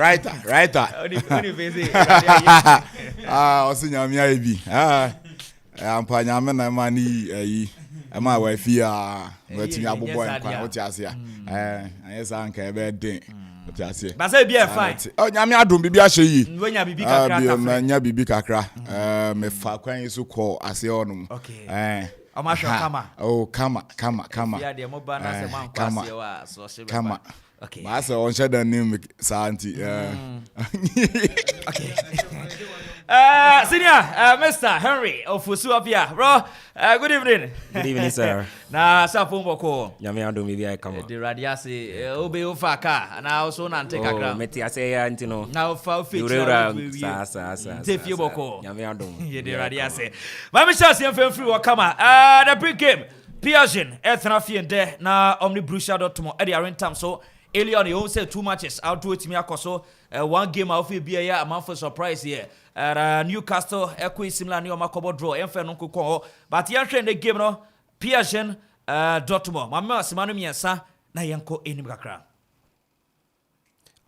Writer. Osinyamia ebi. Ampa nyame na mani my wife here letting your boy and what you say. Yes, uncle, a bad day. But say be fine. Oh, nyame adom bibia hye when ya bibi kakra ta. Nya bibi kakra. Me fa kwan so call ase onum. Okay. Amasho kama. Oh, kama. Ya de mo ba na se man kwase wa so se be. Kama. Okay. Ba se on share the name Santi. Okay. Senior, Mr. Henry Ofusu up here, bro. Good evening. Good evening, sir. Na sapon boko. Nyame ado me bia come. The radiase obe ofa ka na also na take akra. Meti ase ya ntino. Na ofa feature. Sa. Tefie boko. Nyame ado. Ye the radiase. Ma me chance yem free wa kama. The big game. PSG etra fie nde na Omni Borussia Dortmund e dey rentam so Elion you say 2 matches out to me akoso one game out for be ya Amanfo surprise here. Newcastle equi similar new makobo draw emfe no kokon but yan train the game no PSG Dortmund mamma simanu miensa na yanko enim kakra.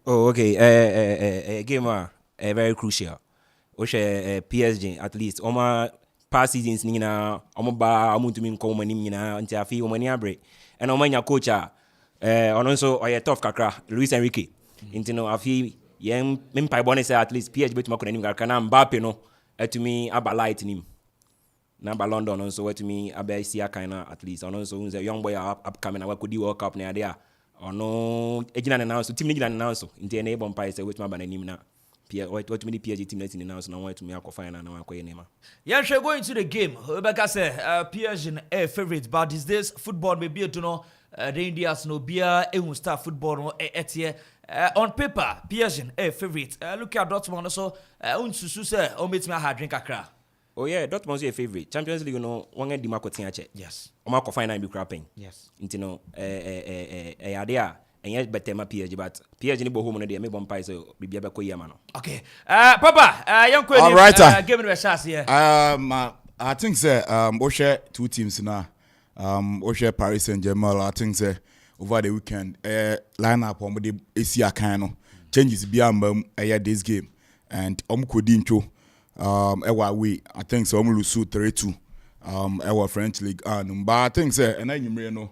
Oh okay game very crucial. O she PSG at least oma past seasons ni na omo ba amuntumi nko manim nyina nti afi omani abre and omanya coach ono so oye tough kakra Luis Enrique nti no afi yem mpai bonus at least PSG betuma ko nanim kakra na Mbappe no etumi aba light nim na ba London no so etumi aba sia kan na at least ono so unze young boy upcoming na wakodi World Cup na dia ono ejina na so team ni gina na so nti ene bon pai se wetuma ba nanim na what many PSG team letting now so now want to me akwa final na akwa yenema. Yeah, she go into the game. Rebecca say PSG a favorite but these days football may be to know the Indians no bia e start football no etie on paper PSG a favorite. Look at Dortmund also unsusu say o metima ha drink akra. Oh yeah, Dortmund is a favorite. Champions League no one get di makotin ache. Yes. O makwa final be crapping. Yes. Into no adea and yet better my PSG but PSG ni bo home no dey me bon pie so bibia be koyi ama no. Okay. Papa, young queen give me a chance here. I think say we share two teams now. We share Paris Saint-Germain. I think say over the weekend line up on the AC kind changes beyond this game and could intro we I think so lose 3-2 our French league but I think say and then you know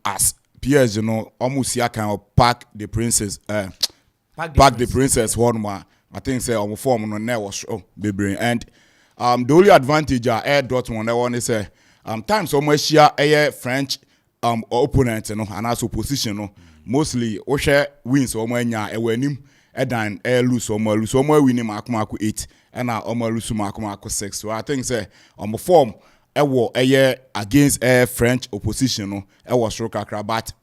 as PSG you know almost kind of pack the princess pack the princess one more I think say on form no never show baby and the only advantage Dortmund I want to say times almost share French opponent you know and also position no mostly o share wins o nya e wanim edan lose o win makumako 8 and na o lose makumako 6 so I think say on form against French opposition no was kakra but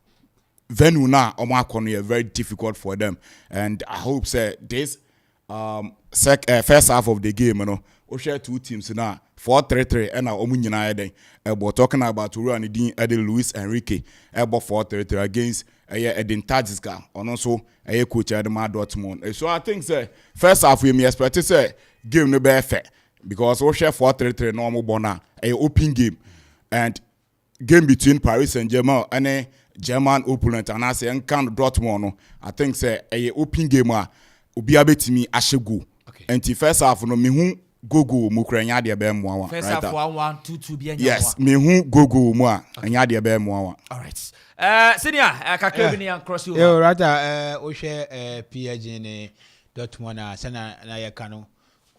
venue na omo very difficult for them and I hope say this first half of the game you know we share two teams now 4-3-3 and omo nyina eden but talking about Run Luis Enrique 4-3-3 against Edin Tadžička and also coach Edmar Dortmund so I think say first half we expect say game no be fair because we share 4-3-3 normal bona open game and game between Paris Saint-Germain and German opponent and I say Enkan Dortmund no I think say open game obi abetimi ashego and the first half no me hu gogo mu kranya de be mo awa first half 1-1 2-2 bi anya yes me hu gogo mu a anya de be mo awa all right senior kakra bi ni cross you right o share PSG ne Dortmund na sana na yeka no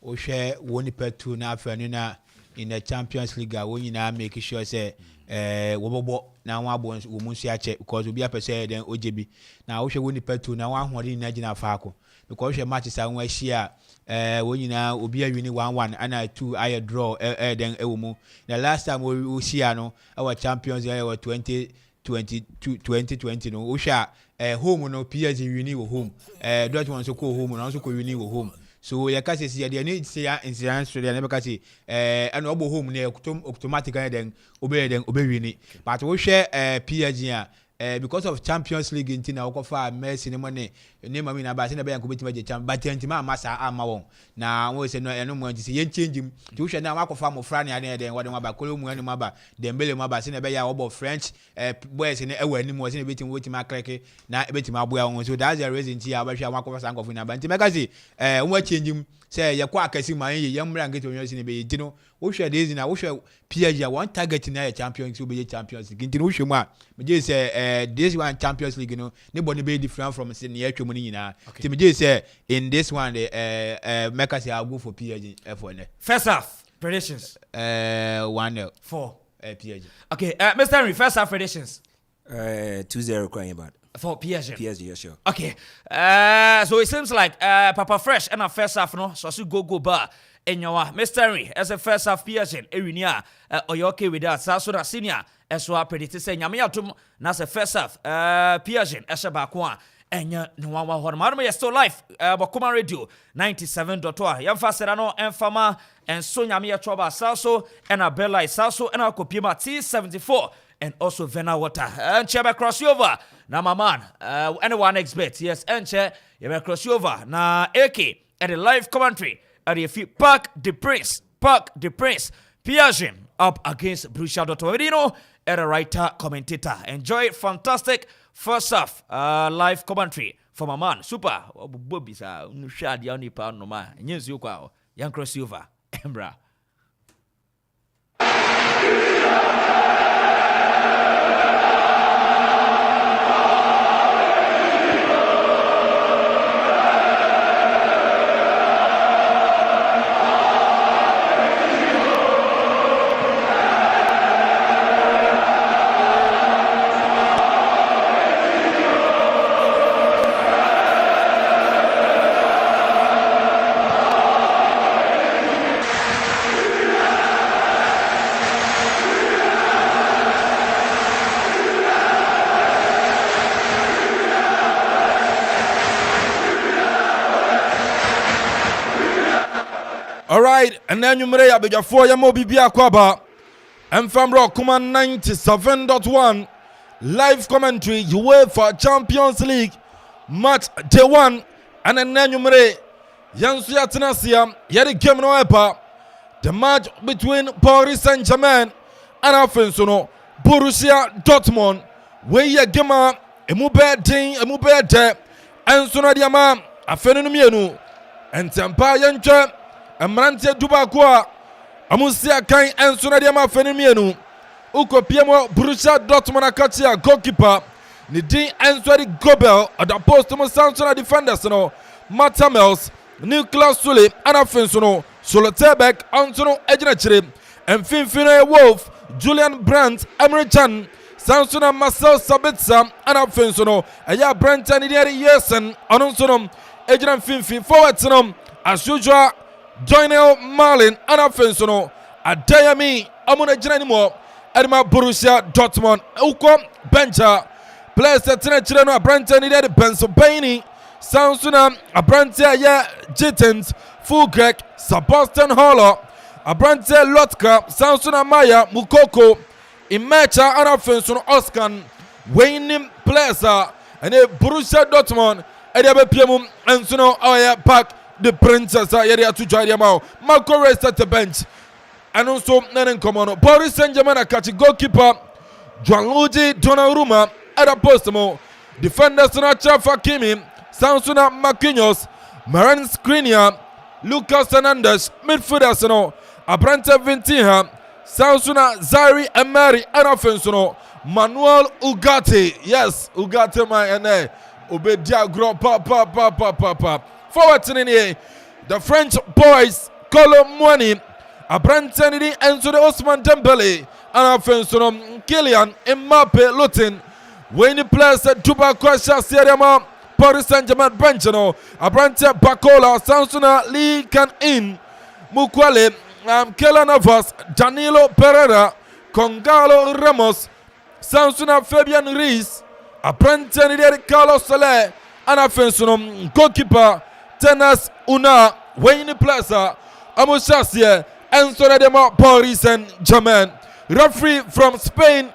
o share woni petu na afanu na in the Champions League wo nyina make sure say wo bobo na wa bo wo mu sia che because obi apese den ojebi na wo hwe woni petu na wa hode na gina faako because hwe match sa won ahia wo nyina obi awini 1-1 ana 2 aye draw den ewo mu the last time we sia no our Champions League was 2020 no wo hwe home no PSG wini wo home Dortmund so ko home no so ko wini wo home so ya kasi si ya dey need say insurance so dey never kasi and obo home na automatically then obe wini but we share PSG because of Champions League in na okofa Messi ne money ne mami na ba se na be yanko betima je champ but entima amasa ama won na wo se no eno mo anti se yen change him ti wo hwe na wakofa mo fra ne ade den wo de ma ba kolo mu anu ma ba Dembele ma ba se na be ya wo French boys ne ewa ni mo se na betima wetima akreke na betima aboya won so that's the reason ti ya ba hwe wakofa sankofu na ba nti meka se wo change him say ye kwa akasi man ye yamra ngeti onyo se ne be yino wo hwe days na wo hwe PSG one target na ye champions be champions league nti wo hwe mu a me je say this one champions league no ne body be different from say ne atwa mu ni nyina nti me je say in this one the make say I go for PSG for ne first half predictions 1-0 for PSG. Okay, Mr. Henry, first half predictions 2-0 crying about for PSG. PSG, yeah, sure. Okay, so it seems like Papa Fresh and a first half no, so I should go bar. And your Mr. Henry, as a first half PSG, Erinia, or you okay with that? So that senior, as well predicted saying, Yamia to Nas a first half, PSG, as a Bakwa. And no one Hormarma is still live. Bakuma Radio 97.1. Yam Faserano and Fama and Sonya Mia Choba Salso and a Bella Salso and a Kopima T74 and also Vena Water and Cheba crossover. Now my man, anyone expect yes, and Che Yaba crossover. Na AK at the live commentary at the feet Park the Prince, PSG up against Borussia Dortmund at a writer commentator. Enjoy fantastic first half live commentary for my man. Super. Bobby sa shad ya ni pa no ma. Nyenzi kwa yan crossover. Embra. All right, and then you may have your 4 Yamo Bibia Kwaba and from Rockuma 97.1 live commentary UEFA Champions League match day 1 and then you may Yansuya Tanasia Yeri game no epa the match between Paris Saint-Germain and Amanfo Borussia Dortmund where ya gema emube de and sona diama afenu mienu and tempa yanche Amrantia Dubakwa Amusia Kain and Sunadiama Fenimienu Uko Piemo Borussia Dortmund Akatia goalkeeper Nidin and Swedi Gobel at the post to Sansona defenders no Matamels Nicolas Sule Anafinsono Solotebek Antono Ejinachiri and Finfine Wolf Julian Brandt Emre Chan Sansona Marcel Sabitza Anafinsono Aya Brenton Idiari Yesen Anonsonom Ejinan Finfin forward to as usual Joinel Marlin Anafinsono Adayami Amuna Janimo Edma Borussia Dortmund Uko Benja players that Tinachino Abranton needed Pennsylvania Sansuna Abrantia Ya Jittens Full Greg Sebastian Holler Abrantia Lotka Sansuna Maya Mukoko Imecha Anafinsono Oscan Wayne players and a Borussia Dortmund Ediabe Piemum and Suno Oya Park the princess area to Jariamao. Marco rest at the bench. And also Nanen Comono. Paris Saint-Germain catch goalkeeper Gianluigi Donnarumma at a postamo. Defenders Nacha Fakimi, Sansuna Marquinhos, Maran Skriniar, Lucas Hernandez, midfielders no, Abrante Vintinha, Sansuna Zari Emery and Offensono, Manuel Ugarte. Yes, Ugarte my ene. Obedia Gro pa. Forward to the French boys, Kolo Mwani, Abrantanidi, and to the Osman Dembele, and Offensono, Kylian, Mbappe, Lutin, Wayne players at Duba Kwasha, Seriama, Paris Saint-Germain, Benchano, Abrante Bacola, Sansuna, Lee Can In, Mukwale, Kela Navas, Danilo Pereira, Congalo Ramos, Sansuna Fabian Rees, Abrantanidi, Carlos Soler, and Offensono, goalkeeper, Tenas Una, Wayne Plaza, Amusasia, and Sonadema Paris Saint-Germain. Referee from Spain,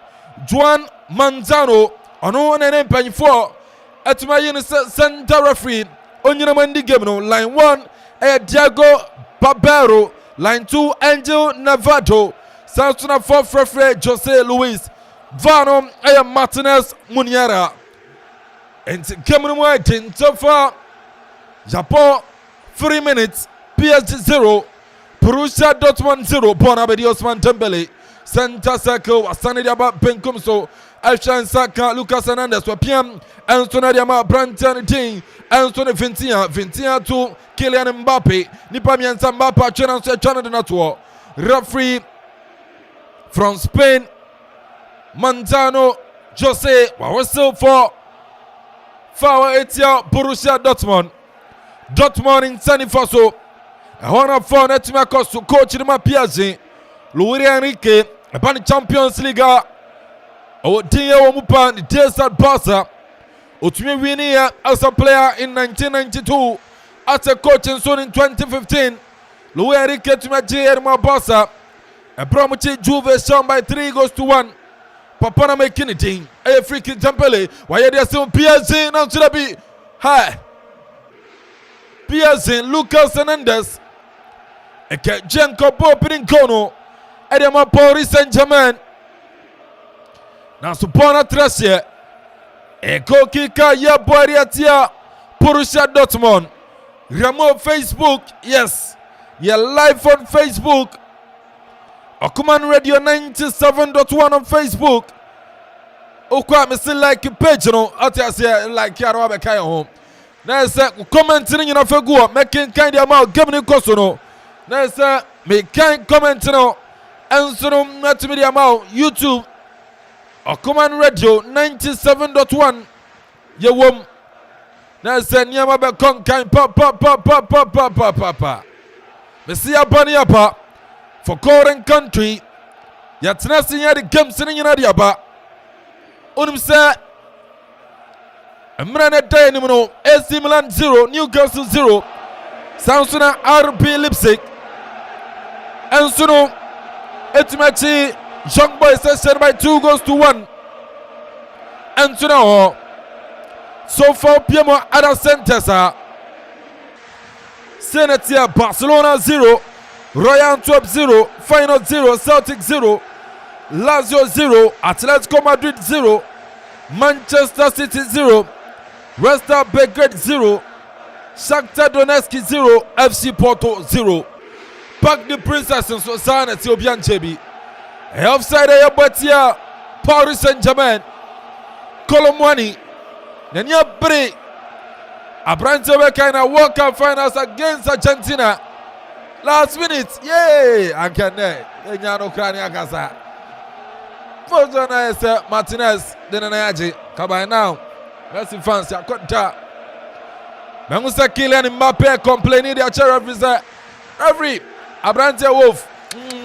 Juan Manzano, on 1 and 4, Etuma yin center referee. Onyina mandi game no. Line 1 Diego Barbero. Line 2 Angel Navarro. Sansuna 4th referee Jose Luis. Vano Martinez Muniera. And coming away so far. Japan 3 minutes. PSG 0. Borussia Dortmund 0. Bonabedi Osman Dembele. Center circle. Asani Diaba Benkumso. Alshan Saka. Lucas Hernandez. Wapiam. Anthony Diama. Branton Ding. Anthony Vintia. Vintia to Kylian Mbappe. Nipamian Mbappe. Chana Donato. Referee from Spain. Montano Jose. Whistle for foul Etia Borussia Dortmund. Dortmund in Sani Faso. A honor for Netmakos to coach in my PSG. Luis Enrique. Upon the Champions League. Our Dia Mupan, the Desert Barca. Utumi winning as a player in 1992. As a coach in 2015. Luis Enrique to my GR Barca. A promoted Juve shown by 3-1. Papana making it in. A free kick Dembele. Why are they still PSG now to be high? PSG Lucas Hernandez. A Jenko Bopin Kono. Edema Paris Saint-Germain. Now Supona Tracia. A goal kicker ya Boariatia. Borussia Dortmund. Ramo Facebook. Yes. You're live on Facebook. Okuman Radio 97.1 on Facebook. Okwa me still like page no. Ati say like ya no be kai home. Na say commenting you no fe go making kind amount game ni koso no. Na say me kind comment no. Enso no natimi the amount YouTube. Okuman Radio 97.1 ye wom. Na say nyama be kon kind pa. Me see abani apa. For foreign country, yatna sinya the games in Yadiaba. Unim say, Mrana day no AC Milan 0, Newcastle 0, Samsuna RB Leipzig, and Suno Etimachi Young Boys session by 2-1. And Suno so far Piemo other centers are Senatia Barcelona 0. Royal Antwerp 0, Feyenoord 0, Celtic 0, Lazio 0, Atletico Madrid 0, Manchester City 0, Red Star Belgrade 0, Shakhtar Donetsk 0, FC Porto 0. Pack the Princess in Sosana Tiobian Chebi. Offside Ayabatia, Paris Saint-Germain, Colomwani, Nanya Bre, Abrante Wekana World Cup finals against Argentina. Last minute, yay! I can no Krania Gaza. Fozana is Martinez, Denayaji, Kabay now. Let's see fancy. I cut that. Mangusa Kylian Mbappe complaining their chair officer. Every Abrante Wolf.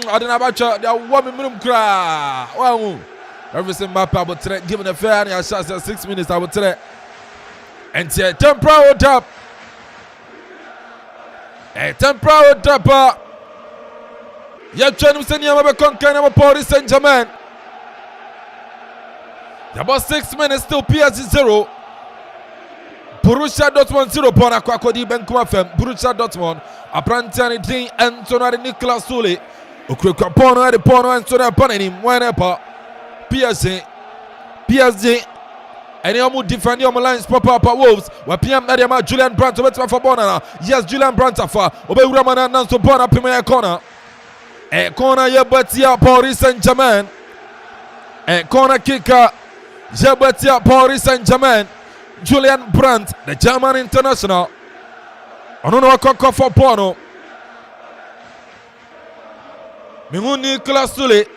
I didn't have a their woman minimum cry. Wow. Everything Mbappe, I would tell given a fair and a shot 6 minutes, I would tell it. And temporal tap. A temporal tapper. Yachan Senior Concan Paris Saint-Germain. About 6 minutes still PSG 0. Borussia Dortmund 0. Akropong-Akuapem. Borussia Dortmund. Aprantiani Ding Antonio Nicolas Sule. Okrekwapon the Pono Antonio Panenim. Whenever PSG. And you move defend your lines pop up at Wolves. Where PM Nadiama Julian Brandt to for Bonana. Yes, Julian Brandt for Obey Ramana Nanso Bona Pimea corner. A corner Yabatia Paris Saint-Germain. A corner kicker Yabatia Paris Saint-Germain. Julian Brandt, the German international. I don't know what Akuffo Pono. Mimuni Nicolas Sule.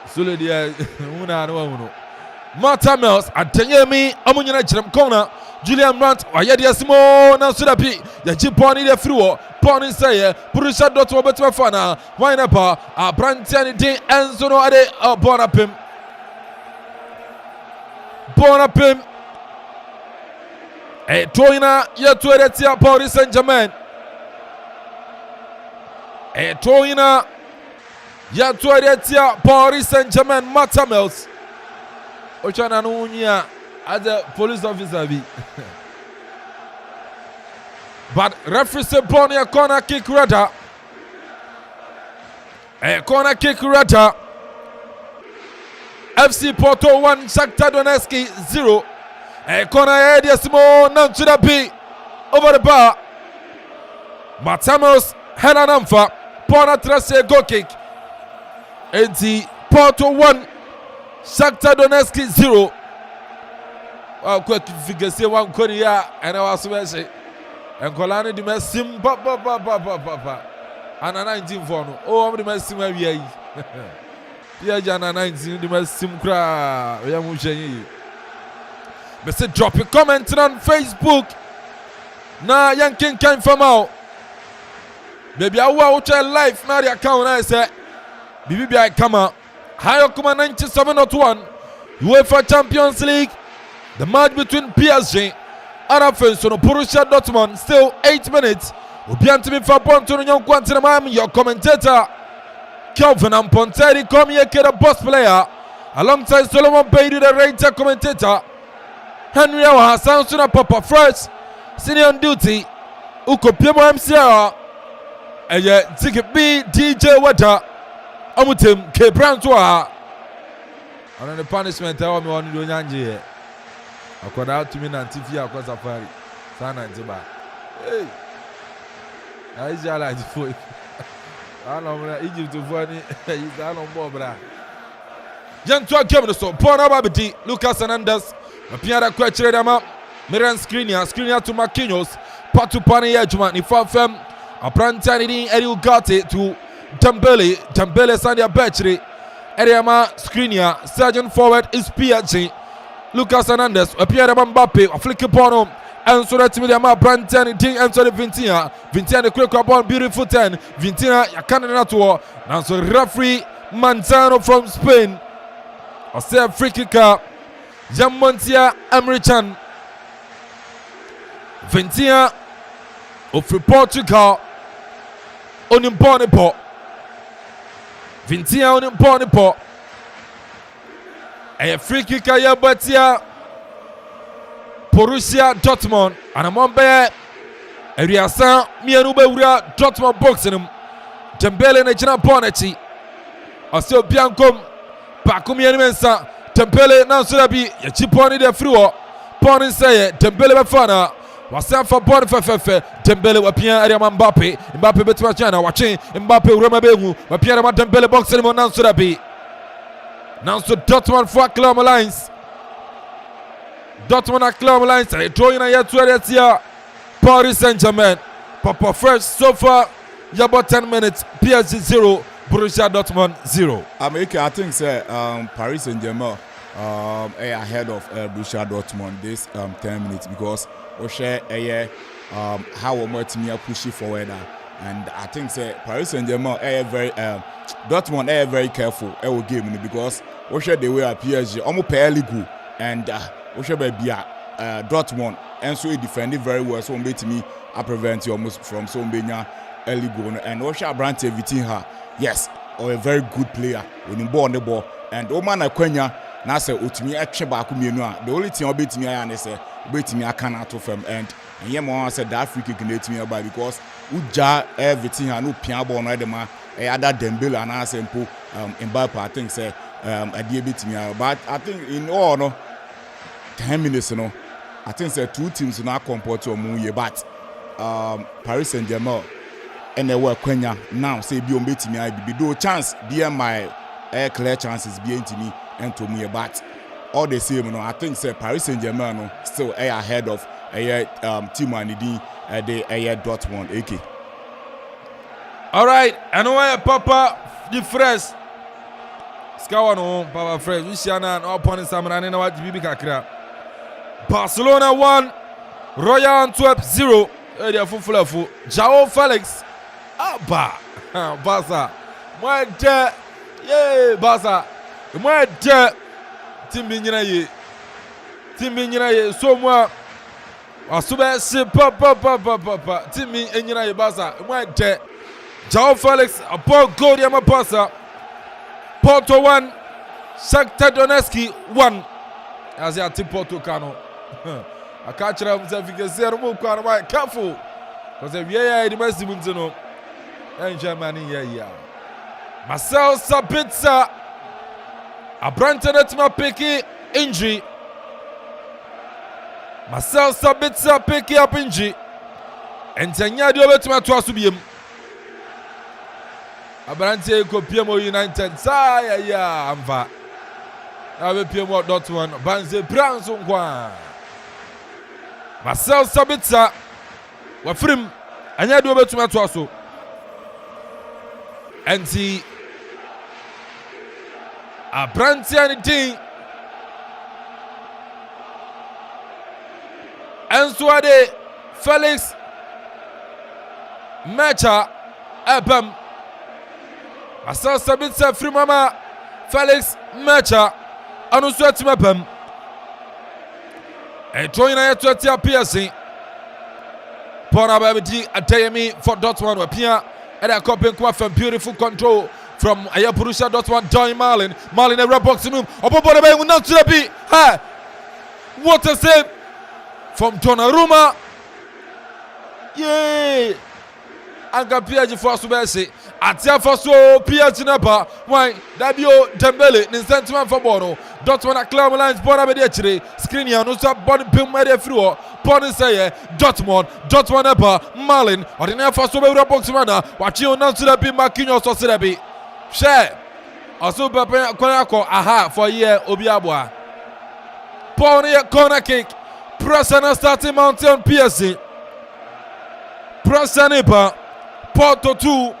Sule dia una no. Marta Mills and Tenyemi Amunyana Chim corner. Julian Brandt, Ayadi Simo, Nasudapi, Yajiponi de Fruo, Pony Sayer, Borussia Dortmund Betwafana, Winepa, Brantiani Ding, and Zono Ade, Bonapim. A Toina, Yatuetia, Paris Saint-Germain. A Toina, Yatuetia, Paris Saint-Germain, Marta Mills. Ochana Nunya as a police officer be. But referee said Bonnie a corner kick rather. A corner kick rather. FC Porto 1, Shakhtar Donetsk 0. A corner area small, none to the B. Over the bar. Matamos Amanfo. Pona Trace goal kick. 80 Porto 1, Shakhtar Donetsk 0. Well, quick figure say one Korea and I was saying. And Colani the Messim Papa. And a 19 for oh, I'm the Messim where yeah, Jana 19 the Messim cry. We are moving. Mr. Drop a comment on Facebook. Na Yankin came from out. Baby, I watch a live now the account. I say, Bibi, I come out. Higher come 97.1 UEFA Champions League. The match between PSG and Amanfo Borussia Dortmund. Still 8 minutes. Ubiantimi Faponto Nyon Quantinamam, your commentator. Kelvin Amponteri come here, the boss player. Alongside Solomon Beidou, the ranger commentator. Henry Hassan Suna Papa first. Senior on duty. Uko Piemo MCR. And yet, Ticket B, DJ Weta. Amutim, K. Brantois. And then the punishment, I want me on the Yanji. I called out to me and Tifia across a party. Sana and Tiba. Hey, I is your life for you. I don't know, Egypt to funny. He's down on board, brah. Jantua came to so, Pona Babiti, Lucas Hernandez, Piara Quachedama, Miran Skriniar to Marquinhos, Patu Pani Edgeman, Ifafem, a Prantani, Edu Gatti to Dembele Sandia Betri, Eriama Skriniar, Sergeant forward is PSG. Lucas Hernandez, a Pierre Mbappe, a flick upon him, and so that's me, the Brantani, Ding, and so the Vintina, the quick ball, beautiful 10, Vintina, a candidate to war, now so referee Manzano from Spain, a self free kicker, Jamontia American, Vintina of Portugal, on important pot, Vintina on important pot. A free kicker Yabatia Borussia Dortmund and a Mombe Eriasa Mianube Dortmund boxing him Dembele and Ejina Bonetti Osio Biancom Bakumian Mensa Dembele now Surabi Yachiponi de Fruo Poni say Dembele Bafana was sent for Bonifefe Dembele Wapia Ariama Mbappe Betwachana watching Mbappe Romabehu Wapia Dembele boxing him on Surabi. Now so Dortmund for Club Alliance. Dortmund at Club Alliance. They drawing a year to here. Paris Saint-Germain. Papa first so far. Yeah, about 10 minutes. PSG 0. Borussia Dortmund 0. I think Paris Saint-Germain ahead of Borussia Dortmund this 10 minutes because we share how much we are pushing forward. And I think Paris Saint-Germain very Dortmund very careful game because we share the way at PSG almost barely go and we share be Dortmund and so he defended very well so made me prevent you almost from so being early goal and we share Brandt everything her yes or a very good player when he ball on the ball and Oman Akwenya now say utimi actually back the only thing I'll beat me and say beat me I cannot to from and yeah more said that free kick in me about because uja everything I know piano ball no dem other Dembele and I simple Mbappe I think say a dear bit me but I think in all no 10 minutes you know I think say two teams now compare to Omuye but Paris Saint-Germain and they were Kenya now say be on bit me I be do chance be my clear chances be into me and to me but all the same you know I think say Paris Saint-Germain no, still ahead of team and the Dortmund AK. All right, I know why Papa the fresh. Skawano Papa fresh. We share now upon the summer and what Bibi Kakra. Barcelona 1, Royal Antwerp 0. Area for Flafu. João Felix. Abba. Barca. Moi de. Yeah, Barca. Moi de. Timbinina ye. Timbinina ye. So moi. Asube si papa. Timbi enyina ye Barca. Moi de. João Felix. A ball goal yama Barca. Porto 1. Shakhtar Donetsk 1. as ya Porto Cano. I catch him if you can see him quite careful. Because if yeah, the best to know. And Germany, yeah. Marcel Sabitzer. A Branton at my picky injury. Marcel Sabitzer picky up injury. And Tanya Diobetima to Asubium. A Branton Copiemo United. Yeah, I'm va. I will pay more Dortmund. Banze Branson Kwan. Marcel Sabitzer. Wafrim. Anya Diobetima to Asu. And see. A Branton thing. And so de Felix Mecha Ebam Marcel Sabitzer free mama Felix Mecha anu so atima bam e toyin na yeto atia PSG Pona babidi atayemi for Dortmund wapia e da Akropong-Akuapem beautiful control from Borussia Dortmund Joy Marlin a red box room obobo be mu na to be ha what a save from Donnarumma. Yay! Anka PSG for Subesi. Atia for so PSG napa. Why? Dabio Dembele. Nisentiment for Bono. Dortmund at Clermont Lines. Bona Mediachiri. Screen here. No stop. Body pim media through. Body say Dortmund napa. Marlin. Ordinary for so be box mana. Watching on to the be Marquinhos or Serebi. Share. Also Pepe Konako. Aha for year Obiabwa. Pony corner kick. Prassana starting mountain PSG. Prassanipa. Porto 2.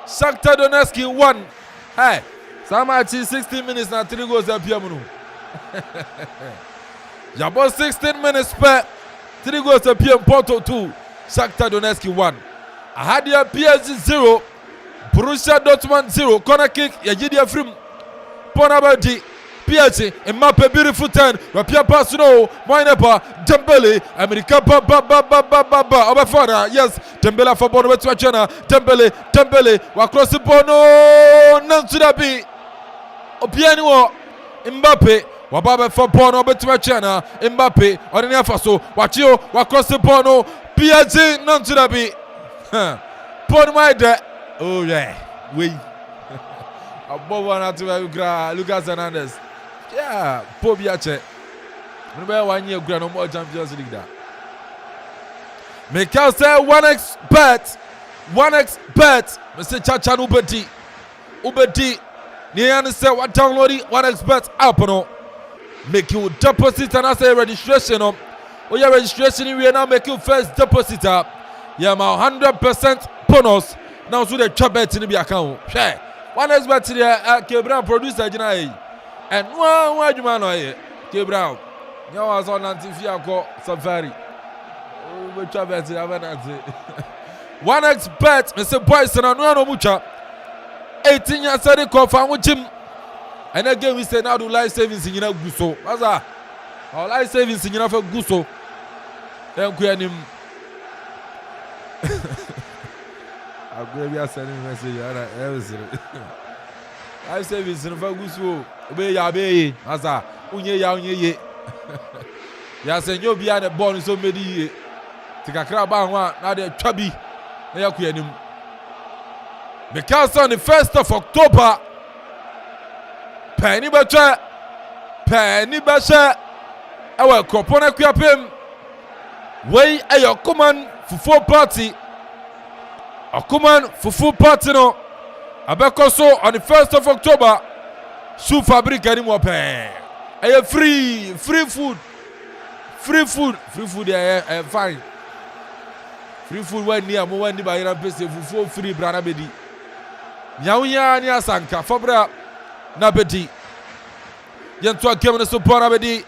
Shakhtar Donetsk 1. Hey. Samachi 16 minutes na 3 goals at Piamunu. Jabo 16 minutes per 3 goals at PM Porto 2. Shakhtar Donetsk 1. Ahadia PSG 0. Borussia Dortmund 0. Corner kick. Yajidia Frim. Ponabadi. PSG, Mbappe beautiful turn. Rapia pass no. Moinepa, Dembele, America ba. Obafana, yes. Dembele for Bono to China. Dembele, wa cross the Bono. Nansudabi. Opiano, Mbappe, wa Baba for Bono to China. Mbappe, Ordinary Faso, Wachio, wa cross the Bono. PSG, Nansudabi. Pon my de. Oh yeah, we. Above one to Lucas Hernandez. Yeah, Pobiache. Remember 1 year grand no more Champions League that. Mikel say 1x bet. Mr. Chachan Ubedi. Nian say what download it 1x bet app no. Make you deposit and I say registration no. Oh yeah, registration we now make you first deposit up. Yeah, my 100% bonus. Now so the chop bet in the account. Share. 1x bet there K Brown producer Jina. And one you man here, K Brown. You was on Antifia Safari. We try bet it. 1x bet, Mr. Boyson and no mucha. 18 years old, confirm with him. And again, we say now do life savings in your Guso. Maza, our life savings in your Guso. Then we him. I'm going to be sending a message. I say this in Fagusu. Obey Yabe, Maza, Unye. Yasen, you'll be at the ball so many. Take a crab on one, now they're chubby. They are quitting him. Because on the 1st of October, Penny Butcher, our Akropong-Akuapem, way a your command for 4 party. A command for 4 party no. Abekoso on the 1st of October. Su fabric anymore pay. I free food. Free food fine. Free food when near mo when the buyer pay for free brana bedi. Nyawnya ni asanka fobra na bedi. Yento akemne so pona bedi.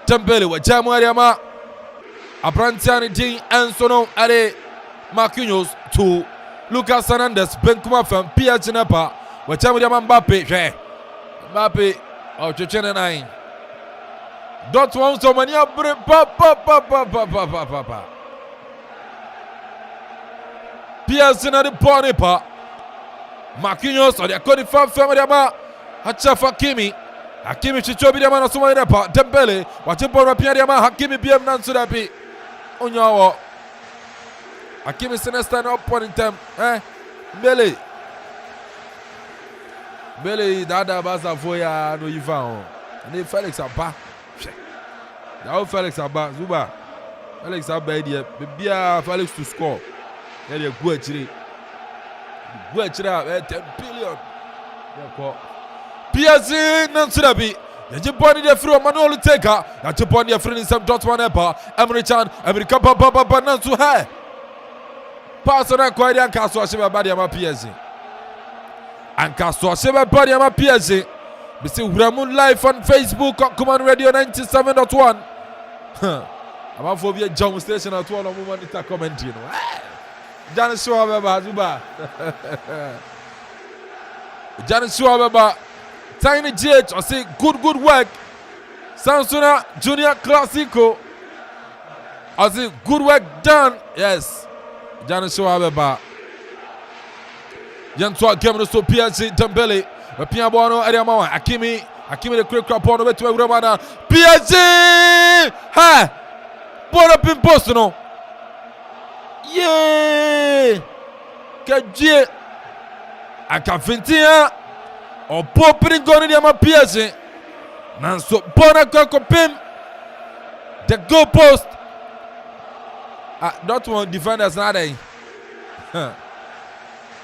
Dembele wa jamu ariama. Abrantiani din ensono ale Marquinhos to Lucas Hernandez, Benkuma from PSG Napa, Wachamu Mbappe, Mbappe, or Chechene 9. Dortmund so many papa. PSG na the Ponipa, Marquinhos or the Codifa family, Hachafa Kimi, Hakimi chicho bi diama na soma ina pa Dembele wache ball rapia diama Hakimi biem na nsuda bi onyawo Hakimi Sinesta na upon in time Bele dada baza foya no yifa on ni Felix Aba ya Felix Aba Zuba Felix Aba dia bia Felix to score ya dey go achire 10 billion ya PSG Nansurabi. Yajiboni de Fru Manuel Teka. Yajiboni de Fru Nisam Dortmund Epa. American America Baba Nansu Hai. Pasona Kwadi and Castle Sheba Badiama PSG. And Castle Sheba Badiama PSG. We see Ramun live on Facebook on Command Radio 97.1. Amanfo be John Station at 1 on Monitor commenting. Janice Schwabeba Zuba. Janice Schwabeba. Tiny GH, I say good work. Samsuna Junior Classico. I say good work done. Yes. Janice Schwabeba. Jantwa game so PSG Dembele. Pia Bono Ariama Hakimi the quick crap on the way to Romana. PSG! Ha! Bono pin post no. Yeah! Kaji. Akafintia. O popri goni di ama PSG. Nanso Akropong-Akuapem. The goal post. Dortmund defenders na dey.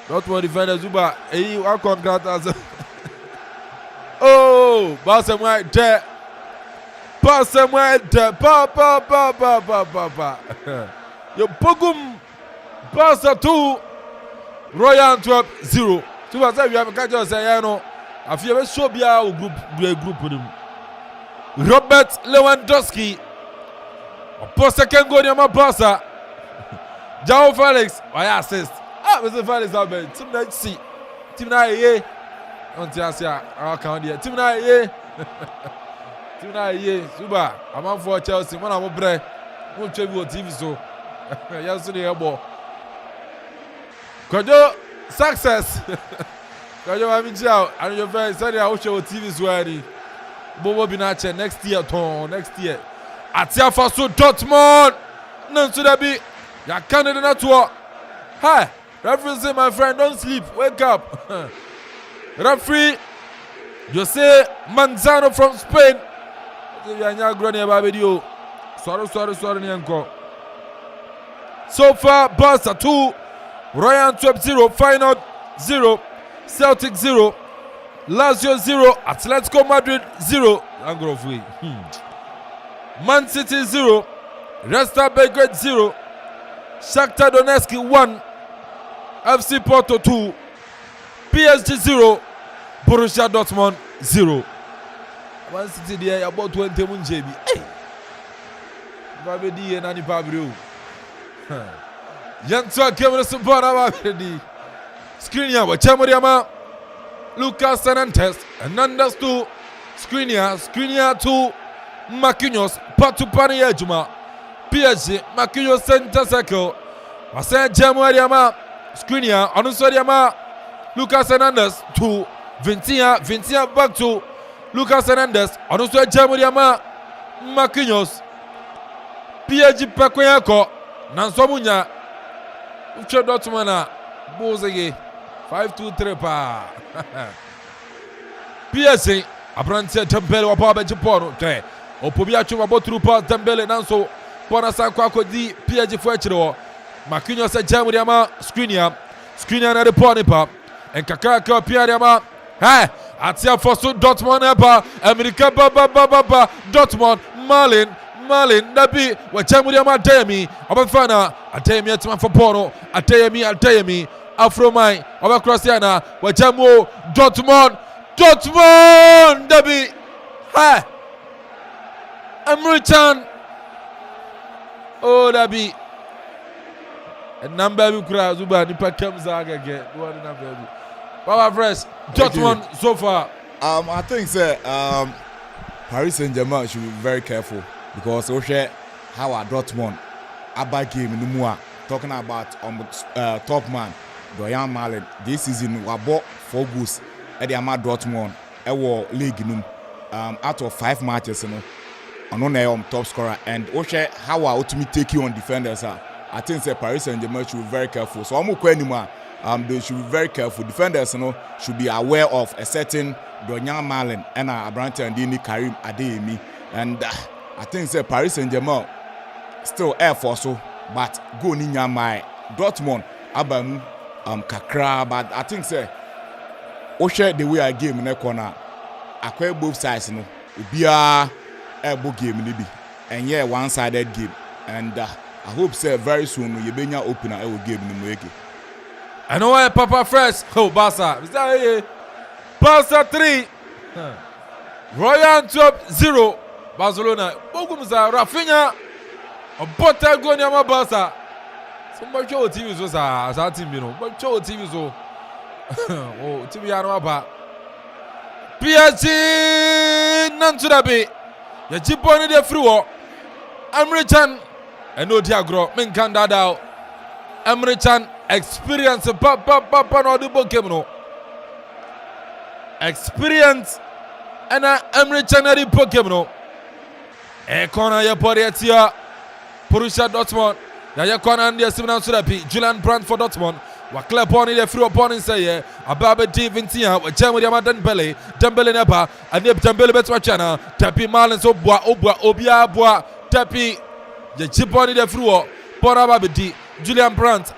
Dortmund defenders Zuba. Wa contract. Oh, Barcelona there. Barcelona there. Pa. Yo Pogum. Barca 2. Royal Antwerp 0. Tuba say we have catch us say no. Afia be show bia group with him. Robert Lewandowski. Opo second goal in my Barca. João Felix, why assist? Mr. Felix Abel. Team na see. Team na ye. On Tiasia, I count here. Team na ye. Team na ye. Suba, Amanfo Chelsea. Man am bre. Mo trebi o TV so. Yesterday ebo. Kojo success. Kojo Aminjao, and your friend said I will show TV swearing. Bobo Binache next year, next year. Atia Faso Dortmund. None to that be. Ya candidate not to. Hi, referee say my friend, don't sleep. Wake up. Referee, Jose Manzano from Spain. Sorry, Nyanko. So far, Barca 2. Royal Antwerp 0, Final 0, Celtic 0, Lazio 0, Atletico Madrid 0, Man City 0, Resta Belgrade 0, Shakhtar Donetsk 1, FC Porto 2, PSG 0, Borussia Dortmund 0. Man City there about 20 mun JB. Hey, Baby D and Nani Pablo. Yantwa kemre subara babedi. Skriniar wa chamoriama. Lucas Hernandez 2. Skriniar 2. Marquinhos patu pani ejuma. PSG Marquinhos center circle. Wasa jamoriama. Skriniar onusoriama. Lucas Hernandez 2. Vintia back to Lucas Hernandez onusori jamoriama. Marquinhos. PSG pakoyako. Nansomunya. Uche Dortmund Bozege 5-2-3 pa. PSG Abrantia Dembele wa pa bench pono te. Opobi atwa botru pa Dembele nanso pona sanko akodi PSG fo achiro. Marquinhos jamu diama Skriniar na de poni pa. Enkaka ka Pierre ama. Atia fosu Dortmund pa. America ba Dortmund Malin Nabi wachamu ya Adeyemi abafana Adeyemi atima for Bono Adeyemi Afromai abakrossiana wachamu Dortmund Nabi American Nabi number we kura Zuba nipa kemza agege do number bi Baba Fresh Dortmund so far I think Paris Saint-Germain should be very careful. Because how our Dortmund Abba game in the Mua talking about top man Doyan Malen this season we bought 4 goals at the Dortmund league num out of 5 matches, you know, on top scorer. And Oshe, how I ultimately take you on defenders are. I think that Paris Saint-Germain should be very careful. So I'm anymore. They should be very careful. Defenders, you know, should be aware of a certain Donyan Malen and Abrante and Dini Karim Adeyemi. And I think that Paris Saint-Germain still air force, but go ninya my Dortmund Abamu Kakra. But I think that Oshe the way I game in the corner, I quite both sides, you know, be a book game maybe, and yeah, one-sided game. And I hope say very soon you be your opener I will give them the I know why Papa Fresh. Oh, Barca. Barca 3. Royal Antwerp 0. Barcelona. Bogumza Rafinha. A butter going on Barca. So much TV was a team, you know. But TV so. Oh, TV Araba. PSG Nantudabi. Ya Jiponi de Fruo. American. And no Diagro. Minkandadao. American. Experience papa no do game no experience and American na do game no e corner ya Borussia Dortmund ya corner and Simon Surapi Julian Brandt for Dortmund wa club on the free opponent say ababe Divintia wa jamu ya Dembele neba and Dembele betwa chana tapi Malin so obia boa tapi ya chiponi the free Borababedi Julian Brandt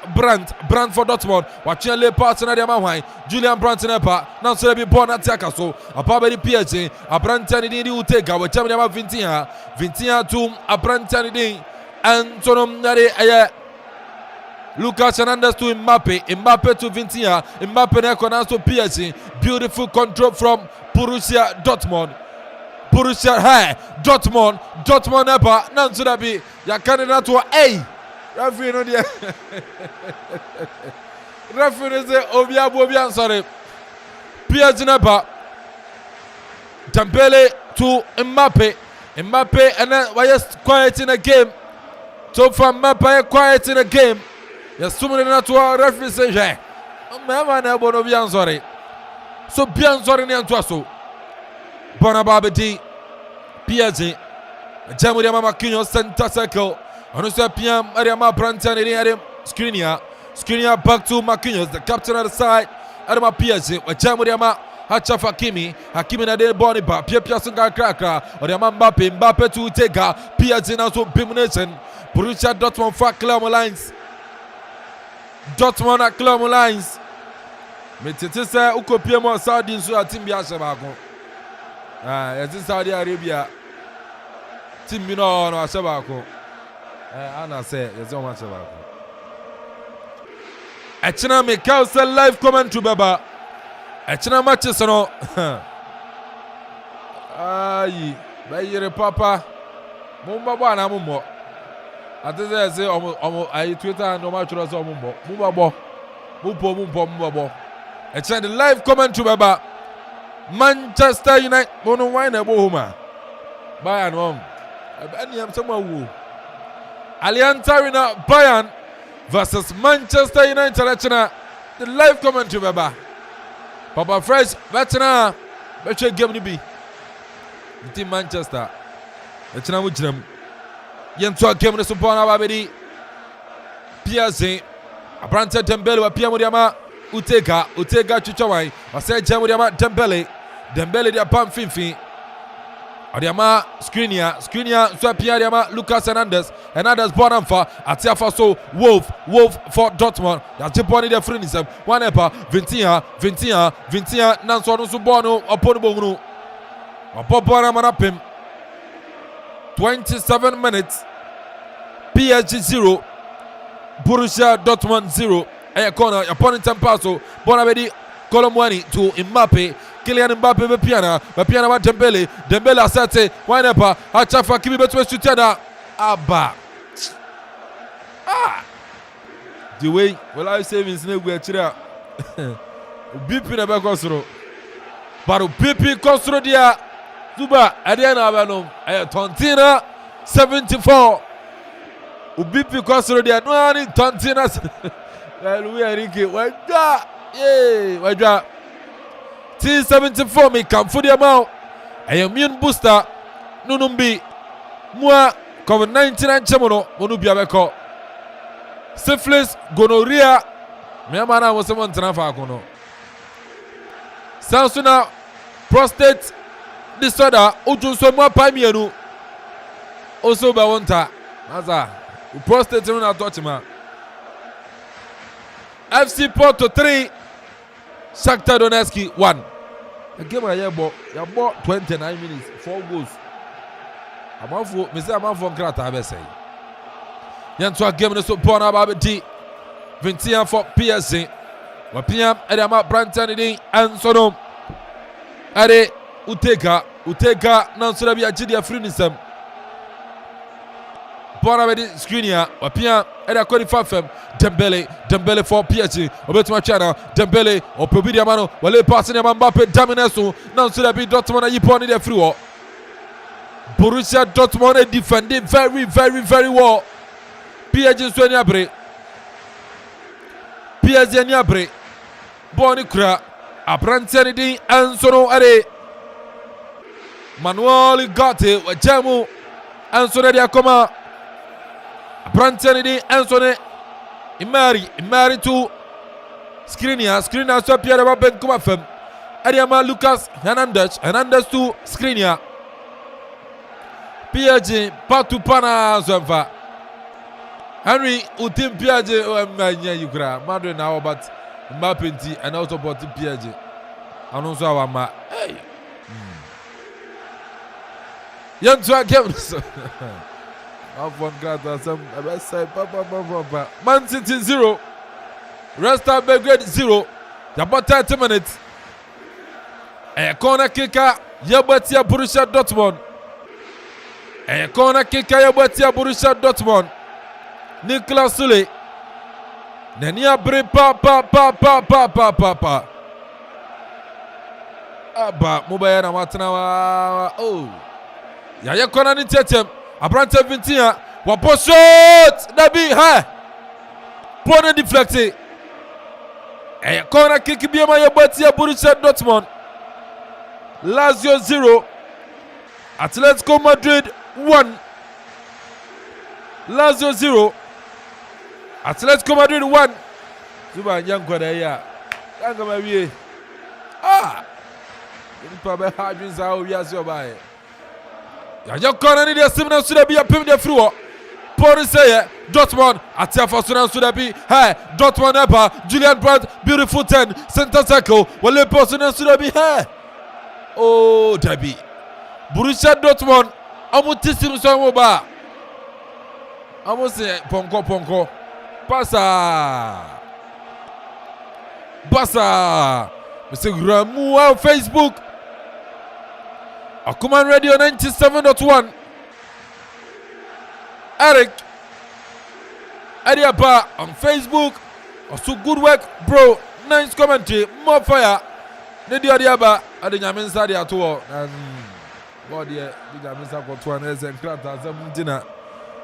for Dortmund. Watching lay pass na dia mahwan. Julian Brandt nepa. Now so be born attack so. Ababedi PSG. Abrantani di utega. Watching dia Vintia to Abrantani di. Antonom nare aya. Lucas Hernandez to Mbappe to Vintia. Mbappe na kona to PSG. Beautiful control from Borussia Dortmund. Dortmund nepa. Now so that be ya candidate to A. Referee no there. Referee say Obian sorry. PSG nepa. Dembele to Mbappe and then why just quiet in the game. So from Mbappe quiet in the game. Yes, someone not to referee say hey. Mama na bono Obian sorry. So bien sorry ni anto so. Bonababedi PSG. Jamu dia mama Kinyo center circle. On us PM Ariama Brantan and Skriniar back to Marquinhos, the captain of the side. Adama PSG, Jamuriama, Hakimi na de body ba, Pia Sunga Kraka, Oriama Mbappe to take PSG now to Bimunation, Borussia Dortmund for Clermont Lines. Dortmund at Clermont Lines. Metitisa Ukopiemo Saudi Sua Timbia Shabako. As in Saudi Arabia. Timbino no Shabako. Anna say, there's so much about it. Achina me kausa live comment to Baba. Achina matches no. Ayi, bayire papa. Mumba bwana mumbo. Ateze say omo ayi Twitter no match ro so mumbo. Mumba bo. Mumbo. Achina the live comment to Baba. Manchester United mono wine ebo homa. Bayern mom. Ani am sama wu. Allianz Arena Bayern versus Manchester United. The live commentary, Baba. Papa Fresh, veteran. Betcha game ni bi. Team Manchester. Veteran mujram. Yentua game ni supona babedi. PSG. Abrante Dembele wa pia muriama. Utega chuchawai. Wase jamuriama Dembele dia pam finfin. Adiama Skriniar so Pierre Adiama Lucas Hernandez Bonamfa Atiafa so Wolf for Dortmund. That's the body the friendism. One epa Vintia Nanso no Subono upon Bogunu. Opopora Manapim. 27 minutes. PSG 0. Borussia Dortmund 0. Aya corner opponent Tampaso Bonabedi Colomwani to Mbappe. Kylian Mbappe Bepiana wa Dembele asate wanepa achafa kimi betwe shutiana aba the way well I savings na gu akira BP na be kosoro baro BP kosoro dia zuba ade na abanom tontina 74 BP kosoro dia no ani tontina we arike wajwa T74 me come for the amount. a immune booster nunumbi mua COVID-19 and chemono monubia beko syphilis gonorrhea miamana was someone tanafa kono sansuna prostate disorder ujunso mwa paimienu also ba wonta aza prostate no touch ma FC Porto 3 Shakhtar Donetsk 1. The game I bought 29 minutes 4 goals. Amanfo Mr. Amanfo Krata abese. Yanto game no so born about D 21 for PSG. Wapia Adama Branton din Ansonom. Ade Uteka nansura bi agidi afrinisem. Barima screenia Wapia Ada qualify fem Dembele for PSG Obetima Chana Dembele Opobidi Amano Wale passing Mbappe Daminesu nansura bi Dortmund yiponi de free. Borussia Dortmund defending very well. PSG so ni abre. PSG ni abre. Boni kura Abrantiani din Ansono are. Manuel Gatti wajamu Ansono dia koma. Abrantiani din Ansono Imari to Skriniar so Pierre Baben kuma fem. Ariama Lucas Hernandez to Skriniar. PSG patu pana zonfa Henry utim PSG manya yukra madwe na but Mbappe nti and also bought PSG anonso awama hey yantua game so Afon Grata some say papa Man City 0 Resta Belgrade 0 about 30 minutes a corner kicker Yabatia Borussia Dortmund. A corner kick Ayabatia Borussia Dortmund. Nicolas Sule. Nenia bre pa. Aba mobile na matana wa. Oh. Yaya corner ni tetem. Abrante Vintia. Wapo shot. Nabi ha. Pone deflected. A corner kick biema Ayabatia Borussia Dortmund. Lazio 0. Atletico Madrid 1. Lazio 0. Atletico Madrid 1. Zuba nyanko da ya. Kanga mawie. Ah. Ni pa be hajin za o wiase obaye. Ya yakona ni de simna suda bi apem de friwo. Paul say Dortmund atiafa suna suda bi. Hey, Dortmund ever Julian Brandt beautiful 10 center circle. Wale person suda bi. Hey. Oh, Dabi. Borussia Dortmund amutisim so mo ba. Amose ponko. Basa. Mr. Ramu on Facebook. Akuman Radio 97.1. Eric Adiaba on Facebook. Also good work, bro. Nice commentary. More fire. Nedi Adiaba Adiamin Sadi atuo and body Adiamin Sako to an and Krata Zamtina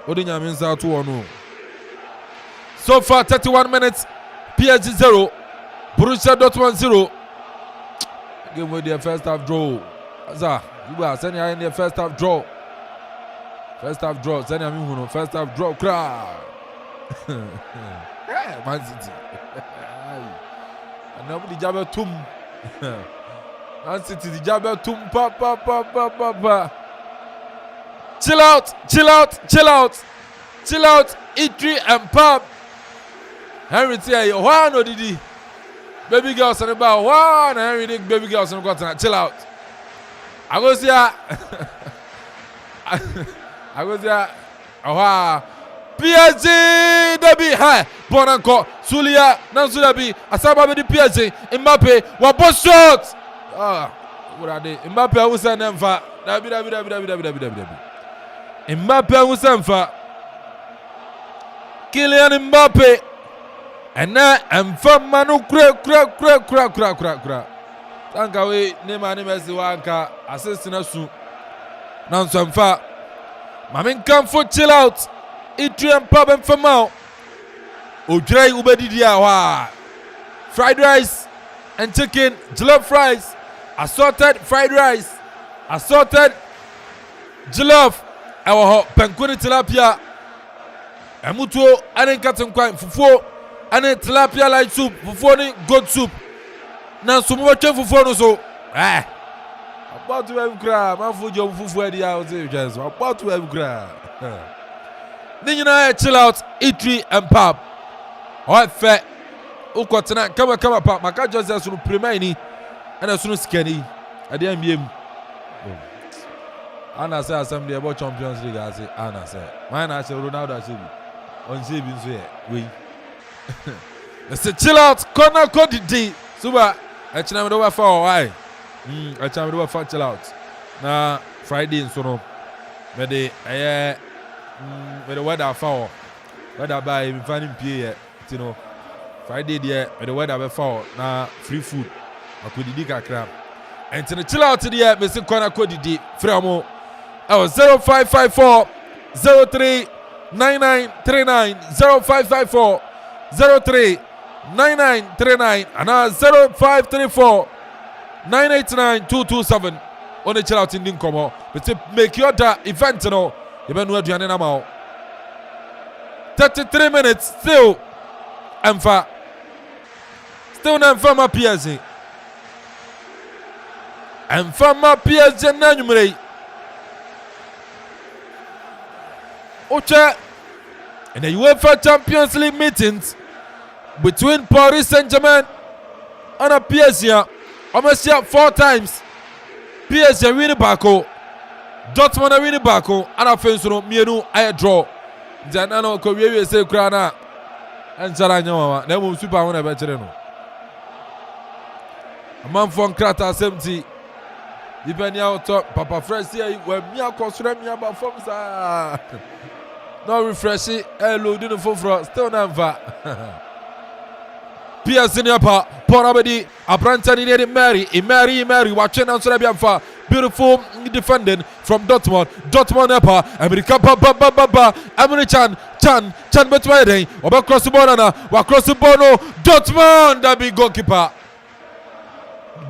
Odiamin Satuo no. So far 31 minutes. PSG 0. Borussia Dortmund 0. Game with their first half draw. Aza, you are sending in the first half draw. First half draw. Sending me first half draw. Cry. Man City. And nobody jabber tum. Man City the jabber tum pa. Chill out. Itri and Pop. Henry Tia, one or did he? Baby girls on about one, Henry Dick, baby girls on the chill out. I was here. PSG Dabi high. Bonanko, Sulia, Nansulabi, Asaba the PSG, Mbappe, Wabo shot. What are they? Mbappe was an emfa. Dabi. Mbappe was emfa. Kylian Mbappe. And now I'm from Manu crack. Tanka we nema Messi wanka assist na su. Now some fa. Mamin come for chill out. Adrian Pub and Famao. Ojai ubedidia wa. Fried rice and chicken, jollof rice, assorted fried rice, assorted jollof ɛwɔ hɔ panko ne tilapia ɛmutuo ɛne nkatenkwan fufuo ɛne tilapia light soup fufuo ne goat soup na nso mobɛtwa fufuo no so abɔto ɛbi koraa manfo gye ɔmo fufuo adi a ɔsɛ ɛtwa so abɔto ɛbi koraa ne nyinaa yɛ chill out eatery and pub ɔfɛ wokɔtena kama pa maka jose so no premier ni ɛna so no sikani ɛde ambiem ana sɛ asɛm deɛ ɛbɔ champions league ase ana sɛ man na ahyɛ ronaldo ahyɛ bi ɔnhyɛ bi nso yɛ wei ɛsɛ chill out corner kɔdidi suba ɛkyena mede wɔfa wɔ wae ɛkyena mede wɔfa chill out na friday nso no mede ɛyɛ mede weather afa wɔ weather baa yɛ mfa ne mpie yɛ nti no friday deɛ mede weather bɛfa wɔ na free food akɔdidi kakra ɛnti no chill out deɛ mesi corner kɔdidi frɛ mo 0554 03 9939 0554 03 9939 and 0534 989 227 on the chill out in Dinkomo. But make your event no. You better know aduane na ma 33 minutes still. Emfa. Still na emfa ma PSG. Emfa ma PSG na numere. Ocha in the UEFA Champions League meetings between Paris Saint-Germain and a PSG, almost 4 times. PSG win back, Dortmund win back, and a fence no mienu I draw. Janano Korea say Krana and Saranyama, Nemo Super on a veteran. Amanfo Krata 70. Depending out top, Papa Fresh here, where Mia Cosremia about Fomsa. No refresh it, hello, didn't fall for still never. PSG Niapa, Porabedi, Abrantani Mary, watching on Sarabianfa. Beautiful defending from Dortmund Niapa, America, Chan, Betway, Oba cross the border, cross the border, Dortmund, that big goalkeeper.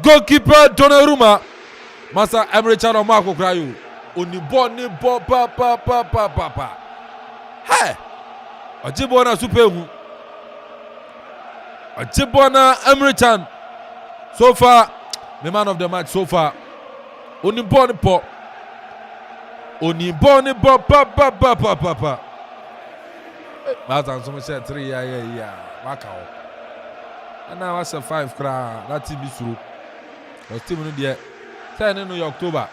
Goalkeeper Donnarumma, Masa Emre or Marco Crayu, Uniboni, Papa. Hey, Ajibona Supemu. Ajibona Emre. So far, the man of the match so far. Uniboni po. Papa. That's so much 3 yeah. Macau. And now I said 5 cra. That team is through. Was team in the 10 in October.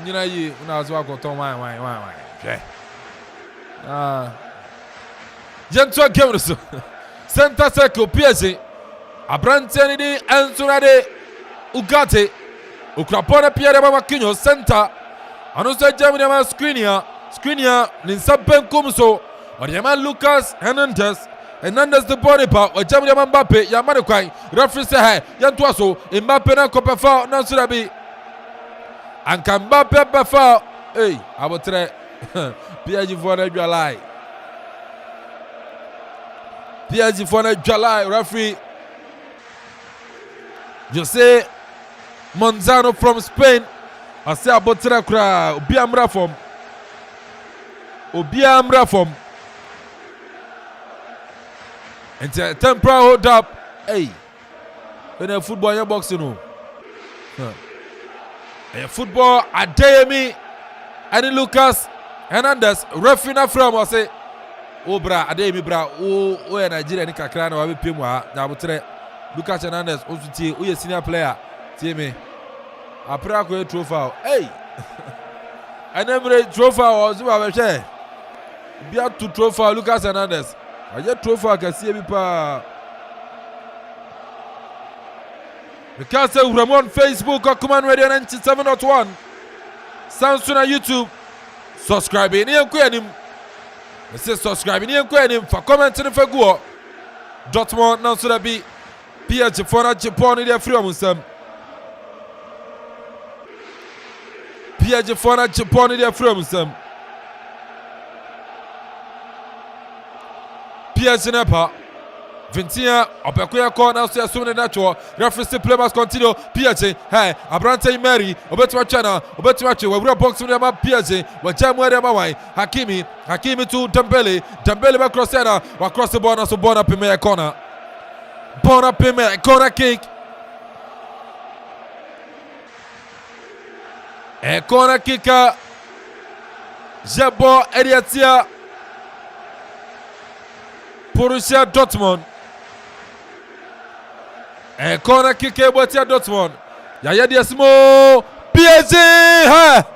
Nyina yi una aso akoton wan Gentle game so center circle PSG Abrantani di Ensunade Ugate Ukrapona Pierre Makinyo center Anusa Germany ma Skriniar Ninsaben Kumso Oriama Lucas Hernandez the body part or Germany Mbappe Yamane Kwai referee say hey Yantuaso Mbappe na kopefa na surabi and Mbappe befa hey abotre PSG for na July referee Jose Monzano from Spain I say abotre kra obi amra from and temporary hold up hey when a football in boxing no football Adeyemi and Lucas Hernandez referee from I say oh bra Adeyemi bra oh Nigeria ni kakra na wa be pem wa na abotre Lucas Hernandez also tie o senior player tie me apra ko trophy hey Anemre trophy o so ba hwe bia to trophy Lucas Hernandez aye trophy akasi bi pa because Ramon Facebook or Command Radio 97.1 Samsung on YouTube subscribe ni enko anim say subscribe ni enko anim for comment ni fa go Dortmund now so that be PSG for na Japan ni dey free am sam PSG for na Japan ni dey free am sam PSG na pa Vintia, Opequia corner, so as soon as natural. Referee still play must continue. PSG, hey, Abrante Mary, Obetua Chana, Obetua, we're boxing them up. PSG, we're jam where they're my Hakimi to Dembele back cross center, across the border, so born up in my corner. Born up in my corner kick. A corner kicker. Jabo Ediatia. Borussia Dortmund. A corner kick Borussia Dortmund. Yaya Diasmo PSG ha.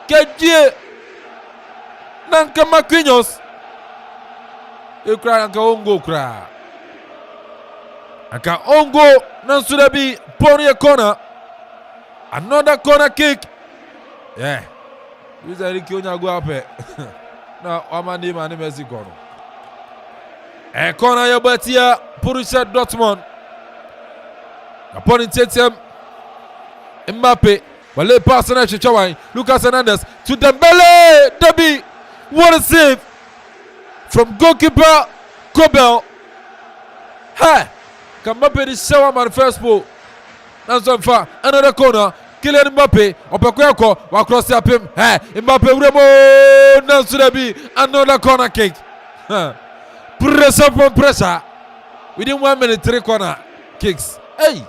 Kedie Nanka Marquinhos. Ukra Nanka Ongo kra. Nanka Ongo Nansudabi Pony corner. Another corner kick. Yeah. This is Ricky Onyago ape. Na Amandi mani Messi corner. A corner Yabatia Borussia Dortmund. Upon it Mbappe. Wale pass na Chichawai. Lucas Hernandez to Dembele. Debi. What a save from goalkeeper Kobel. Ha! Mbappe the shower man first ball. That's on far. Another corner. Kylian Mbappe. Opekweko. Across the pim. Hey, Mbappe Remo. Nansudabi. Another corner kick. Pressure upon pressure. Within 1 minute, 3 corner kicks. Hey.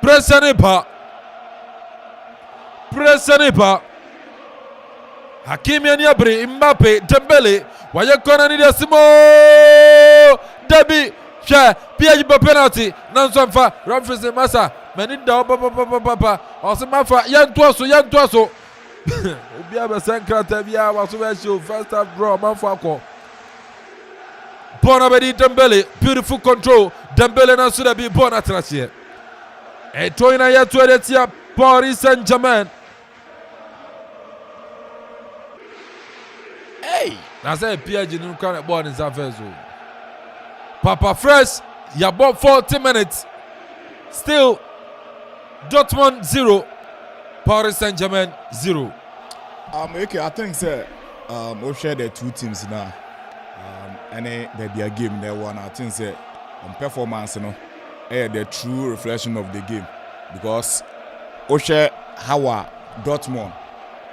Pressure nipa. Hakimi Aniabri. Mbappe. Dembele. Waya corner ni Simo. Debi. Share. PSG penalty. Nansuamfa. Referee Massa. Meninda papa Osemafa yantoaso Obia be sankrata bia waso be show first half draw Amanfo akọ Bona bedi Dembele beautiful control Dembele na so da bi bona trasie Etoina ya to edetia Paris Saint-Germain Hey na say PSG no kan ball in surface Papa Fresh ya bought 40 minutes still Dortmund 0, Paris Saint-Germain 0. Okay, I think we share the two teams now. And they be a game they won. I think performance, the true reflection of the game because we share how Dortmund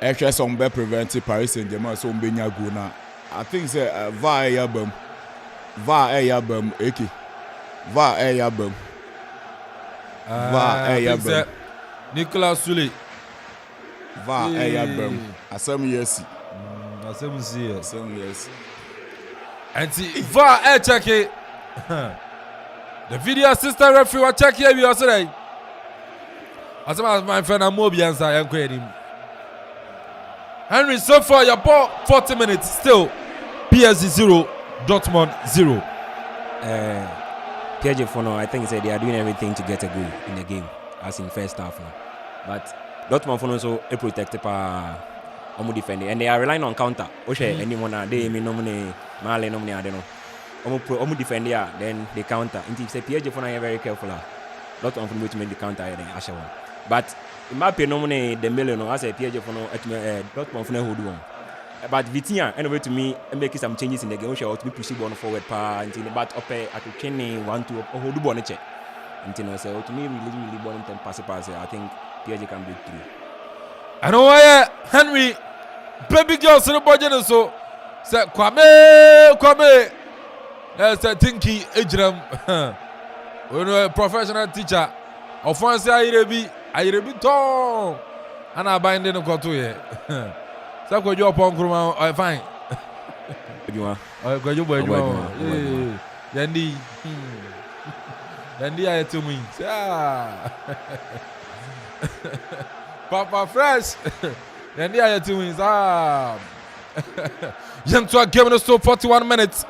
actually some be prevented Paris Saint-Germain so benya go now. I think VAR Nicolas Soulé. Asem yes. And see VAR check it. The video assistant referee will check here yesterday. As my friend Amobi answer I'm quitting. Henry so far your ball 40 minutes still PSG 0 Dortmund 0. PSG for now, I think they are doing everything to get a goal in the game, as in first half now. But Dortmund for now also a protected by defending, and they are relying on counter. Anyone they may nominate Mali nominate I don't know. Defend then they counter. Until say PSG for now are very careful. Dortmund for now to make the counter then Ashawan. But in my opinion, nominate Dembele no as a PSG for now Dortmund for now hold on. But Vitinha, anyway, to me, making some changes in the game, to be pushing ball forward, but up at the training, one to hold the ball check. And so to me, really ball and pass. I think PSG can break through. I know why Henry, baby girls in the budget, so said Kwame. That's a Tinky Ejram. When a professional teacher, of France, I be tall, and I bind in the go to here. So go you upon Kuruma, I fine. Go you boy, Yandy. Yandy, I to me. Papa Fresh. Yandy, I to me. Young to a game of 41 minutes.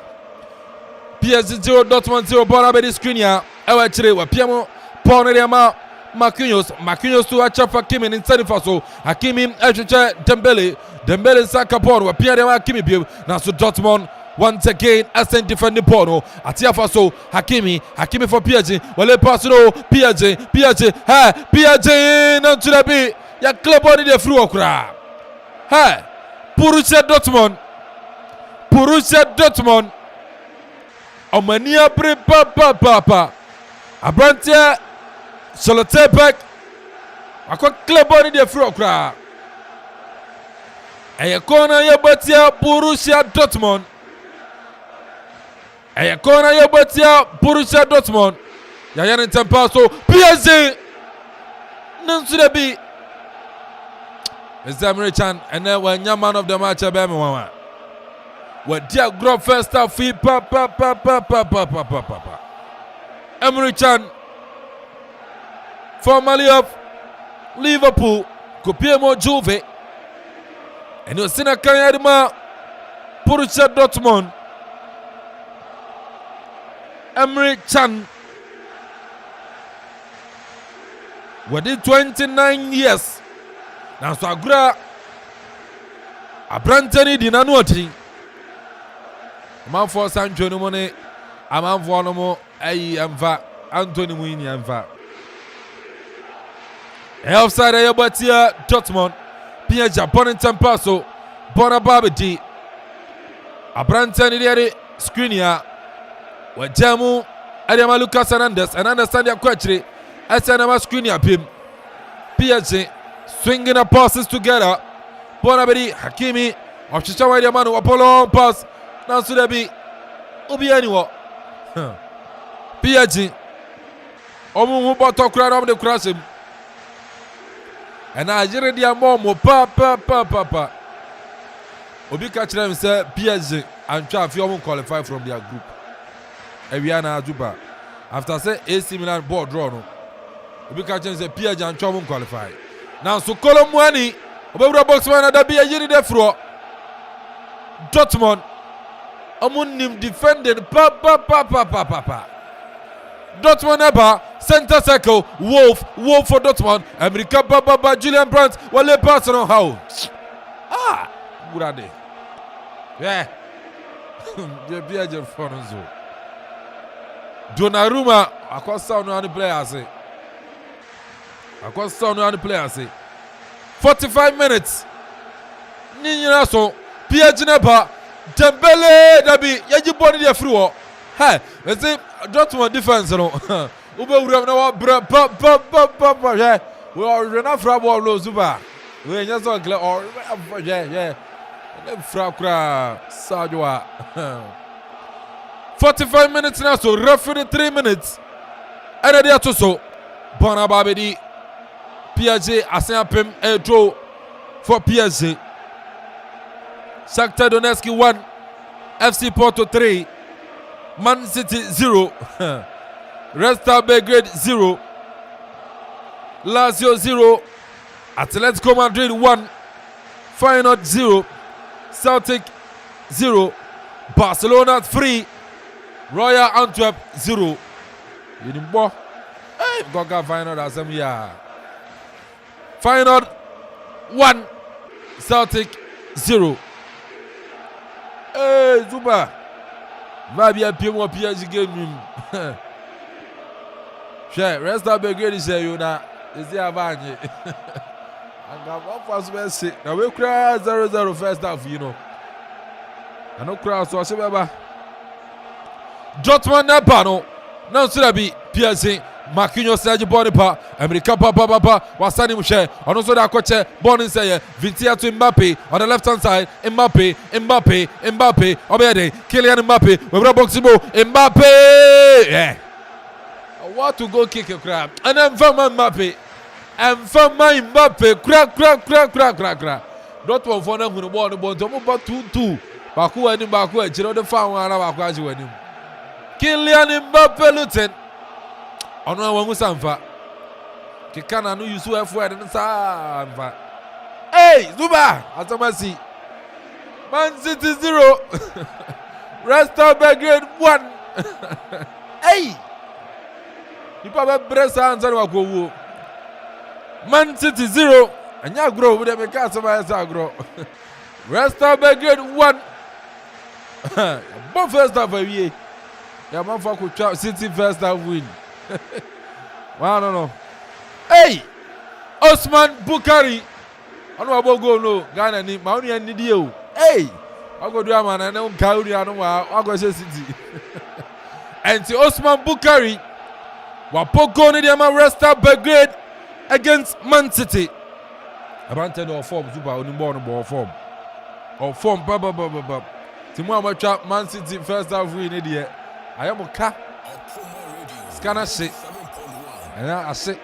PSG 0, Dortmund 0, Barima screen here. Ewa chile wa Piamo, Poneriama. Marquinhos to a chap Hakimi inside the Faso. Hakimi, Elchiche, Dembele, Sakapon, where Pierre Hakimi Bill. Now so Dortmund once again ascend defending Porno. Atia Faso, Hakimi for PSG. Well, pass PSG, hey, PSG, not to the beat. Ya club on the through okra. Hey, Borussia Dortmund. Omania pre papa. Abrantia Solotepek. Akwa kleboni de free okra. Eye kona ye batia Borussia Dortmund. Eye kona ye batia Borussia Dortmund. Ya yan tempa so PSG. Nansu de bi. Mr. Chan and then when your man of the match be me mama. What dia group first half fee papa. Emre Chan formerly of Liverpool Kopiemo Juve and you seen a Kanyadima Borussia Dortmund Emre Chan within 29 years now so agra abrantani di nanuoti Amanfo Sancho no money Amanfo no mo ayi amfa Anthony Muini amfa offside ayo batia Dortmund Pia Japan tempa so bona babedi abrantani di screen ya wajamu Adama Lucas Hernandez and understand ya kwachire asanama screen ya pim PSG swinging the passes together. Bonabedi Hakimi of Chichawa Diamano Apollo pass. Now Sudebi Ubi anywhere. PSG Omu Bato crowd of the crash him. And Nigeria Diamomo papa. Obi catch them say PSG and try to qualify from their group. Eviana Azuba. After say AC Milan board draw no. Obi catch them say PSG and try to qualify. Now so Kolomwani Obewura boxman da bia yiri de fro Dortmund amunim defended pa Dortmund eba center circle Wolf for Dortmund America baba Julian Brandt wale pass on how gurade yeah je bia je fonzo Donnarumma akosa no any players 45 minutes Ninyina so PSG neba Dembele dabi yaji body dey free wo hey let's say Dortmund defense no ubewura na wa pa yeah we are na fra ball lo super we nya so clear or yeah fra kra sajwa 45 minutes now so referee 3 minutes and they are so bona babedi PSG Akropong-Akuapem a draw for PSG. Shakhtar Donetsk 1, FC Porto 3, Man City 0, Red Star Belgrade 0, Lazio 0, Atletico Madrid 1, Feyenoord 0, Celtic 0, Barcelona 3, Royal Antwerp 0. You didn't go? Hey, Goga Feyenoord as some year. Feyenoord 1, Celtic 0. Hey, Zuba. Va bien piemo PSG game. Share, rest of Belgrade is here, you know. Is there a bang? And got one first best sick. Now we cry 0-0 first half, you know. I know crowd, so I say, Baba. Dortmund na pano. Now, should I be PSG? Marquinhos Sergio Bonipa, America Papa, Wasani Mushe, and also that coach Bonin say, Vitia to Mbappe on the left hand side, Mbappe, Obede, Kylian Mbappe, with Boxibo, Mbappe, yeah. What to go kick a crab, and then from Mbappe, crack. Not one for them who won the ball, about 2-2. Baku and Baku, you know the farm one of Aquaji. Kylian Mbappe, Lieutenant. Ono wa musamfa kikana no yusu efu den samfa hey Zuba atamasi Man City 0 Red Star Belgrade 1 hey ipa be bresa ansa wa kowo Man City 0 anya grow we dey make us agro Red Star Belgrade 1 bon first half awie ya man fa ko City first half win. Well, no. Hey, Osman Bukari. I know about go no. Ghana ni mauni ya nidi yo. Hey, I go do a man and I don't carry. I know I go say City. and the Osman Bukari Wapoko ni diama Resta Belgrade against Man City. Abante no form super onimbo no form. Or form ba. Timu amacha Man City first half win ni die. Ayamoka. Scanner shit. And I say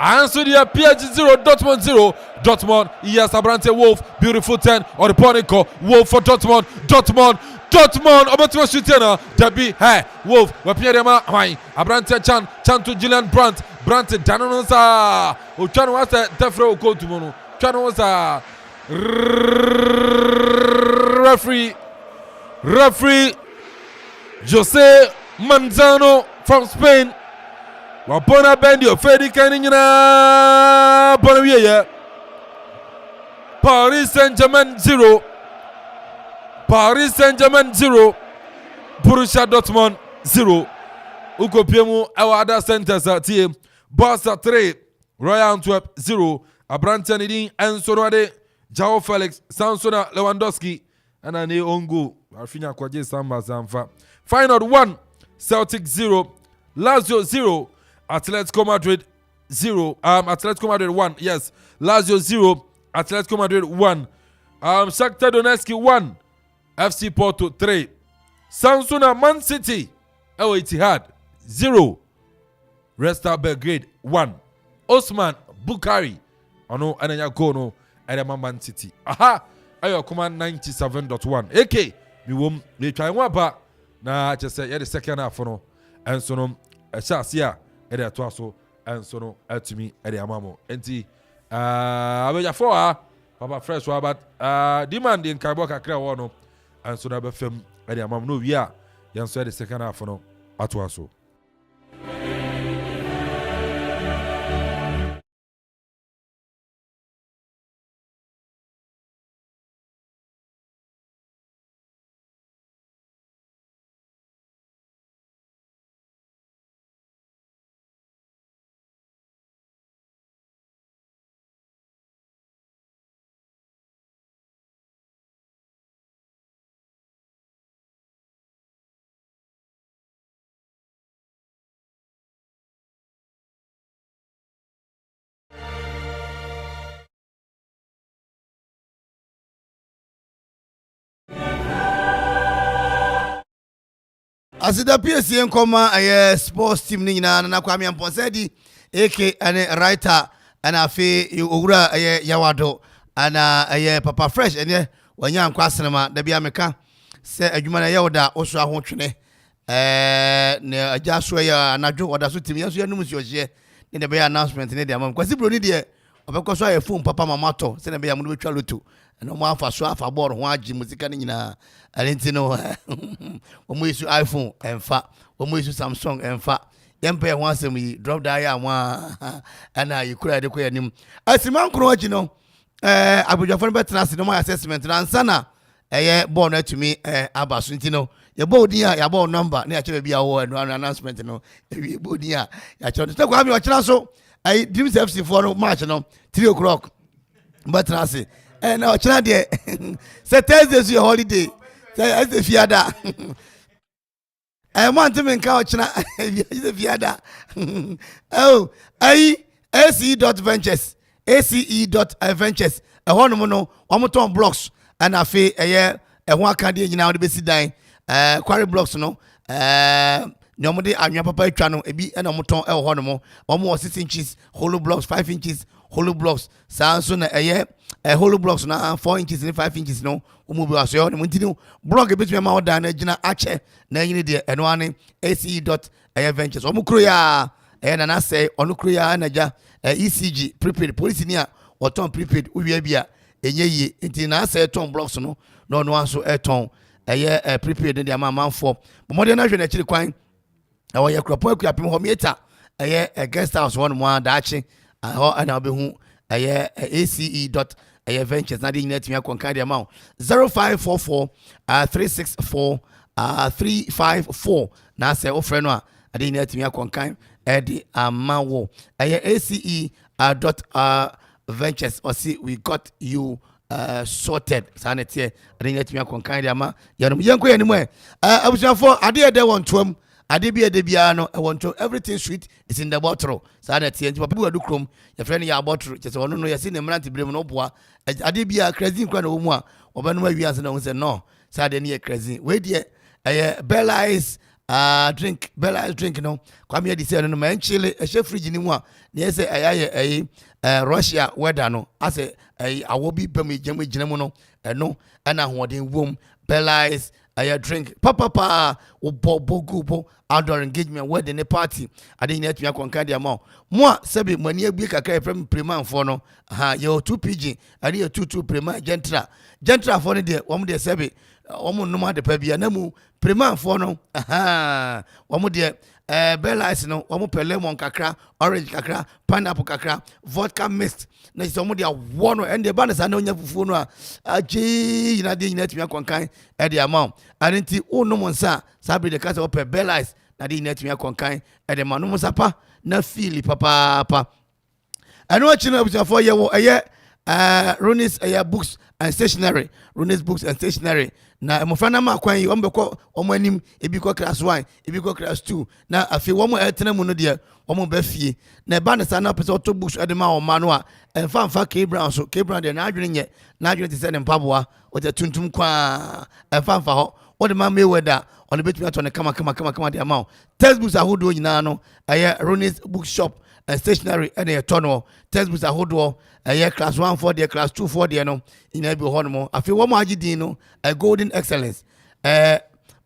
answer the PSG 0, Dortmund 0. Dortmund, yes, Abrante Wolf, beautiful 10 or the Ponico. Wolf for Dortmund, Obetua Shutena, Debbie, hey, Wolf, Wapiadema, Hai, Abrante Chan to Gillian Brandt, Danonosa, Uchano was a Defro go to Mono, Chano was a referee, Jose Manzano from Spain. Wapona Bendio, Freddy Canina, Bonavia, Paris Saint-Germain 0, Borussia Dortmund 0, Ukopiemu, our other centers at team, Barca 3, Royal Antwerp 0, Abrante Nidin, Ensonade, Jao Felix, Sansona Lewandowski, and Ane Ongo, Arfina Kwaje Samba Zamfa. Final 1, Celtic 0, Lazio 0, Atletico Madrid 0. Atletico Madrid 1. Yes. Lazio 0. Atletico Madrid 1. Shakhtar Donetsk 1. FC Porto 3. Sansuna Man City. El Ittihad 0. Resta Belgrade 1. Osman Bukari. Ono ananya go no Edema Man City. Aha. Ayo command 97.1. AK. Mi wom le try one ba na just say the second half no. And so no Shasia Ede atwaso enso no atumi ede amamo enti abeja for papa fresh wa but demand in kabo kakra wo no enso na be fam ede amamo no wi a yenso ede second half no atwaso. Asida PSG nkoma aye sports team ni nyina na Kwame Amponsedi AK ane writer ana afi owura aye Yawado ana aye Papa Fresh ene wanya nkwa sinema da bia meka se adwuma na Yawda oso ahotwene ne agya so ya anadwo oda so team yeso yanum si ohye ne de be announcement ne de amam kwasi bro ni de obekoso aye phone papa mama to se ne be amu betwa loto na mo afa so afa board ho agi muzika ni nyina alentino omo isu iPhone enfa omo isu Samsung enfa yempe ho asem yi drop da ya wa ana yikura de ko yanim asiman kro agi no abujafo no betrase no my assessment na ansana eye board na tumi abaso ntino ye board ya ya board number na ya chebe bia wo announcement no e board ya ya chebe to kwa mi o kira so ai Dreams FC for no match no 3 o'clock betrase na o kira de say Thursday is your holiday. Say the fiada. I want to make out the fiada. Oh, ace.ventures. ace.ventures. A one mono, blocks. And I feel a year, a one candy in our basic dine. Quarry blocks, no. Normally, I'm your papa channel, a bit and a moton, a honomo, almost 6 inches, hollow blocks, 5 inches, hollow blocks. Sounds soon a year. A hollow blocks now 4 inches and 5 inches no umubu aso no continue block a bit me ma down na ache na yin de eno ane ace.ventures omukro ya na say onukro ya na ja ECG prepaid police ni a oton prepaid uwie bia enye yi nti na say ton blocks no no anso eton prepaid de Amanfo bomode na hwe na chiri kwan awo ye Akropong-Akuapem ho meter guest house one mo da ache ho ana obehu ace.ventures na di nyina timi akonkan de amount 0544 364 354 na say ofre no a adi nyina timi akonkan di amawo ace.ventures or see we got you sorted sanete adi nyina timi akonkan de ama yanum yenko yanimu abusuafo ade ede won twam adebia no I want to everything sweet is in the bottle so that tie nti papa du krom your friend ya bottle just ono no yesi ne mranti brem no boa adebia crazy kwa no mu a obanu awi ase na say no so that ne crazy we die Bella is drink Bella is drink no kwame di say no man chile e fridge ni mu a ne say ayaye Russia weather no ase awobi bam gina mu no no ana hoden wom Bella is drink papa bogo outdoor engagement wedding the party ade nyina tumi akonka dia ma mo sebi mani abie kakra from prima for no yo 2 pg ade yo 22 prima gentra for no de wom de sebi wom no de pa bia na mu prima for no wom de Bella is no wom pe lemon kakra orange kakra pineapple kakra vodka mixed na so wom de wono and the bands na onya fufu no agi nyina de nyina tumi akonka e de ama anti no monsa sabi de kasa ope Bella is na de nyina tumi akonka e de ma no musapa na feel papa anu achi na busa for ye wo Ronis books and stationery Ronis books and stationery na emofana ma kwan yi ombeko omanim ebiko class 1 ebiko class 2 na afi wo mo etena mu no de wo mo ba fie na ba na sana pese auto books ade ma o ma no a emfa K Brown so K Brown de na adwene nye na adwene te se ne mpaboa o te tuntum kwa emfa ho o de ma Mayweather on betumi ato ne kama de ama textbooks ahodo nyina no Ronis bookshop and stationery and a tono textbooks ahodo class 1 for the class 2 for the no in every honmo afi wo mo agidi no a golden excellence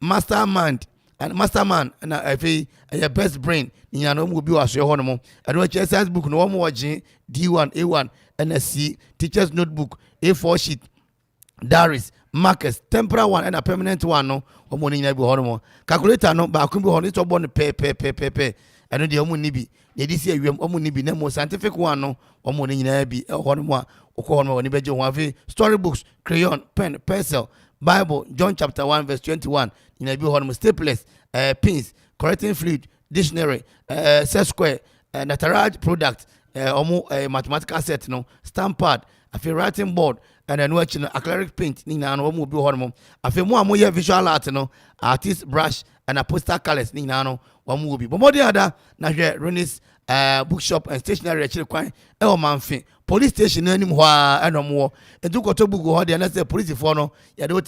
masterman na afi best brain ni no mo bi waso honmo ado exercise book no wo mo wagye D1 A1 NSC teachers notebook A4 sheet diaries markers temporary one and a permanent one no wo mo ni na bi honmo calculator no ba kun bi honno to bo no pe eno de omu nibi ne disi awem omu nibi na mo scientific one no omu ne nyina bi ho no mo okọ ho no ni beje ho afi storybooks crayon pen pencil bible John chapter 1 verse 21 nyina bi ho no staplers pins correcting fluid dictionary set square Nataraj product omu mathematical set no stamp pad afi writing board and then watching acrylic paint ni na no omu bi ho no afi mo amoye visual art no artist brush and a poster colors ni na no omu obi bomodi ada na hwe Ronis bookshop and stationery achire kwan e o manfe police station anim ho a enomwo edukoto book ho de na say police for no ye do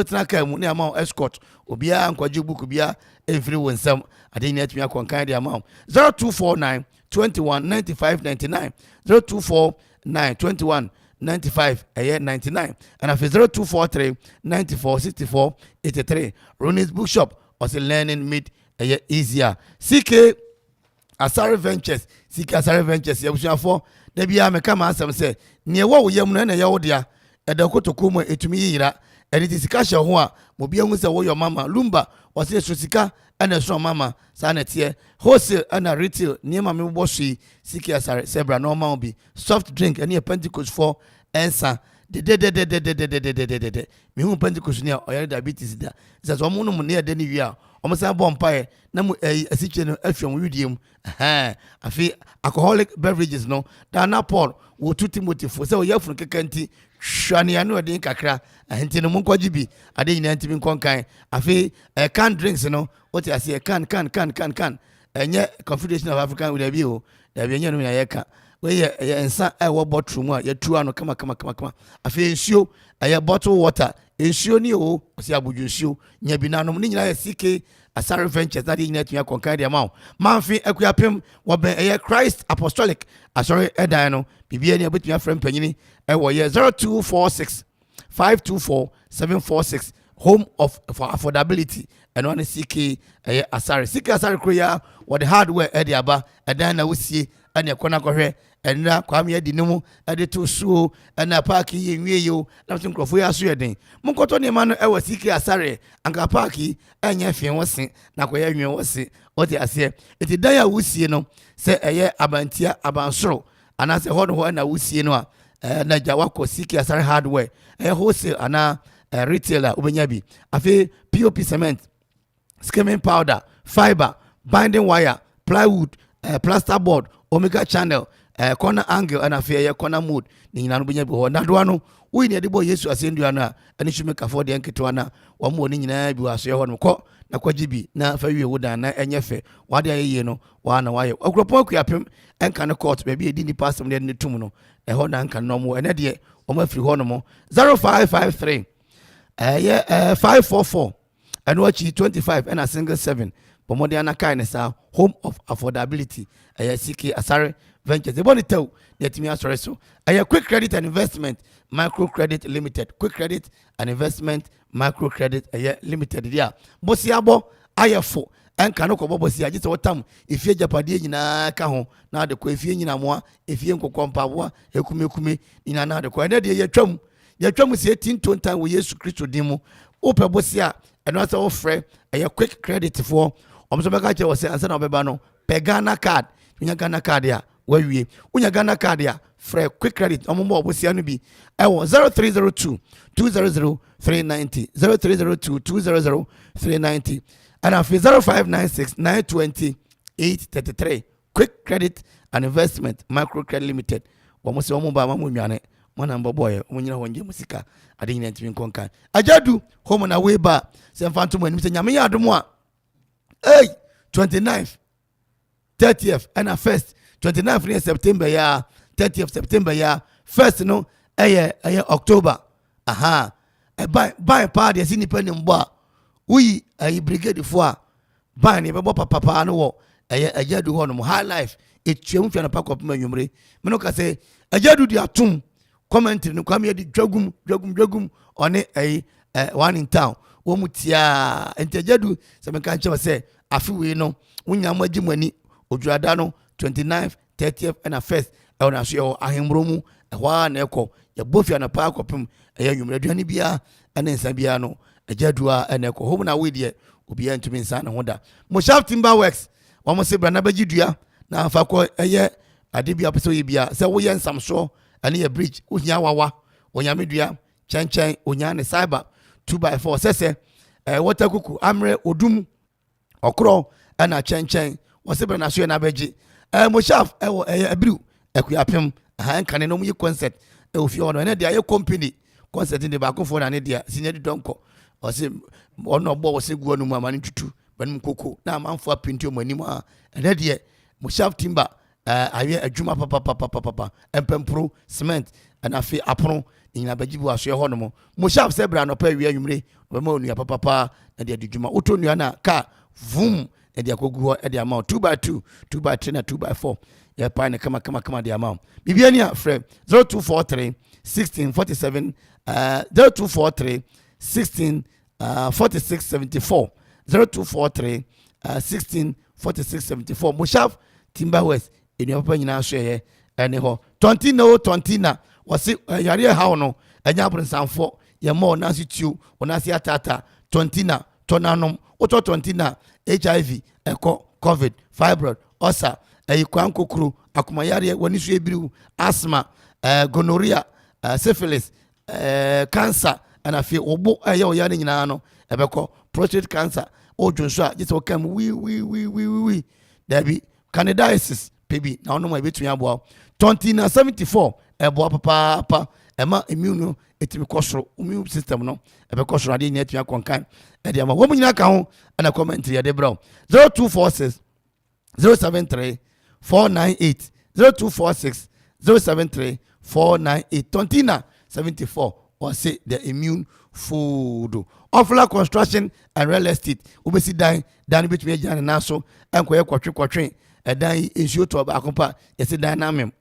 tena ka mu na ama escort obia nkwaje book bia every wonsam ade ni atumi akonkan de ama 0249 21 95 99 0249 21 95 99 and after 0243 94 64 83 Ronis bookshop was learning made easier CK Asare Ventures yabusuafo da bia meka ma asem se ne wo yam no na ye wo dia eda kotoko mu etumi yira edi tisika hye ho a mo bia hu se wo yo mama lumba wose so sika ana so mama sa na tie wholesale ana retail ne ma me bo sui CK Asare sebra no ma obi soft drink ani Pentecost for ensa de me hu Pentecost ne o yare diabetes da se so mo no mu ne de ne wi a omosa bompae na mu asiche no afwom widiem afi alcoholic beverages no da na Paul wo tu Timothy fo se o yafunu kekanti hwane anu odin kakra ahenti no munkwaji bi ade nyina ntimi nkonkan afi can drinks no what you say can enye Confederation of African with bi o da bi enye no na yeka we ensa wo bottle mu a yatu ano kama afi nsuo bottle water nsuo ni o si abuju nsuo nya bi nanom ni nyina ya CK Asare Ventures that nyina tumi akonkan de ma manfi Akuapem wo ben Christ Apostolic Asare edan no bibia ni abetumi afrem panyini wo ye 0246 524 746 home of for affordability and one CK Asare kroya what the hardware e aba edan na wosie ane ekona kohwe enra kwame adi nimu ade to suo na park yi nwie yo na so nkrofo ya so yeden munkoto ne ma no e CK Asare anka park enya fie wose na koya nwie wose oti ase eti dan ya wosie no se abantia abansoro ana se ho na wosie no a na jawa ko CK Asare hardware wholesale ana retailer ubenya bi afi POP cement skimming powder fiber binding wire plywood plasterboard omega channel corner angle and affair corner mood ni nyina no benya bi ho na doa no wo ni de bo Yesu asendua no a ani hweme kafo de nketo na wo mo ni nyina bi waso ye ho no kɔ na kwaji bi na fa wie wo dan na enye fe wade ayeye no wa na waye Akropong-Akuapem enka no court ba bi edi ni pastor de ne tum no ho na nka no mo ene de o ma firi ho no mo 0553 544 and watch 25 and a single 7 Pomodiana kindness home of affordability CK Asare Ventures. The body tell that me sorry so. Quick credit and investment micro credit limited. Quick credit and investment micro credit limited. Yeah. Bosiabo Ayafo and kanoko bobosi just what time if you japadi na ka ho na de ko if you nyina moa if you nkokompa boa ekume ina na de ko na de ye twam si 18 tontan wo Yesu Kristo dimu ope bosia and also offer a quick credit for omsobeka che wose ansa na obeba no pegana card unya Ghana card ya wawie unya Ghana card ya free quick credit omombo obosia no bi ewo 0302 200 390 0302 200 390 and after 0596 920 833 quick credit and investment micro credit limited wamose omomba mamunwane mwana mboboye umunyina honje musika ade nyina ntimi konkan ajadu home na weba se mfantum anim se nyame ya adomo a 29th 30th and a first 29th September ya 30th September ya first no October aha buy party as independent mbo we brigade fo a buy ne bebo papa no wo ajadu ho no high life etwem fia na pakop manwumre me no ka se ajadu di atum commentary no kwame di dwagum one one in town wo mutia entejadu se me kan che se afiwe no wunya magimani oduada no 29th 30th and a first e wona so yo ahemro mu ehwa na ekọ ya bofia na pa akopem nwumre aduane bia ene nsa bia no ajadu a ene ekọ home na we de obi antumi nsa na hoda mo shaft timber works wo mo se bra na bagidua na afa ko ade bia peso ye bia se wo ye nsam so ani ye bridge unya wawa onyamedua chen onya ne cyber 2x4 sese water kuku amre odum okro ana chen wasebra na so na beji mo shaf abriu Akuapem han kan no mu concert ofi ono na dia ye company concert de ba Akuffo na ne dia sinya di donko wase ono bo wase guo no mu amane tutu banum koko na Amanfo apinti omanim a na dia mo shaf timber awie adwuma papa empempro cement and afi apron ina bajibu aso ye hono mo shaf se bra no pa awie anwumre we ma onua papa na dia dwuma oto nua na ka vum na dia kogu e dia ma 2x2 2x3 na 2x4 ya pa ne kama dia ma bibia ni a frɛ 0243 1647 0243 16 46 74 0243 16 46 74 mo shaf timber west enu papa nyina so ye ene ho tontina wasi yare ha no anya abrensanfo ye mo na situ onasi atata tontina tonanom oto tontina HIV covid fibroid osa kwankokuru akumayare woni so ebiru asthma gonorrhea syphilis cancer and afi obo ya ne nyina no ebeko prostate cancer odwonso a jese okam wi dabi candidiasis pebi na ono ma betu ya boa tontina 74 ebo papa ema immune etimi kosoro immune system no ebe kosoro ade nya etimi akonkan ede ama wo munyina ka ho ana comment ya de bro 0246 073 498 0246 073 498 tontina 74 or say the immune food Ofla construction and real estate ubesi dan betumi agya na so enkoye kwotwe dan ensio to ba akompa yesi dynamic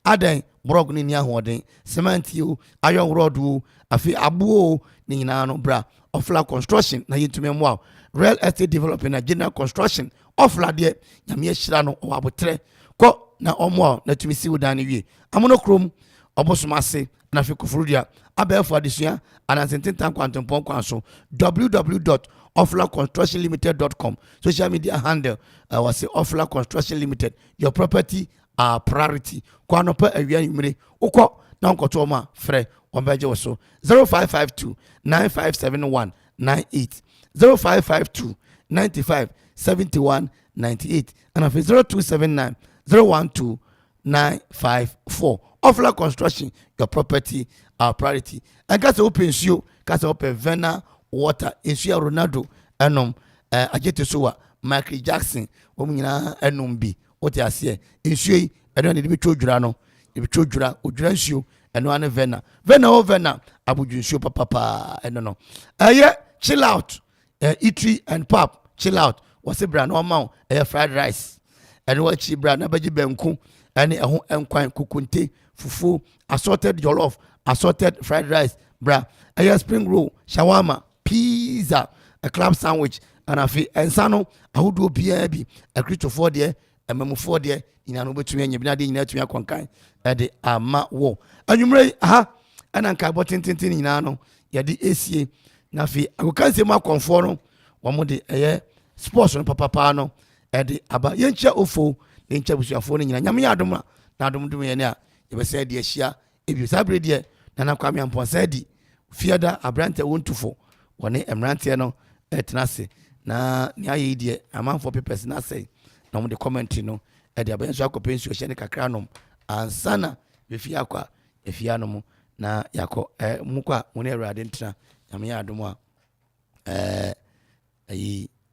adan brog ni nia hoden cement you iron rod afi abuo ni nyina no bra Ofla construction na yitumi mo real estate development and general construction Ofla de nyame ahira no wabotre ko na omo na tumi si udan ni wie amono krom obosomase na fi kufurudia abefo adesua anansententan kwantompon kwanso www.oflaconstructionlimited.com social media handle was Ofla Construction Limited. Your property are priority kwanopa awia yumre ukọ na nkoto ma frɛ ombeje wo 0552 9571 98 0552 95 71 98 and of 0279 012 0954. Offline construction, your property, our priority. And cast open show, cast open Vena water, ensure Ronaldo, I get to show Michael Jackson, Omina, Enumbi, what I say, ensure I don't need to be Chojurano, if Chojura, Udransu, and one Vena. Vena, Abu show papa, I don't know. Yeah, chill out, eatery and pub, chill out. What's a brand or mount, fried rice, and what she brand, Nabaji Benku, and a home kukunte, fufu, assorted jollof, assorted fried rice, bra, a spring roll, shawarma, pizza, a club sandwich, and a fee, and sano, a would do BAB, a creature 4 there, a memo 4 there, in an over to me, and you've not in that to your conkind, at the Ama war. And you may, and I'm cabotin tintin in ano, ya the ACA, Nafi, I will can't say more conform, one more day, sports on papa no, at the Aba Yencha Ofo, the Incha was your phone in Yamayaduma, now don't do any. You were said, yes, yeah, if you celebrate here, Nana Kwame and Ponsedi, Fiada, Abrante 124, one Emrantiano, et Nasi, na near idea, Amanfo papers, Nasi, no the commentary no, at the Abenso Pension, Shenica Cranum, and Sana, if Yakwa, if Yanom, na Yako, Muka, whenever I didn't, Yamayaduma,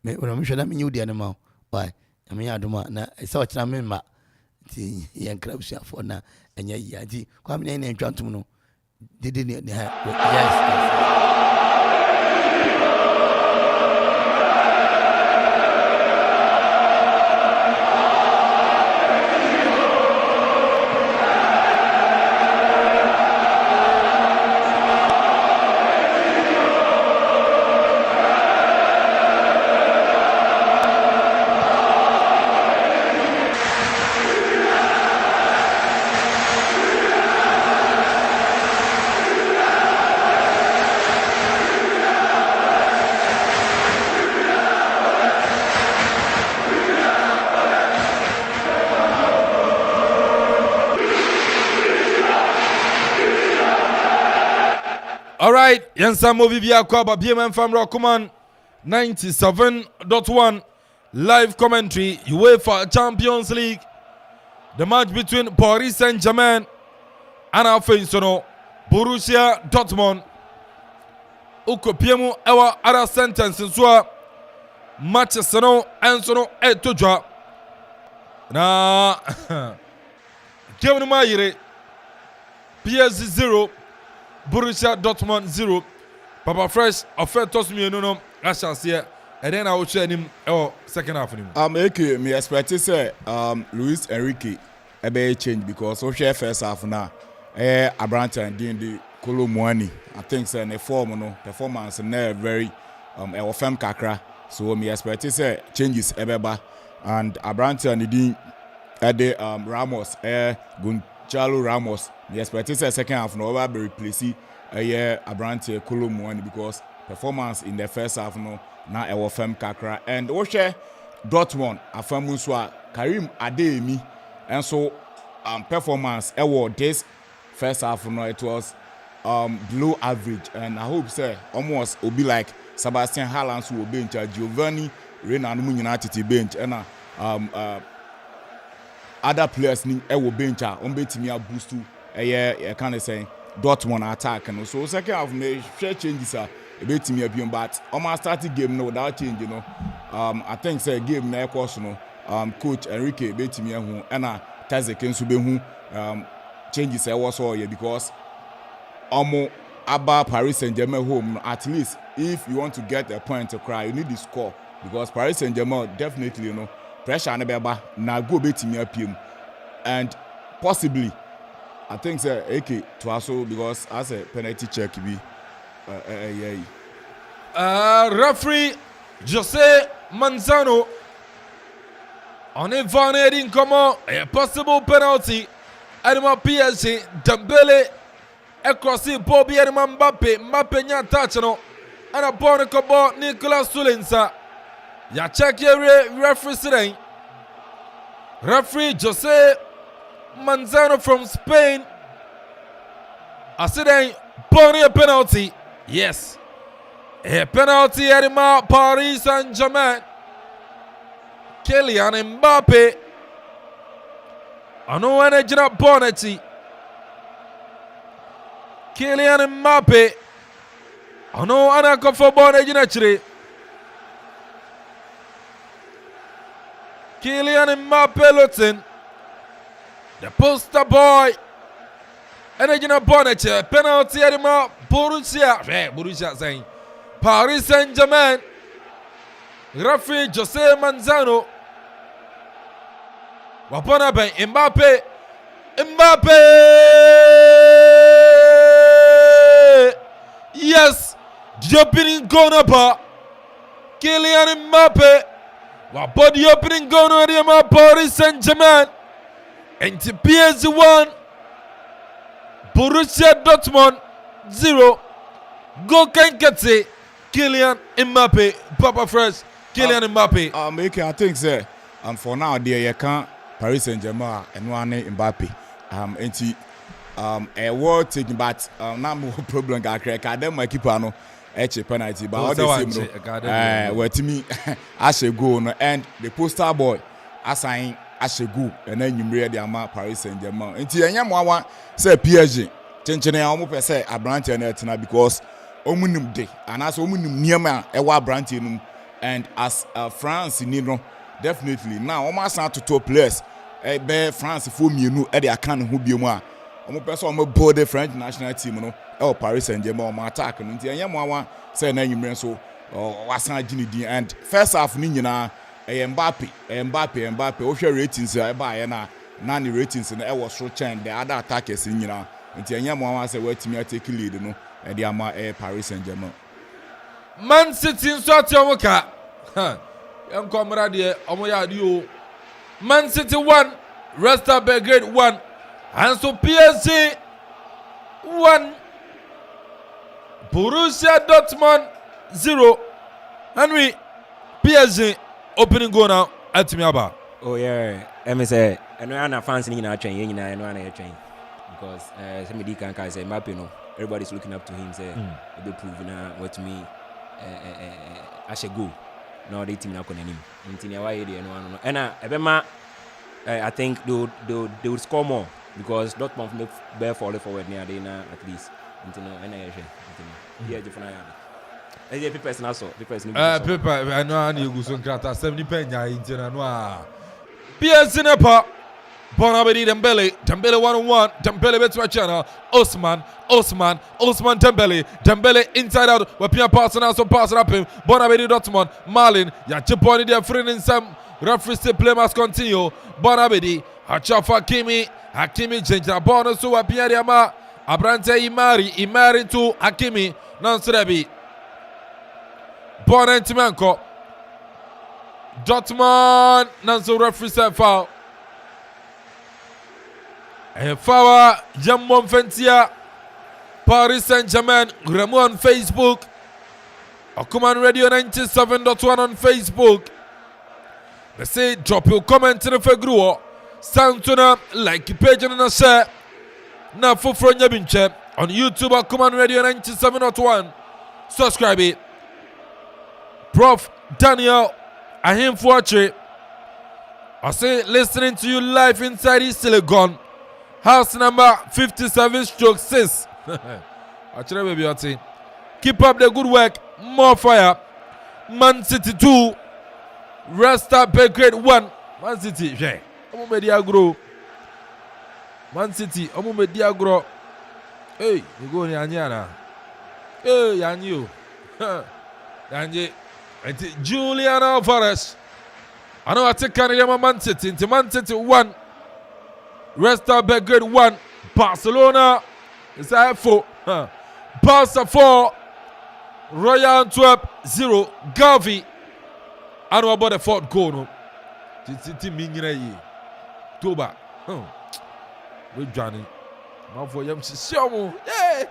when I'm sure that knew the animal, why, Yamayaduma, na such a member. Young clubs for now, and yeah, come in and gentlemen, didn't have yes. All right, Yansa Movibia Kwaba BMM from Rockman 97.1 live commentary UEFA Champions League. The match between Paris Saint-Germain and Amanfo Borussia Dortmund. Ukopiemu ewa other sentence so match sono ensono etoja. Na game no mayire PSG 0 Borussia Dortmund 0. Papa Fresh offered toss me no chance here. And then I will share him second half him. Me expect say Luis Enrique a change because we share first half now. Abrante and the Colomwani. I think say the form no performance na very fem kakra. So me expect say changes ebeba and Abrante and the Ramos Gonçalo Ramos. Me expect say second half no over be replace Abrante Colomwani because performance in the first half no na fem kakra and we share Dortmund afamu so Karim Adeyemi and so performance this first half no it was below average and I hope say almost will be like Sebastian Haaland who will bench Giovanni Reina no nyina bench and other players ni will bench on betimi boost to kind of say Dortmund attack and so second half me share changes betimi abion but almost started game no without change I think say game na course no coach Enrique betimi hu and Tazek nso be hu changes was all here because Abba Paris Saint-Germain home at least if you want to get a point to cry you need the score because Paris Saint-Germain definitely pressure na beba na go betimi apiem and possibly I think say AK to also because as a penalty check be referee Jose Manzano on a vanity comment a possible penalty at my PSG Dembele across the Bobby and Mbappe nya touch no and a bonnet ball Nicolas Sulensa ya check your referee today. Referee Jose Manzano from Spain I said a penalty. Yes, a penalty at my Paris Saint-Germain. Kylian Mbappe Ano anagina boneti. Kylian Mbappe. Ano Akuffo bonagina chire. Kylian Mbappe Luton. The poster boy. Anagina boneti. Penalty anima Borussia. Borussia saying Paris Saint-Germain. Referee Jose Manzano. Wapona ben Mbappe. Yes. The opening corner pa. Kylian Mbappe. Wapona the opening corner de Paris Saint-Germain. And to PSG 1. Borussia Dortmund 0. Go Kankate. Kylian Mbappe. Papa first. Kylian Mbappe. I think say for now there you can't Paris Saint-Germain and one Mbappe. A world taking but now more problem got crack. I them my keeper no penalty but all the same no. Where to me I should go no and the poster boy assign I should go and then you read the amount Paris Saint-Germain. Until anyone say PSG. Chenchene almost say a branch and because omunum day and as omunum near man a branch and as France in Nino definitely now almost not to top players be France for me no e dey account who be mo omo person omo board the French national team no Paris Saint-Germain omo attack no nti anyam awan say na nyimre so wasan agini din and first half ni nyina Mbappe o hwe ratings e ba ye na ni ratings no e was so chain the other attackers nyina nti anyam awan say watimi take lead no e dey ama Paris Saint-Germain. Man City nso atiamuka yankomra de omo ya de o Man City 1 Resta Belgrade 1 and so PSG 1 Borussia Dortmund 0 Henry PSG opening goal now at Miaba. Oh yeah, I say and we are fans in our train, you know, and one air train because somebody can say Mbappe no, everybody's looking up to him. Say they prove now what to me. I should go. No, they team now can him. Intinia why they no. And I think they would score more because Dortmund make bear fall forward near they now at least. Intinia and I yeah, different. Hey, people is not so. People is not. People, I know I need to go krata 70 penya intinia no. PSG nepa. Bonabedi Dembele 1-on-1. Dembele beats my channel. Osman Dembele inside out. We're passing out, so passing up him. Bonabedi Dortmund. Marlin. Ya chip on their friend in some. Referee say play must continue. Bonabedi. Hachafa Hakimi change the bonus to Pierre Yama. Abrante Imari to Hakimi. Nanserebi. Bonentimanko. Dortmund. Nanso referee say foul. Fawa Jamon Fentia Paris Saint-Germain Remo on Facebook Okuman Radio 97.1 on Facebook. They say drop your comment in the Fegruo Santuna like page and a share na Fufro Nyabinche on YouTube Okuman Radio 97.1. Subscribe it. Prof Daniel Ahimfuache I say listening to you live inside East Legon. House number 57/6. Keep up the good work. More fire. Man City 2. Resta Belgrade 1. Man City. Man City. Hey, you go Yanyana. Hey, Yanyu. Yanji. Julian Alvarez. I know I take Man City. Into Man City 1. Resta Belgrade 1, Barcelona is Akropong. Barca 4, Royal Antwerp 0, Gavi. I know about the fourth goal. No, Titi Mingina ye, Toba. With Johnny, Amanfo yam Sishomo. Yeah,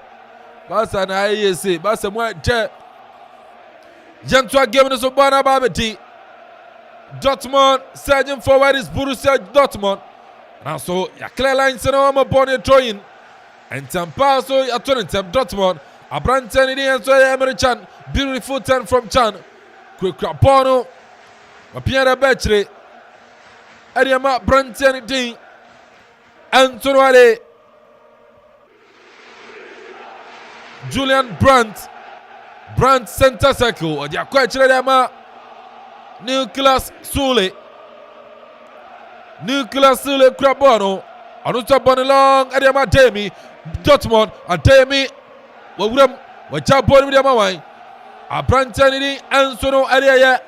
Barca na IEC. Barca mo je. Jantwa game no so bana babeti. Dortmund surging forward is Borussia Dortmund. Now so ya clear lines and I'm a bonnet drawing and Tampa so ya turn them Dortmund a brand 10 and so Emery Chan beautiful 10 from Chan quick Bono a Pierre Betchery Ediama brand 10 Antonio Julian Brandt center circle. They are quite ready. Nicholas Sule Crabono. Anuta Bonilong. Adema Demi. Dortmund. Ademi. Wacha Boni Miamawai. Abrantani Ansono Adia.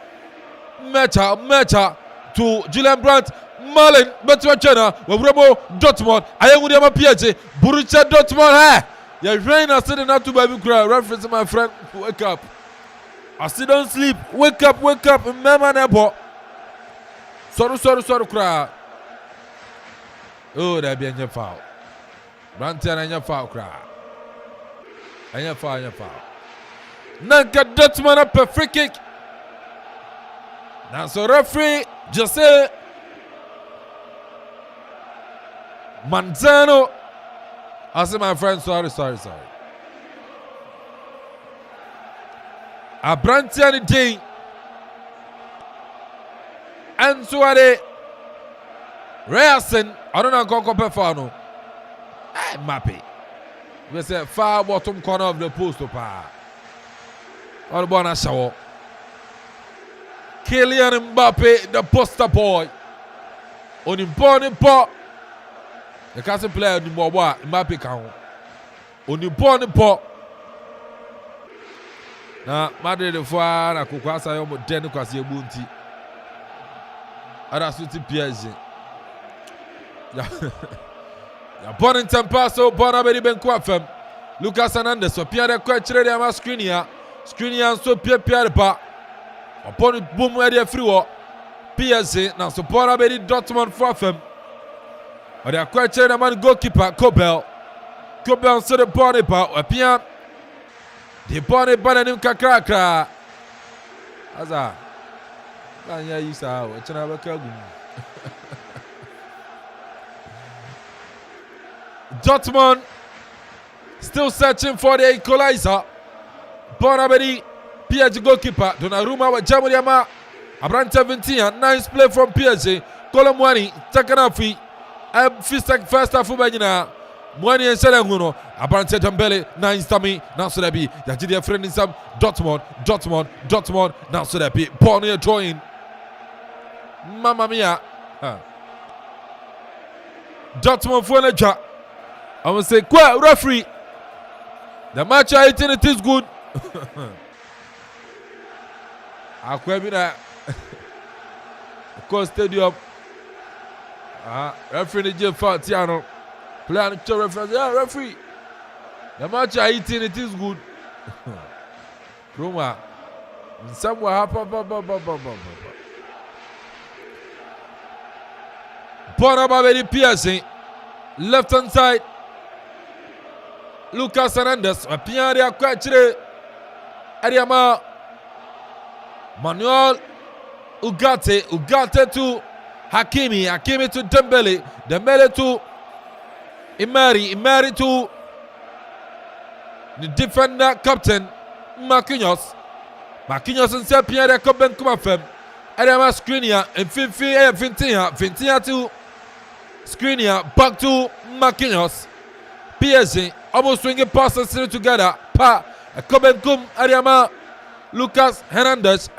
Mecha to Julian Brandt. Malin, Betwachena, Wabramo, Dortmund, Ayamudama PSG, Borussia Dortmund. Your rain are sitting out to baby cry. Reference, my friend, wake up. I still don't sleep. Wake up, remember Nebo. Sorry, cry. Oh, there be a foul. Branton and your foul cry. And your foul. Nanka Dortmund up a free kick. Now, so referee, just say. Manzano. I say my friend, sorry. Abrantiani Day. Ansuade. Reason. I don't know how to compare no. Mappy. We say far bottom corner of the post up. All the a shower. Kylian Mbappe, the poster boy. On important part. The castle player the more Mbappe can. On the ball. Na Madrid the far na kukwasa yo modern kwase ebunti. Ada suti PSG. Ya born in Tempaso, born abedi Akuffo. Lucas Hernandez so Pierre kwachire de ama Skriniar so Pierre pa. Upon boom where they free wo. PSG na so born abedi Dortmund for FM. But they are quite the man goalkeeper Kobel so the body pa appear the body him kakra aza anya yisa o chana bakagu Dortmund still searching for the equalizer. Bonabedi PSG goalkeeper Donnarumma with Jamuriama Abraham 17 nice play from PSG Kolomwani Takanafi first half ubanyina Mwani ensele nguno Abrante Dembele na instami na sodebi yajidi ya friend insam Dortmund na sodebi Born here drawing Mamma mia Dortmund for a job I will say kwa referee the match I think it is good Akwebina of course stadium referee Jeff Tiano plan to referee. Yeah, referee. The match I eating it is good. Roma. Somewhere happen. Barima very piercing. Left hand side. Lucas Hernandez. Pierre Aquachire. Ariama. Manuel Ugarte to Hakimi to Dembele to Imari to the defender captain Marquinhos and Pierre Akropong-Akuapem. Adama Skriniar and Vintia to Skriniar back to Marquinhos. PSG almost swinging passes together. Akropong-Akuapem Adama Lucas Hernandez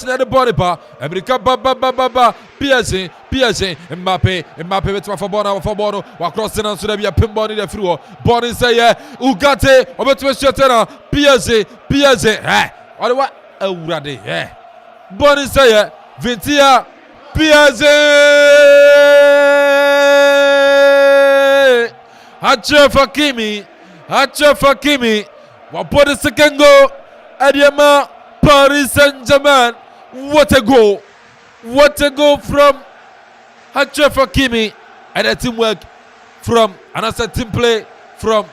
near the body bar. America PSG Mbappe with Fabona crossing on Surabia Pimboni the through. Bonnie say Ugarte Obetuetena PSG what ready Bonnie say Vintia PSG Achraf Hakimi what put the second goal Adiama Paris Saint-Germain. What a goal from Achraf Hakimi and a teamwork from another team play from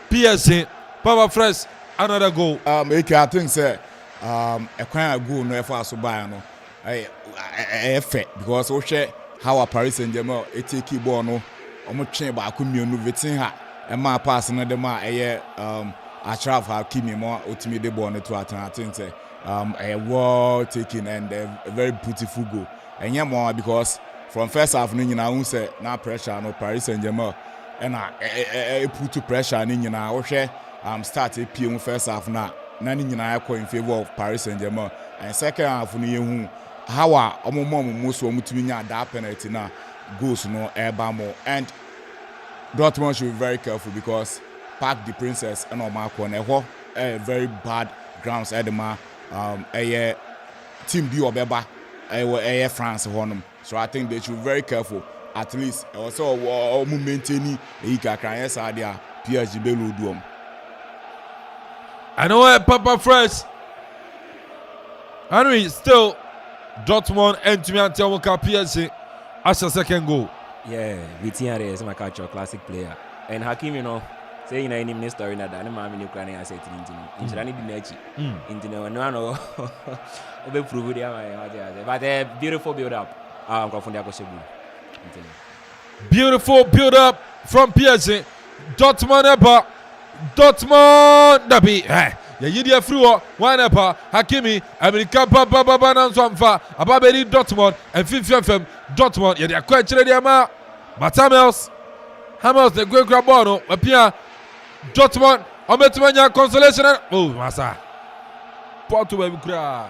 PSG. Papa Fresh, another goal. I think say a kind of goal no effort so buy no. Effect because we share how a Paris Saint-Germain take ball no. Omo chain ba akumi no vetin ha. E ma pass no de ma Achraf Hakimi more ultimate the ball to I think a well taken and a very beautiful goal. And yeah more because from first half no nyina hu say na pressure no Paris Saint-Germain and put pressure no nyina wo hwe start pm first half na ni nyina yakọ in favor of Paris Saint-Germain and second half no yehu how omomo so omutumi nya that penalty na goals no eba mo and Dortmund should be very careful because Parc the Princess and Marco Neho very bad grounds edema team B obeba France honum. So I think they should be very careful. At least also maintaining the PSG belu duom. I know Papa Fresh. Henry still Dortmund and to me and tell PSG as a second goal. Yeah, Vitiare is my culture classic player. And Hakim, say in any minister in that I'm in Ukraine, I said in Chilani Dinechi. No, be prove but a beautiful build up. Beautiful build up from PSG. Dortmund Epa. Dortmund Dabi. Ya yidia fruo one Epa. Hakimi. America Baba Nanswamfa. Ababeri Dortmund. And Fifem Dortmund. Ya dia kwechire dia ma. Hamels the great Grabono. Apia Dortmund. Ometumanya consolation. Oh, masa. Porto baby kra.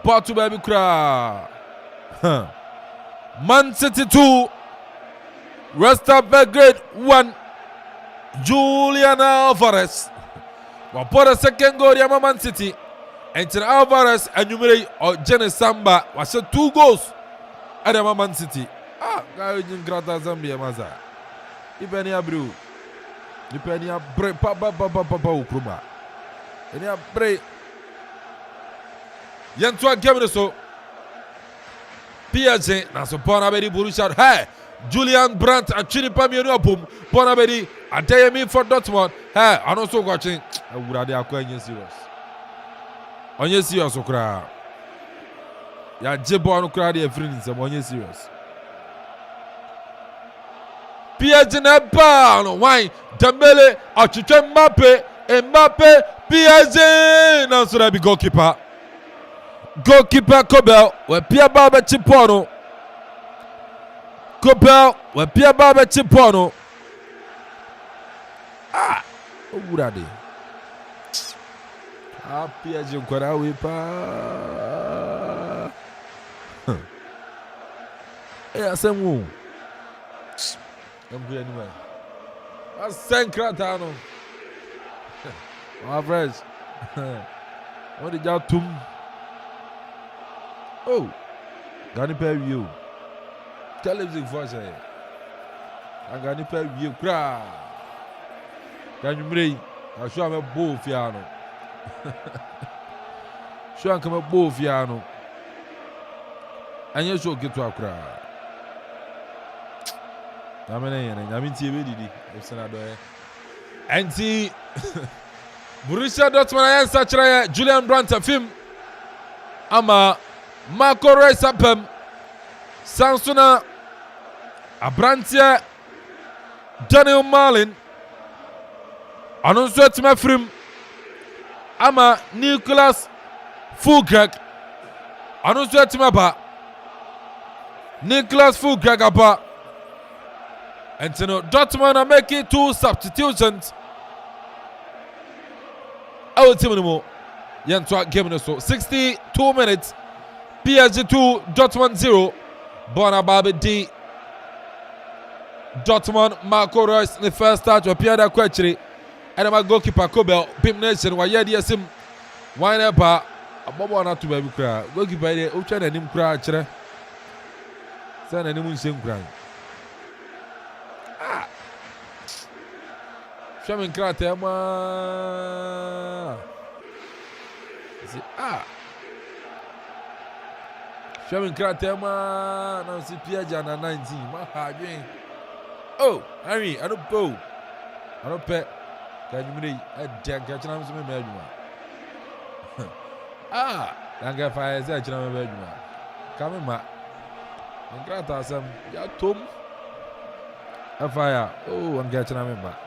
Porto baby kra. Man City 2. Resta Belgrade 1. Julian Alvarez. Well, put a second goal ya Man City. And Alvarez and Numere or Jenny Samba was 2 goals at the Man City. Guy in Grata Zambia Maza. Ipenia Brew. Ipenia Bre Papa Ukruma. Ipenia Bre Yantwa Gabriel PSG na so Bonabedi Borussia. Hey, Julian Brandt and Chinipa Mienopum. Bonabedi Adeyemi for Dortmund. Hey, and also watching. Urade akwenye serious. Onye serious okra. Ya jebo anu kra de free nsem onye serious. PSG na ba no wine Dembele atwetwe Mbappe PSG na so be goalkeeper. Goalkeeper Kobel, where Pierre Barber Chipono. Kobel, where Pierre Barber Chipono. What would I do? Pierre Junquara Wipa. Yeah, same room. I'm good anyway. That's Sankratano. My friends. What did y'all tum? Oh, Gani pay you. Television for say. I Gani pay you. Cry. Can you bring? I show me both piano. Show me both piano. And you show get to a cry. I'm in TV. And see Borussia Dortmund such Julian Brandt film. Ama Marco Reus Apem Sansona Abrantia Daniel Marlin Anonso Timafrim Ama Nicholas Fulkrug Anonso Timaba Nicholas Fulkrug Apa and Dortmund are making 2 substitutions. I will tell you more. Yantwa game so 62 minutes. PSG 2, Dortmund 0. Bonababe D. Dortmund Marco Reus in the first touch of Pierre Quechiri. And my goalkeeper Kobel, Pim Nation, why yeah, yes, him. Why never a bobo not to baby cry. Goalkeeper, who tried him cry, chere. Send anyone sing crying. Shaman Kratema. Shaman Kratema. Now see Piaja na 19. Oh, Harry, I don't bow. I don't pet. Can you make a jack catching on some bedroom? Don't get fire, said you know, bedroom. Come in, Matt. And Grata some Yatum. A fire. Oh, I'm catching on him back.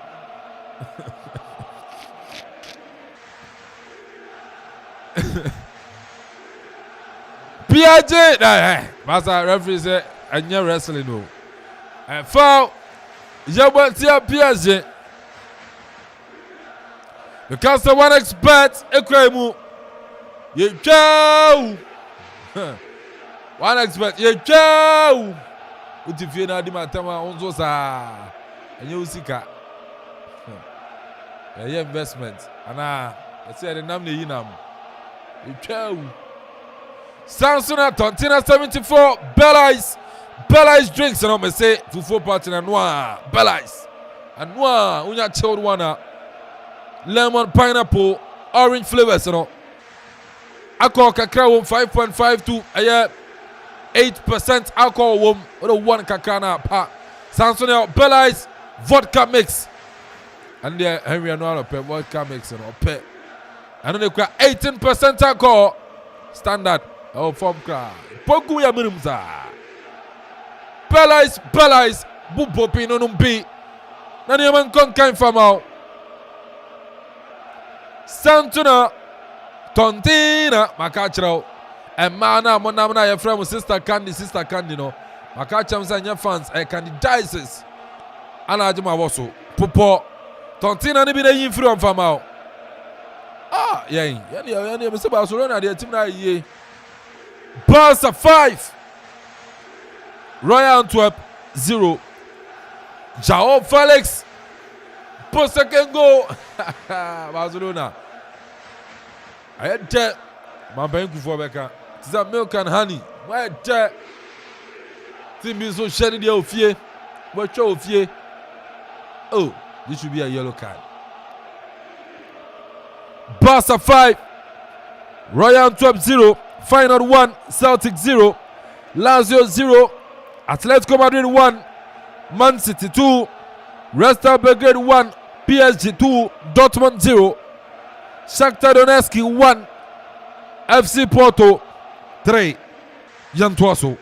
PSG. Master referee say and you wrestling no. Foul. Yabatia PSG. Because the one expert Ekremu. You go. One expert. You go. If you know the matama onzo sa. And you see ka. Yeah, investment. And I said the name the Yinam. You go. Samson Tontina 74. Bellais drinks and I'm say to 4 party and noir. Bellais. And noir. Unya chilled one. Lemon, pineapple, orange flavors, you know. Alcohol kakra 5.52, 8% alcohol with one kakana pa. Samson Bellais vodka mix. And there Henry and all pe vodka mix, you know, pe. And then they got 18% alcohol. Standard. Oh, form cry. Pogu ya minimza. Bellais, bubo pino numbi. Nani man kon kain famao. Santuna Tontina Makachro and Mana Monamana your friend sister Candy no Makacham and your fans a candidices Anajima Wasso Popo Tontina ni be the yin from Famao. Barca 5 Royal Antwerp 0 Joao Felix second goal. Barcelona. I had that. My bank for Becca. It's a milk and honey. My had Team is so shady the fear. What show fear? Oh, this should be a yellow card. Barca 5. Royal Antwerp 0. Final 1. Celtic 0. Lazio 0. Atletico Madrid 1. Man City 2. Red Star Belgrade 1. PSG 2, Dortmund 0, Shakhtar Donetsk 1, FC Porto 3, Yantuaso.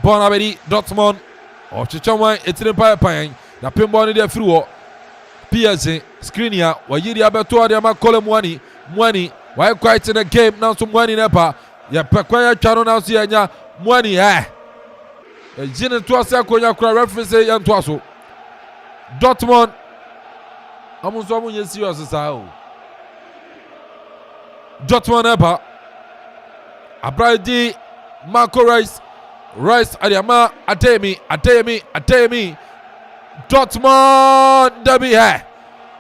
Bonabedi Dortmund, Ochichawan, Etinepa Pine, the Pimboni de Fruo, PSG, Skriniar, Wayidi Abertua, the Makole Mwani, why quite in the game now some money nepa, Yapakwaya Chano now see Anya, Mwani, Jin Tuasa Konya reference Yantuaso. Dortmund. Amunso yes serious sao. Dortmund eba. Abradi Marco Rice Adiama Atemi. Dortmund Derby ha.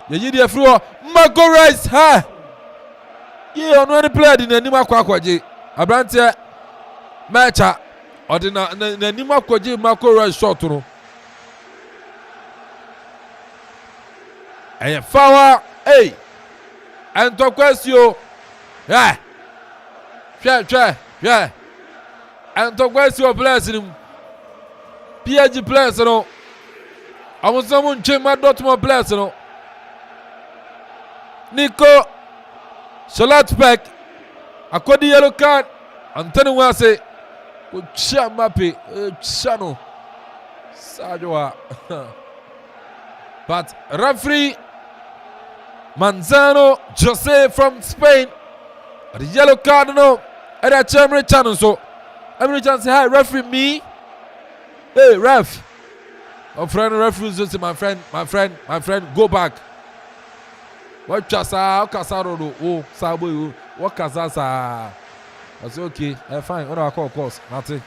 Ye di afro Marco Rice ha. Ye on any player in anima kwakwaje. Abrante matcha ordina na anima kwaje Marco Rice shot no. And Fawa, hey, and Tokwesio, yeah, and Tokwesio blessing him. PSG blessing him. I want someone change my Dortmund blessing him. Nico Shalatpek, I caught the yellow card. Anthony Wase, Chamapi, Chano, Sajua. But referee Manzano Jose from Spain, the yellow card no, and that Chamber channel. So every chance say, hi, referee me. Hey, ref. My friend referee just my friend, go back. What Chasa, Casaro, oh, Sabo, what Casasa? I say, okay, fine, what do I call course? Nothing.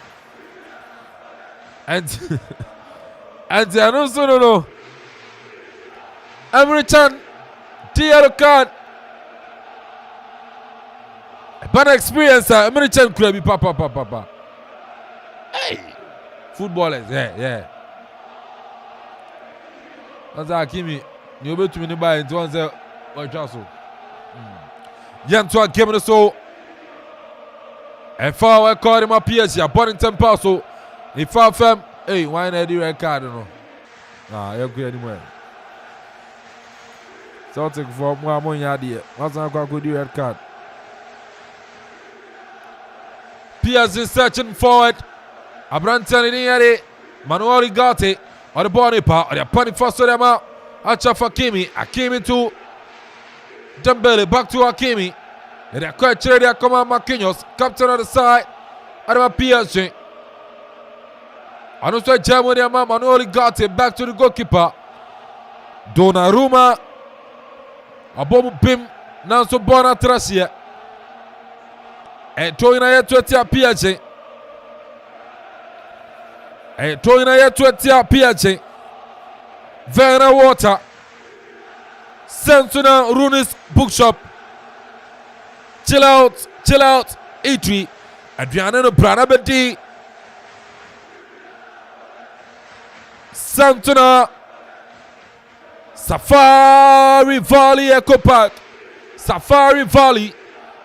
And I also don't know. Every time, yellow card. Bad experience, American could be papa. Hey, footballers, yeah. That's Hakimi. You bet to me by into one say, what Chasso? Yantua came to so. And far called him a PSG, a Bonington Paso. If I fam, hey, why not do red card? No, you're good anyway. Celtic for more money idea. What's not going to do red card? PSG searching forward. Abrantan in here. Manuel Rigati on the body part. Or the punny first of them out. Acha for Hakimi. Hakimi to Dembele. Back to Hakimi. And they're quite ready to come on Marquinhos, captain on the side. Adama PSG. And also Germany, Manuel Ugarte back to the goalkeeper. Donnarumma. Abomu Bim. Nanso Bona Tracia. And Toyina Yetuetia PSG. And Toyina Yetuetia PSG. Verna Water. Sentuna Runis Bookshop. Chill out. E3. Adriano Branabedi. Santuna. Safari Valley Eco Park. Safari Valley.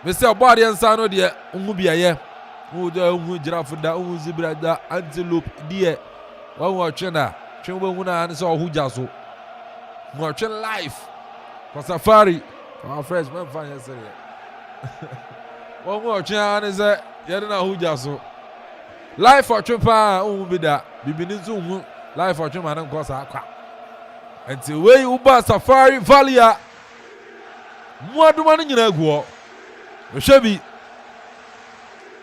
Mr. Body and Sano dear. Umubia ye. Umu giraffe da. Umu zebra da. Antelope dear. One watching that. Chumba and so who just watching life. For Safari. Our friends, man, fine yesterday. One watching is a Yadana who just life for Chupa. Umu da. Bibinizu. Life for Chuma and Cosa. Until way Uba Safari Valley. What do man in your go? Shebi.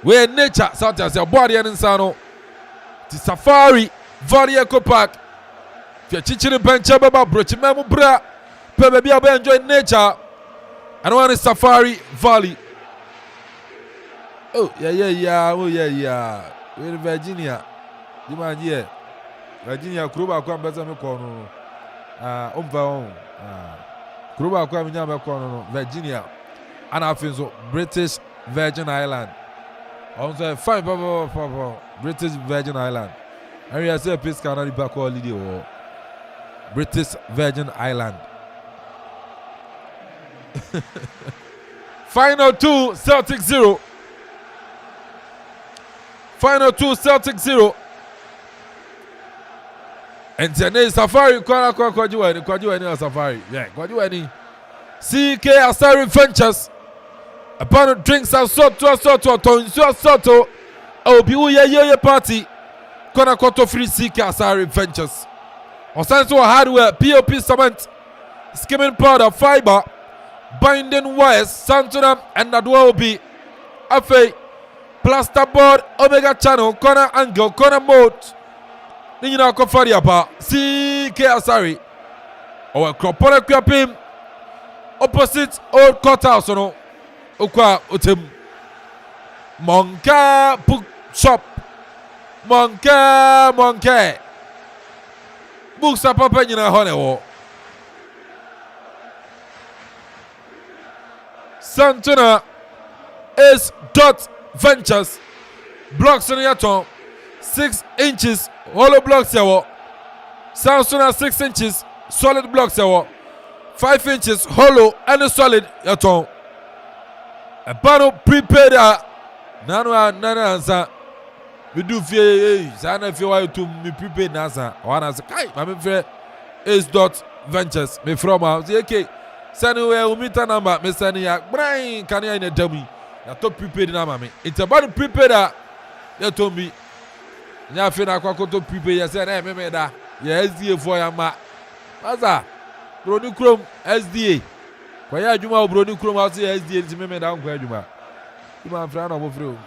Where nature, such as your body and Sano. The Safari Valley Eco Park. If you're teaching a bench about Brooch, Memo Bra, Pebby, I'll enjoy nature. And one is Safari Valley. Oh, yeah. We're in Virginia. You mind, yeah. Virginia, Akropong-Akuapem, better me corner. Akropong-Akuapem, Virginia. And I feel so British Virgin Island. Also, fine, British Virgin Island. And we say peace canary back holiday or British Virgin Island. Final 2, Celtic 0. Final 2, Celtic 0. And today Safari Kwajuani Safari. Yeah, Kwajuani. CK Asari Ventures. Upon drinks and soto. Obi ye party. Kona Koto free CK Asari Ventures. Osanso hardware, POP cement, skimming powder, fiber, binding wires, Santonam and Nadwa Obi. Afe, plasterboard, Omega channel, corner angle, corner mode. Then you know Akufo about CK Asari. Or Akropong-Akuapem opposite old courthouse, no. Okwa Utim Monka book shop. Monka. Books are popping in a honey. Santuna is dot ventures. Blocks in your tongue. 6 inches. Hollow blocks. Santuna 6 inches. Solid blocks. 5 inches. Hollow and a solid. Your tongue. A battle prepared. Nano answer. We do fear. I feel why to me prepared answer. One answer. I'm afraid is dot ventures. Me from house. Okay. Send away we meet a number. Me send ya. Brian can you in a dummy? You top prepared number me. It's about prepared. You told me. You feel like I to prepare. You said, hey, me that. Yeah, SDA for your ma. What's that? Brony Chrome SDA. Kwaya Juma Brony Chrome out here SDA. It's me down Kwaya Juma. You man friend of you.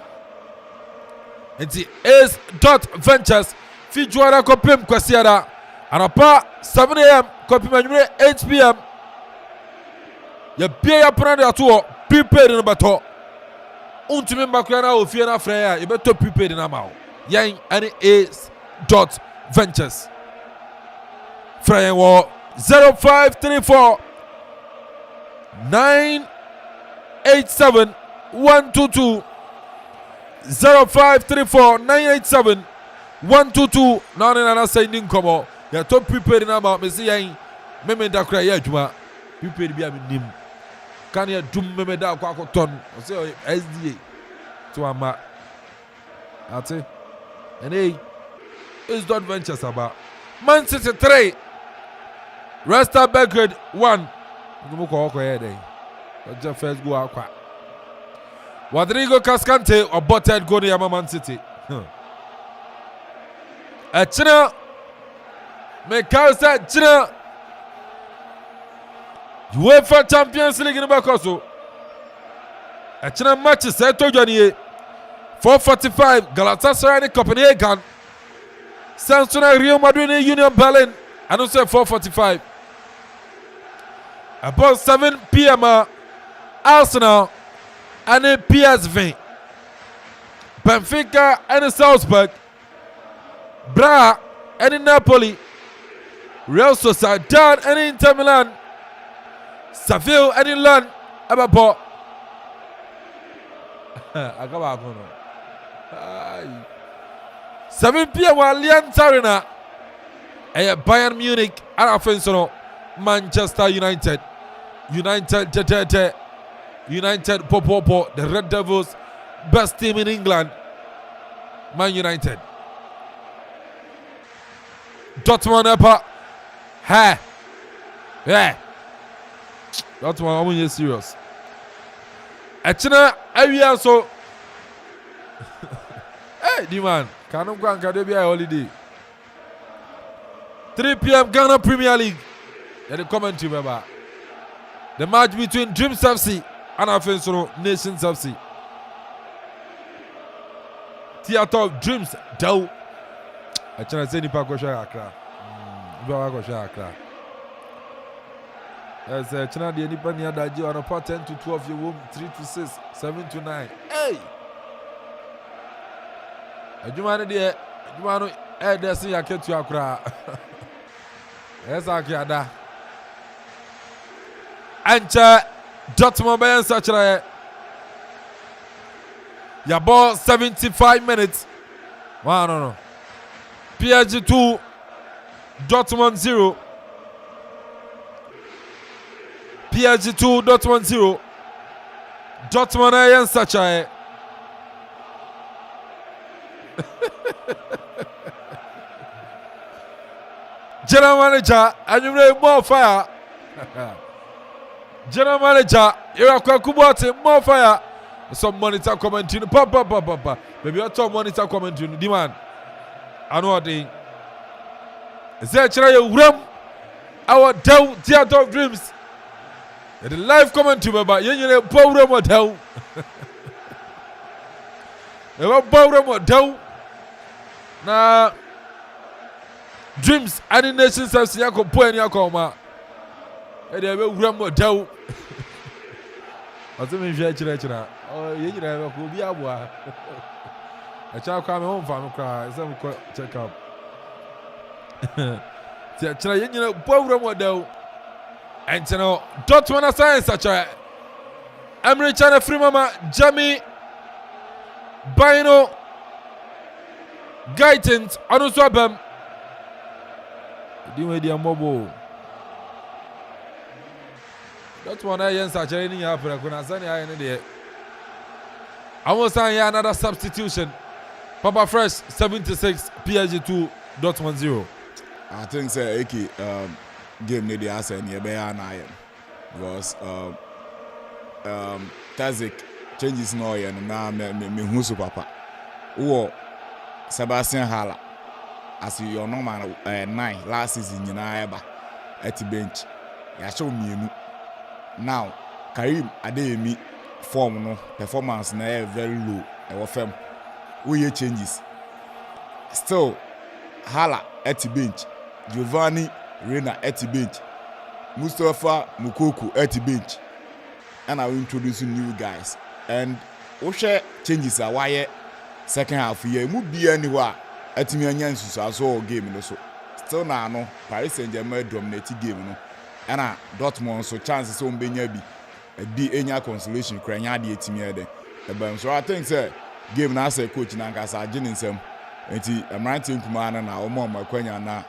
And the Ace dot ventures feature Akropong Kwasiada and about 7 a.m. copy 8 p.m. You pay your brand at all, prepared in a battle. Ultimate Macrana of Fiona Freya, you better prepared in a mouth. Yang and Ace dot ventures. Freya war 0534 987 122 0534 987 122. Now I'm saying come on. You top prepared in about me say me da cry ya juma prepared be am nim can you dum me da kwa ton say SDA to ama ate and hey it's dot ventures about Man City 3 Resta Belgrade 1 go ko here dey just first go akwa Rodrigo Cascante or butted go to Man City. China Mekausa China UEFA Champions League in Bakoso. Echina match is set to Johnny 4:45 Galatasaray and Copenhagen. Samsung Real Madrid and Union Berlin. And also 4:45. About 7 p.m. Arsenal and PSV. Benfica and Salzburg. Braga and Napoli. Real Sociedad and Inter Milan. Seville and Milan. About 7 p.m. Allianz Arena. Bayern Munich and Amanfo. Manchester United. United Popo, the Red Devils, best team in England. Man United. Dortmund Epa. Hey. Yeah. Dortmund, I'm really serious. Echina, area so. Hey, the man. Can't go and be a holiday. 3 p.m. Ghana Premier League. Let the commentary, remember. The match between Dreams FC and Amanfo Nations FC. Theater of Dreams, Dow. I try to say Nipa Kosha Accra. Nipa Kosha Accra. As a China, the Nipa near that you are about 10 to 12, you womb 3 to 6, 7 to 9. Hey! You want to add the sea I get to Accra. Yes, I can. And Dortmund by such a your ball 75 minutes. Wow, no. PSG 2, Dortmund 0. PSG 2, Dortmund 0. Dortmund and such a General manager, and you need more fire. General manager, you are quite more fire. Some monitor commenting. Papa. Maybe you talk monitor commenting. Demand. I know what they. Zechra Ram. Our Dow Theater of Dreams. The live commentary about you power more Dow. You power more Dow. Now Dreams and the nations have seen Yako Point Yakoma. And they will remember Dow. I think we should oh, you never could be a boy. A child coming home from cry. Some check up. Try you know, poor model. And you know, Dortmund science such a Emery China free mama, Jamie Bino Guidance, Anuswabem. Do media mobile. That's one I am such a I will sign another substitution. Papa Fresh 76, PSG 2, Dortmund 0. I think say Eki game near the answer near Bayern because Tazik changes no and now me husu papa. Uwo Sebastian Haller as your normal 9 last season in Aba at the bench. Ya show me now Karim Adeyemi form no performance na very low e wo fam we changes still Haller at the bench, Giovanni Reina at the bench, Mustafa Mukoko at the bench, and I will introduce new guys and Oshe changes are why second half year mu be anywhere at me anyansu so game no so still na no Paris Saint-Germain dominate game no and Dortmund so chances on benya bi enya consolation kranya de etimi ede so I think say game na say coach na nkasa agin nsem enti Emranti Nkuma na omo makwanya na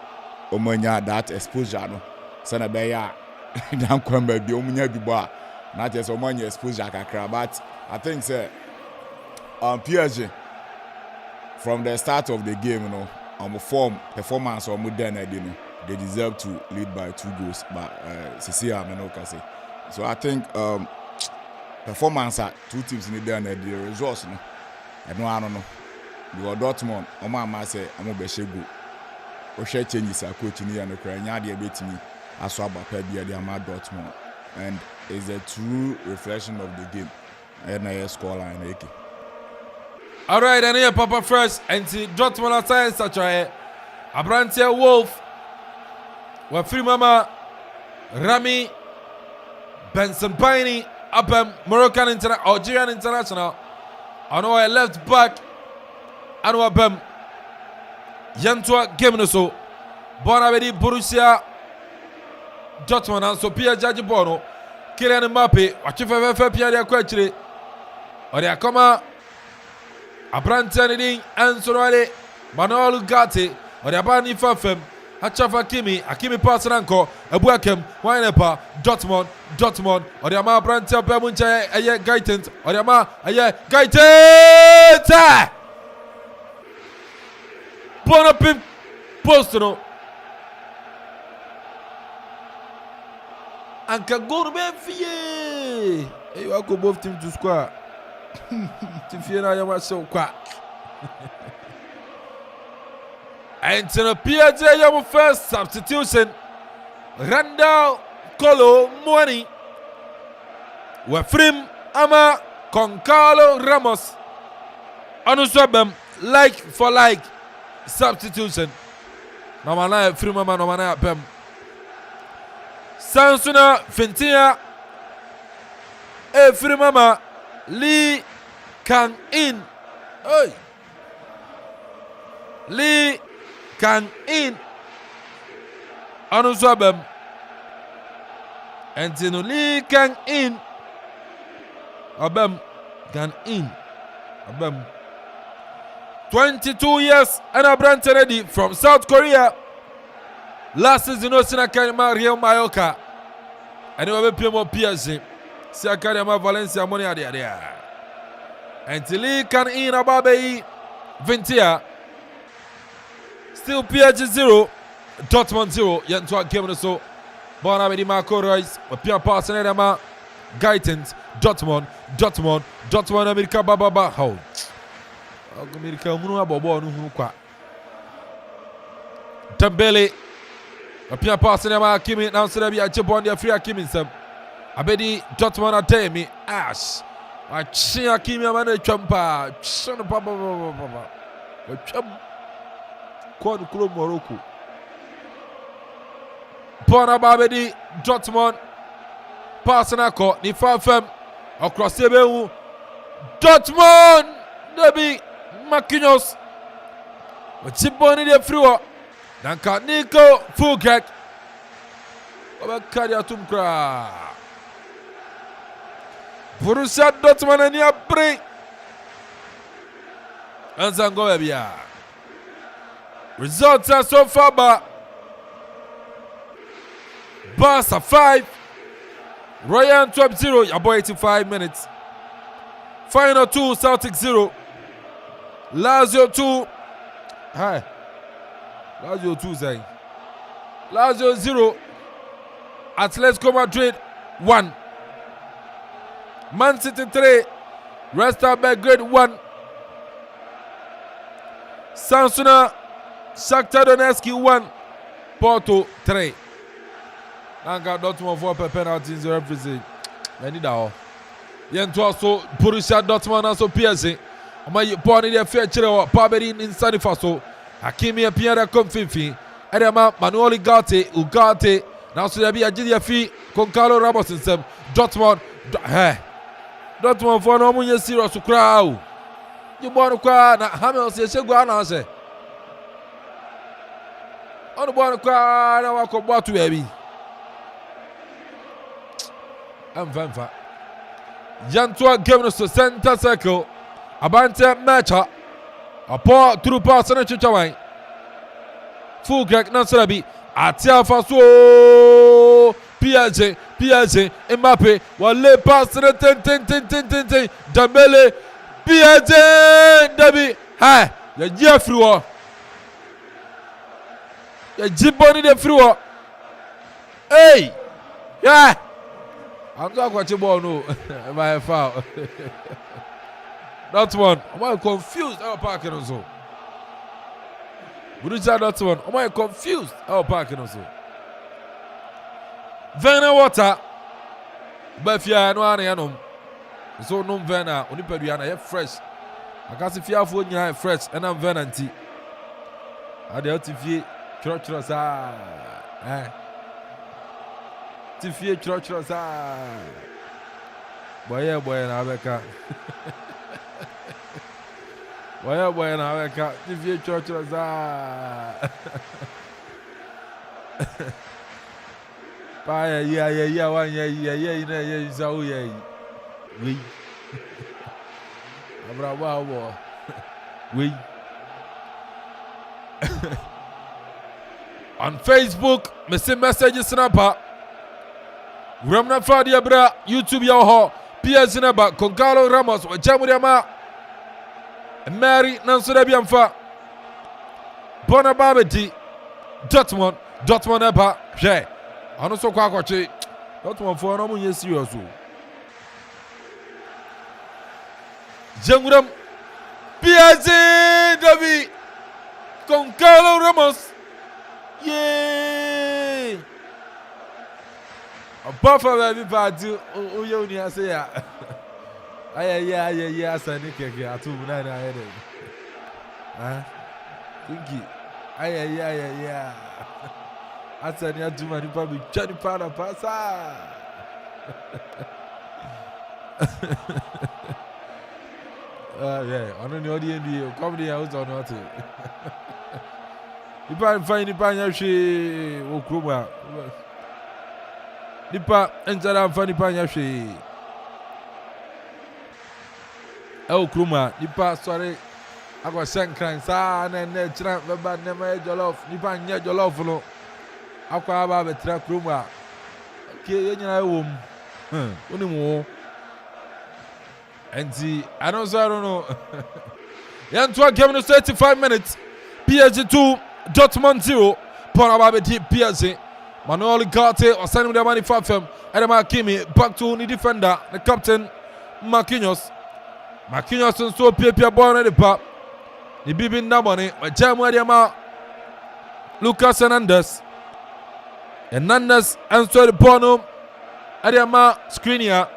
omanya that exposure no say na be ya dan kwamba bi omunya bi bo a na just omanya exposure kakra but I think say PSG from the start of the game you know form performance or modern you know they deserve to lead by 2 goals but Cecilia Menokase. So I think performance at 2 teams in the results no I don't know because Dortmund Oma say I'm be shegu o share changes a coach ni and kra nya de betimi aso abapa bia de ama Dortmund and is a true reflection of the game na yɛ score line na eke. All right, and here Papa first and see Dortmund assign such a Abrantia Wolf. Wa free mama Rami Benson Piney Abem Moroccan Algerian international. Ano a left back Ano Abem Yantwa game no so Bona bedi Borussia Dortmund and so Pierre Jaji Bono Kylian Mbappe wachife Pierre de akwachire ode akoma Abrantia ni Ansorale Manuel Ugarte ode abani fafem Achafa Hakimi pass nanko Abuakem Winepa Dortmund ode ama Abrantia Bemuncha aye Gaitens ode ama aye Gaitens Bona pim post no Anka go be fie you are go both team to score team fie na yama so kwa and to the PSG your first substitution Randall Kolo Mwani Wafrim ama Concalo Ramos Anuswabem like for like substitution Namana Frim ama Namana Bem Sansuna Fintia Frim ama Lee Kang In Oi Lee Kang In Anuswabem Antino Lee Kang In Abem Kang In Abem 22 years and a brand ready from South Korea. Last season Osina Karima Real Mallorca and we have more PSG Si Karima Valencia money there Until Lee Kang In Ababe Ventia still PSG 0 Dortmund 0 Yantwa game so Bona Bedi Marco Reus Pia pass na ma Gaitens Dortmund America baba how America munu abobo no hunu kwa Dembele Pia pass na ma Hakimi na so da bi ache bond ya free Hakimi sam Abedi Dortmund atemi ash achi Hakimi amana twampa chano baba twam Kwan Club Morocco Bona Babedi Dortmund Passing ko ni fafem across the Dortmund Debi Marquinhos Chiboni de Frua Nanka Nico Fulgek Obakari Atumkra Borussia Dortmund and Yabri Anzango Ebia Results are so far but Barca 5 Royal Antwerp 0 your boy 85 minutes Final 2 Celtic 0 Lazio 2 Hi Lazio 2 saying Lazio 0 Atletico Madrid 1 Man City 3 Red Star Belgrade 1 Sansuna Shakhtar Donetsk 1 Porto 3 Nanga Dortmund for penalties represent. Many da. Yento also Borussia Dortmund also PSG. Ama born in the fair chile Paberi in Sanifaso. Hakimi Pierre Comfifi. Edema Manuel Ugarte. Now so there be a Gidia fee. Concalo Ramos in some Dortmund. Dortmund for no money serious to crowd. You born to cry na Hamels ye go na say. On born to cry na wa ko botu baby. Mvamva Yantwa game no center circle Abante Mecha Apo through pass na chichawan Full crack na sarabi Atia faso PSG Mbappe wale pass na ten Dembele PSG Dabi ha ya Jeffrey ya Jiboni de Friwo hey yeah I'm not going to ball no by foul. Dortmund, am I confused? How parking also? Borussia Dortmund, am I confused? How parking also? Werner Water, Befia no ane anom. So no vena onipadua na ye fresh. Akasi fiafo nyina fresh and am vena nti. Ade otifie chro sa. Tifie chro sa. Boy na beka. Boy na beka. Tifie chro sa. Pa yeah one yeah so yeah. We Abrawa we on Facebook me see messages snapper Ramna Fadia bra YouTube ya ho PSG naba Concalo Ramos wa Jamuriama Mary Nanso da biamfa Bona Babeti Dortmund eba hwe ano so kwa akwache Dortmund fo no munye serious o Janguram PSG Davi Concalo Ramos yeah a buffer baby party o yo ni ase ya yeah asani keke atu na head thinki yeah asani atuma ni pabi chani para pasa yeah, I don't know the end. Come the house or not. Nipa find nipa nyahwe okroma. Nipa enjara mfa nipa nyahwe. Okroma nipa sorry. Agwa senkran sa na chira beba na ma jollof. Nipa nya jollof no. Akwa aba betra kroma. Ke yenyina ewom. Onimu. And I don't know. Yantua game in 35 minutes. PSG 2, Dortmund 0. Ponababeti PSG. Manuel Garte or sending the money for them. Edema Kimi back to the defender, the captain Marquinhos. Marquinhos and so Pia born at the pop. The Bibi Namoni, but Jamadiama Lucas Hernandez. Hernandez and so the Bono Adiama Skriniar.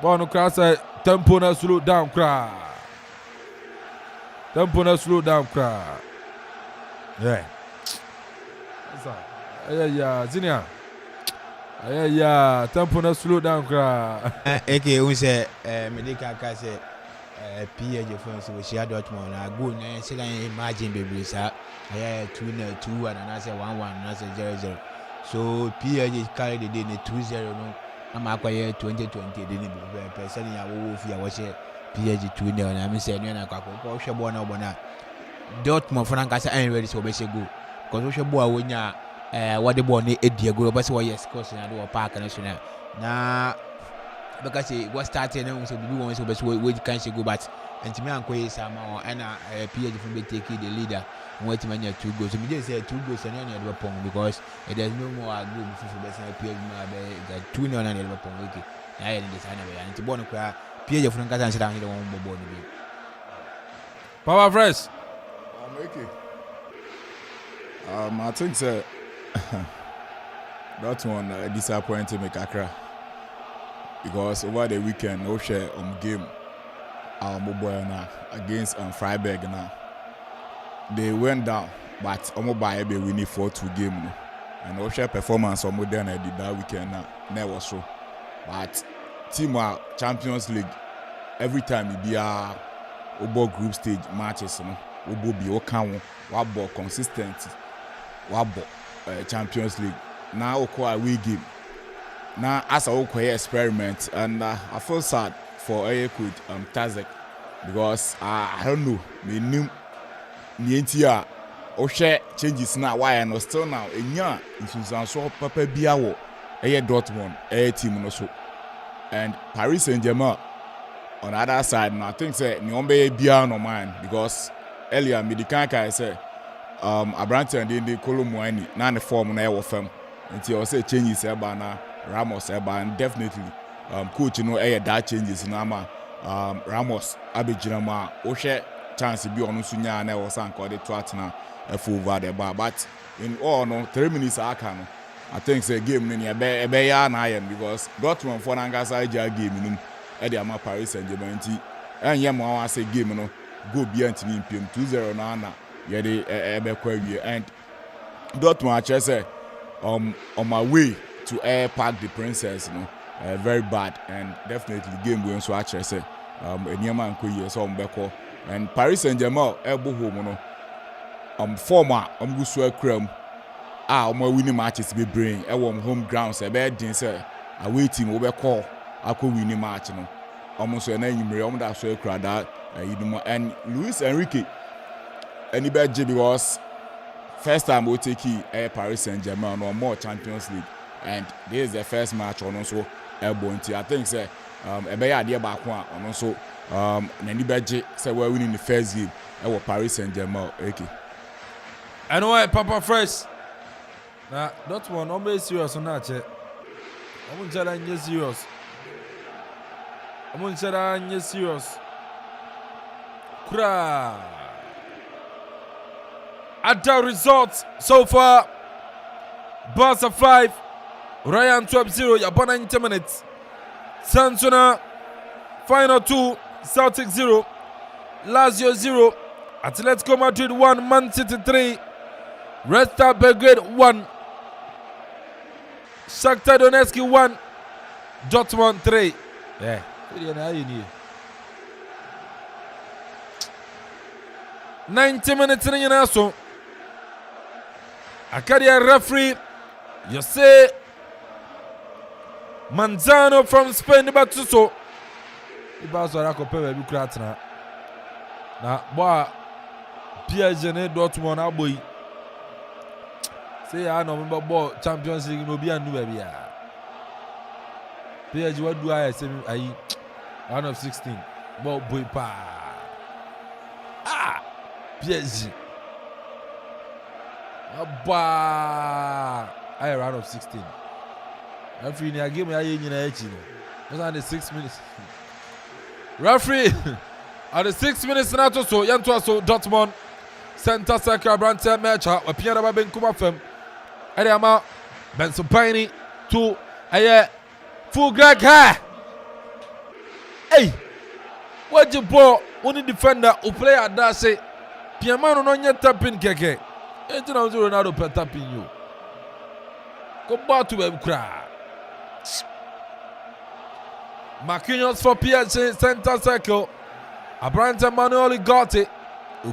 Bono cross tempo na slow down cry. Yeah. Yeah, Zinia. Yeah, tempo na slow down cry. Okay, we say medical ka say PSG fans we share Dortmund na go na say imagine baby sir. Yeah, 2-1 and I say 1-1 and I say 0-0. So PSG carry the day 2-0 no. I'm acquire 2020 didn't be person ya wo fi ya wo she PSG 2-0 na me say no na kwakọ ko hwe bo na obona Dortmund for nanka say I ready so be she go because wo hwe bo a wonya what the ball ni edie go be say wo yes course na do park na so na because what started na say bibi won say be say we can she go but ntimi anko yi sama and PSG for be take the leader won ti manya 2 goals so me say 2 goals na na do pong because there's no more goal before be say PSG na be 2-0 na na do pong okay na ya ndi sana be nti ball no kwa PSG for nka say down the one ball no be Power fresh Okay. I think that one disappointed me kakra because over the weekend no share game mobile now against Freiburg now they went down but mobile be winning 4-2 game no and no share performance on modern did that weekend now never so but team Champions League every time it be a group stage matches no obo bi o kan wa ball consistent wa ball Champions League now okwa away game now as a okwa experiment and I feel sad for coach Tazek because I don't know me nim nientia o share changes now why no still now enya insusan so papa bia wo Dortmund team no so and Paris Saint-Germain on the other side now I think say niombe bia no man because earlier Medicanca say Abrante and the Colomwani na the form na e fam until I say changes eba na Ramos eba and definitely coach you know that changes na ma Ramos abejinama o share chance bi onu sunya na e was anko the twat na full over the bar but in all no 3 minutes aka no I think say game ni ebe ya na ayen because Dortmund for nangasa ja game ni ɛde ama Paris Saint-Germain nti ɛnyɛ mo awa say game no go bia ntimi mpiem 2-0 na yɛde ɛbɛkɔ awie and Dortmund akyerɛ sɛ on my way to Air Park the Princess, very bad, and definitely game we so actually say Enyama nkɔ yie so mbɛkɔ and Paris Saint-Germain ɛbɔ home former go so akram winning matches be bring home grounds ɛbɛ din sɛ away team wobɛkɔ akɔ winning match no so na nyimre da so akra da and Luis Enrique and he because first time we take Paris Saint-Germain or more Champions League, and this is the first match on also Elbonti. I think say a better idea back one on also Nani say we're winning the first game Paris Saint-Germain. Okay. Anyway, Papa Fresh. Now that one always serious on that. I'm gonna tell you serious. I'm gonna tell you serious. Kura. At the results so far, Barca 5, Ryan 12-0, Japan 90 minutes. Sansona, final 2, Celtic 0, Lazio 0, Atletico Madrid 1, Man City 3, Red Star Belgrade 1, Shakhtar Donetsk 1, Dortmund 3. Yeah. 90 minutes in the so. Acadia referee, you say Manzano from Spain, but so. The boss are Akropong-Akuapem be cratna. Na boy, PSG ne Dortmund aboy. Say I no remember ball Champions League no be a new baby. PSG what do I say I round of 16. Ball boy pa. PSG. I round of 16. Referee ni game ya ye nyina echi no. Was on the 6 minutes. Referee at the 6 minutes na to so yanto so Dortmund center circle Brandt match opia ba ben kuma fam. Ade ama Benson Pini to aye full Greg ha. Hey. What you ball only defender who play at that say Piamano no nya tapping keke. Enti na Ronaldo per tapping you. Go back to him cry. Marquinhos for PSG center circle. Abrante Manuel got it.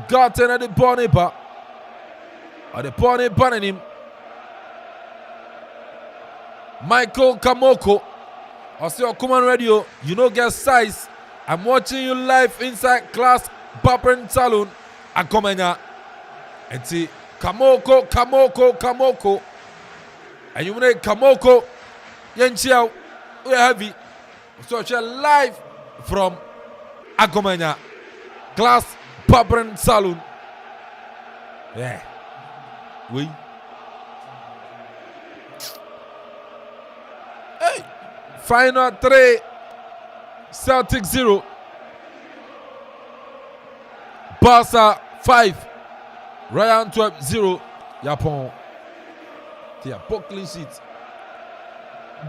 Got it at the Bonipa. At the Boni banning him. Michael Kamoko. I see your command radio. You know get size. I'm watching you live inside class Barbering Saloon. Akomenya. And see Kamoko. And you know Kamoko. Yenchiao. We are heavy. So she live from Akomenya. Class Barbering Saloon. Yeah. Oui. Hey. Final 3. Celtic 0. Barca 5. Ryan 12-0. Japan. They are both clean sheets.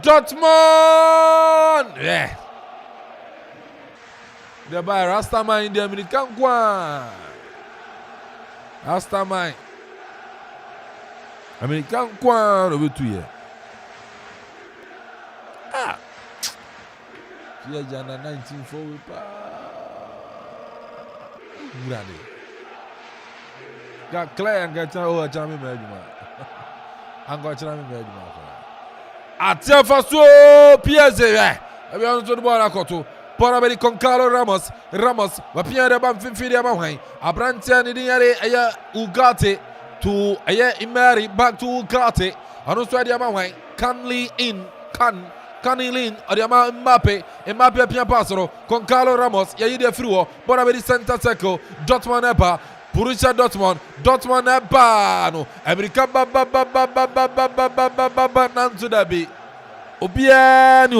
Dortmund! Yeah. They're by Rastaman in the American Kwan. Rastaman. American Kwan over 2 years. Ah. Here, Jana 1940. Got Clay and got a Jamie Meduma. I'm going to tell me Meduma. Atia Faso PSG. Abi on to the ball akoto. Porabeli con Carlo Ramos. Wapia de bam finfidi amahwan. Abrantia ni diare aya Ugarte to aya Imari back to Ugarte. Anu so dia amahwan. Canley in Adiama Mbappe pia pasoro con Carlo Ramos ya yide friwo Porabeli center circle Dortmund eba Borussia Dortmund eba no America ba nanzu dabi Obiani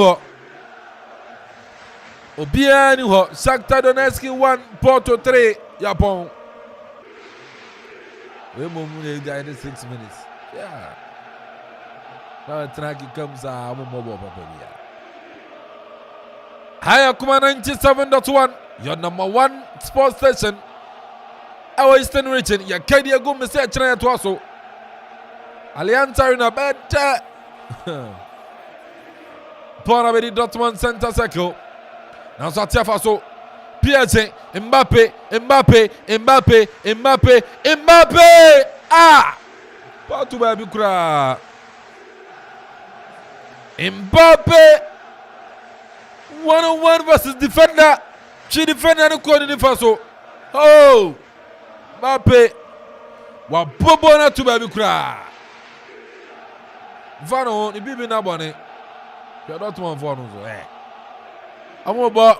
ho Shakhtar Donetsk 1 Porto 3 Japan. We move in 6 minutes. Yeah. Now Traki comes a mobile papa. Higher Kuma 97.1, your number one sports station. Our Eastern region, your Kadia go message to also. Allianz in a better. Porabedi Dortmund center circle. Now Satia Faso. PSG, Mbappe. Ah! Patu baby kura. Mbappe. 1-on-1 versus defender. She defender no corner in Faso. Oh! Mbappe. Wa bobo na tu baby kura. Vano, ni bibi na bone. Ya Dortmund for no so. Amoba.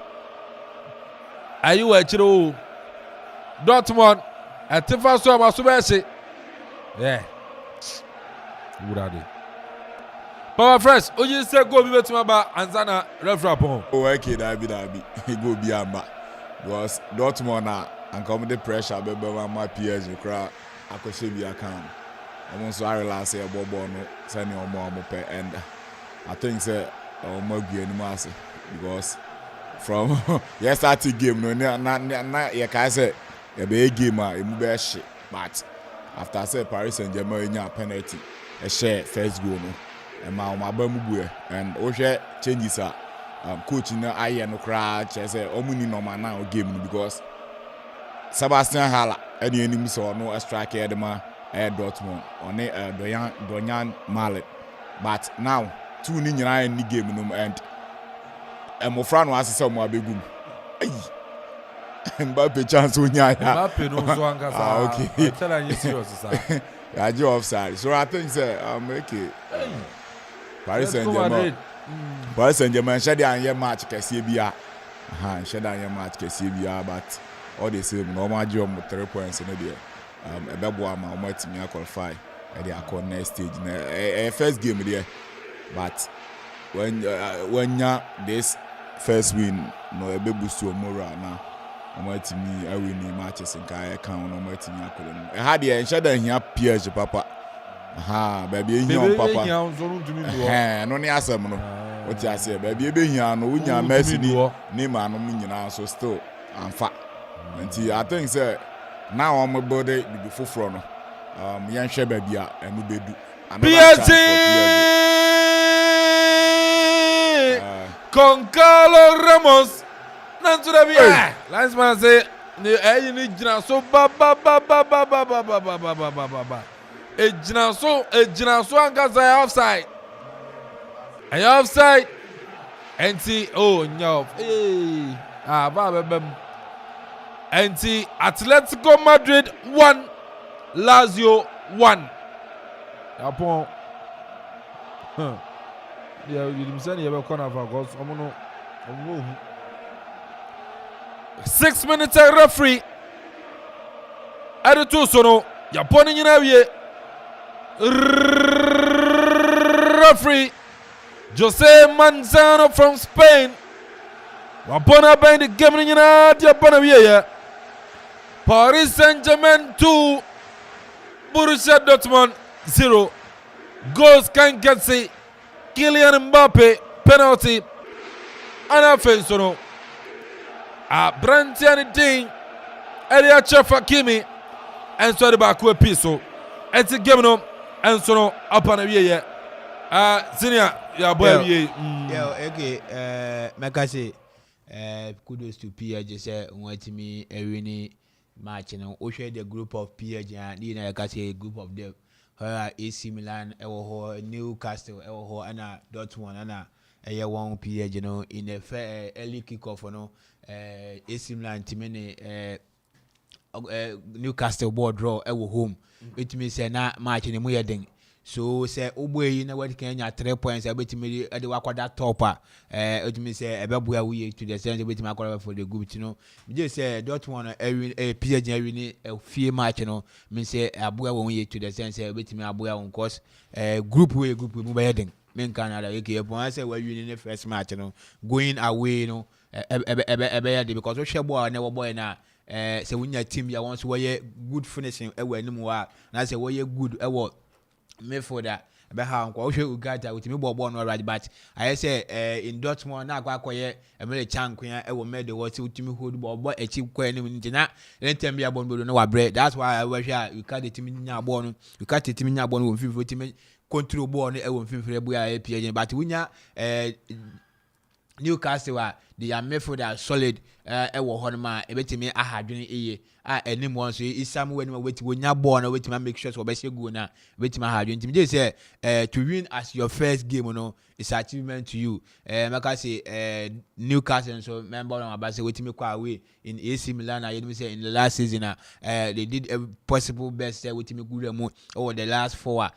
Ayu e chiro. Dortmund atifa so amaso be se. Urade. Power fresh, oji say go bi betima ba anzana referee pon. Oh, okay, that be go be amba. Because Dortmund na and come the pressure be my PSG cry akose bi account. Almost I realize say bobo no send your mom pe and I think say omo gbe ni ma say because from yesterday game no na ye ka say e be game e mu be shit but after say Paris Saint-Germain nya penalty e share first goal no e ma ba mu bu and o hwe changes a coach na aye no kra che say omuni normal na o game no because Sebastian Haller any enim so no strike e ma Dortmund on Donyan Mallet but now two ni nyina ni game no and Mofra no asese mo abegum Mbappe chance onya ya Mbappe no so anga sa okay I tell you serious sa ya je offside so I think say okay Paris Saint-Germain shade an match kese bia shade an match kese bia but all the same no ma je 3 points no there ebebo ama o matimi qualify e dey accord next stage na first game there but when this first win no ebe boost your morale na o matimi win matches nka e kan no matimi akolo no e ha dey shada hia PSG papa baby hia papa no ne asem no o ti ase baby ebe hia no unya Messi ni ma no nyina so still amfa nti I think say now I'm about it before front no yan hwe baby a enu bedu PSG con Carlos Ramos nantura bia linesman say ni jina so ba e jina so angaza offside offside enti oh nyo ba bem enti Atletico Madrid 1 Lazio 1 Japon you dimsani yebe corner for goals omo 6 minutes referee Adu sono Japon nyina wie referee Jose Manzano from Spain Wapona bend the game nyina Japon wie ya Paris Saint-Germain 2 Borussia Dortmund 0 goals can get see Kylian Mbappe penalty Amanfo sono Brantian Ding Elia Chefa Kimi and so the back with piso and the game no and so no up on a year senior yeah boy okay Makasi kudos to PSG say want me a match and we share the group of PSG and you know I can say a group of them AC Milan Newcastle and Dortmund and a one PSG you know in a fair early kickoff you know AC Milan team Newcastle board draw home it means na match in the ding so say obey na what can 3 points betimi e dey wakwada topper it means say ebeboa we to the sense betimi akwada for the group you know me just say Dortmund PSG win a few match you know mean say aboa we to the sense betimi aboa on course group we mu be ding men Canada okay upon say we win the first match you know going away you know because we share boy na boy na say when your team ya once we good finishing e we anim wa na say we good e midfielder be ha nko wo hwe Uganda with me ball no right but I say in Dortmund na akwakoye emele chankwan e wo mede wo ti utimi hold ball echi kwa ni ntina anytime bia ball no wa break that's why I wish you can the team nya ball no you can the team nya ball no wo mfimfiri team control ball no e wo mfimfiri bu ya PSG but wunya Newcastle they are midfield solid wo ho no ma ebetimi ahadwene eye enim won so isam when wait wonya ball na wait make sure so be shegu na wait ahadwene tim je say to win as your first game no is achievement to you make I say Newcastle so member on about say wait me kwa away in AC Milan and you say in the last season they did a possible best wait me good mo over the last 4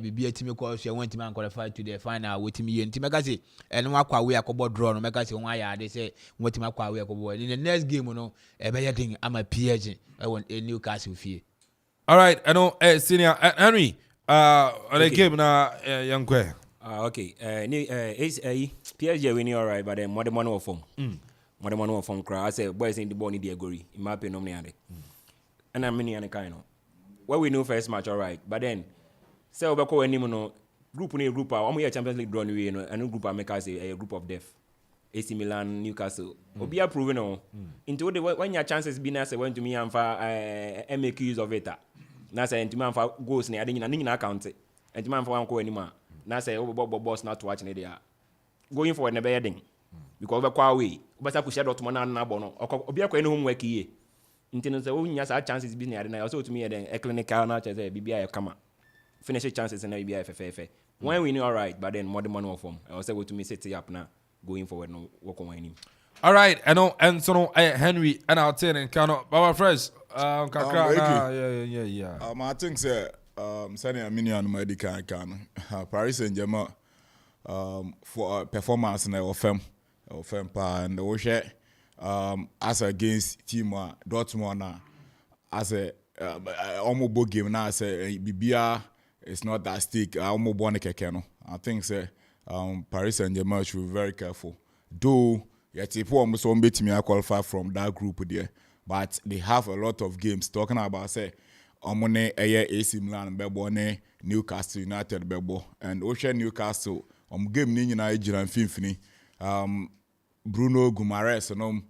be team ko so went man qualify to the final wait me enti make I say and wa kwa away akobo draw no make I say won ya they say wait me kwa away akobo in the next game no be yeding am a PSG won Newcastle fie. All right, I know senior Henry on the game na young kwe. Okay. PSG winning all right, but then more than one of form. More than one of form. I say boys in the ball need the gory. In my opinion, nominally. And I'm many and kind of. Well, we know first match all right, but then say we call any no group ni group. I'm here Champions League draw ni no. And group I make us a group of death. AC Milan, Newcastle. Obi are proven no. Into the when your chances be nice, when to me and for make use of it. Na say into man for goals ni ading na account. Into man for one call anymore. Na say boss not watching it there. Going forward never heading. Because we kwa away. Obasa ku share Dortmund na bono. Obi akwa any homework here. Intino say we nya sa chances be na na also to me then a clinical na say bibia kama. Finish chances na bibia FFF. When we know all right, but then more the money form. I also go to me set it up now. Going forward no work on him. All right, I know and so no Henry and I'll tell and cannot Baba Fresh yeah. I think say sending a mini on my can Paris Saint-Germain for performance in our firm pa and we share as against team Dortmund as a almost game now say Bibia it's not that stick almost born keke. I think say Paris Saint-Germain should be very careful. Though yet if almost one bit me qualify from that group there, but they have a lot of games talking about say Omone AC Milan bebo ne Newcastle United bebo and Ocean Newcastle game ni nyina ejira mfimfini Bruno Guimaraes no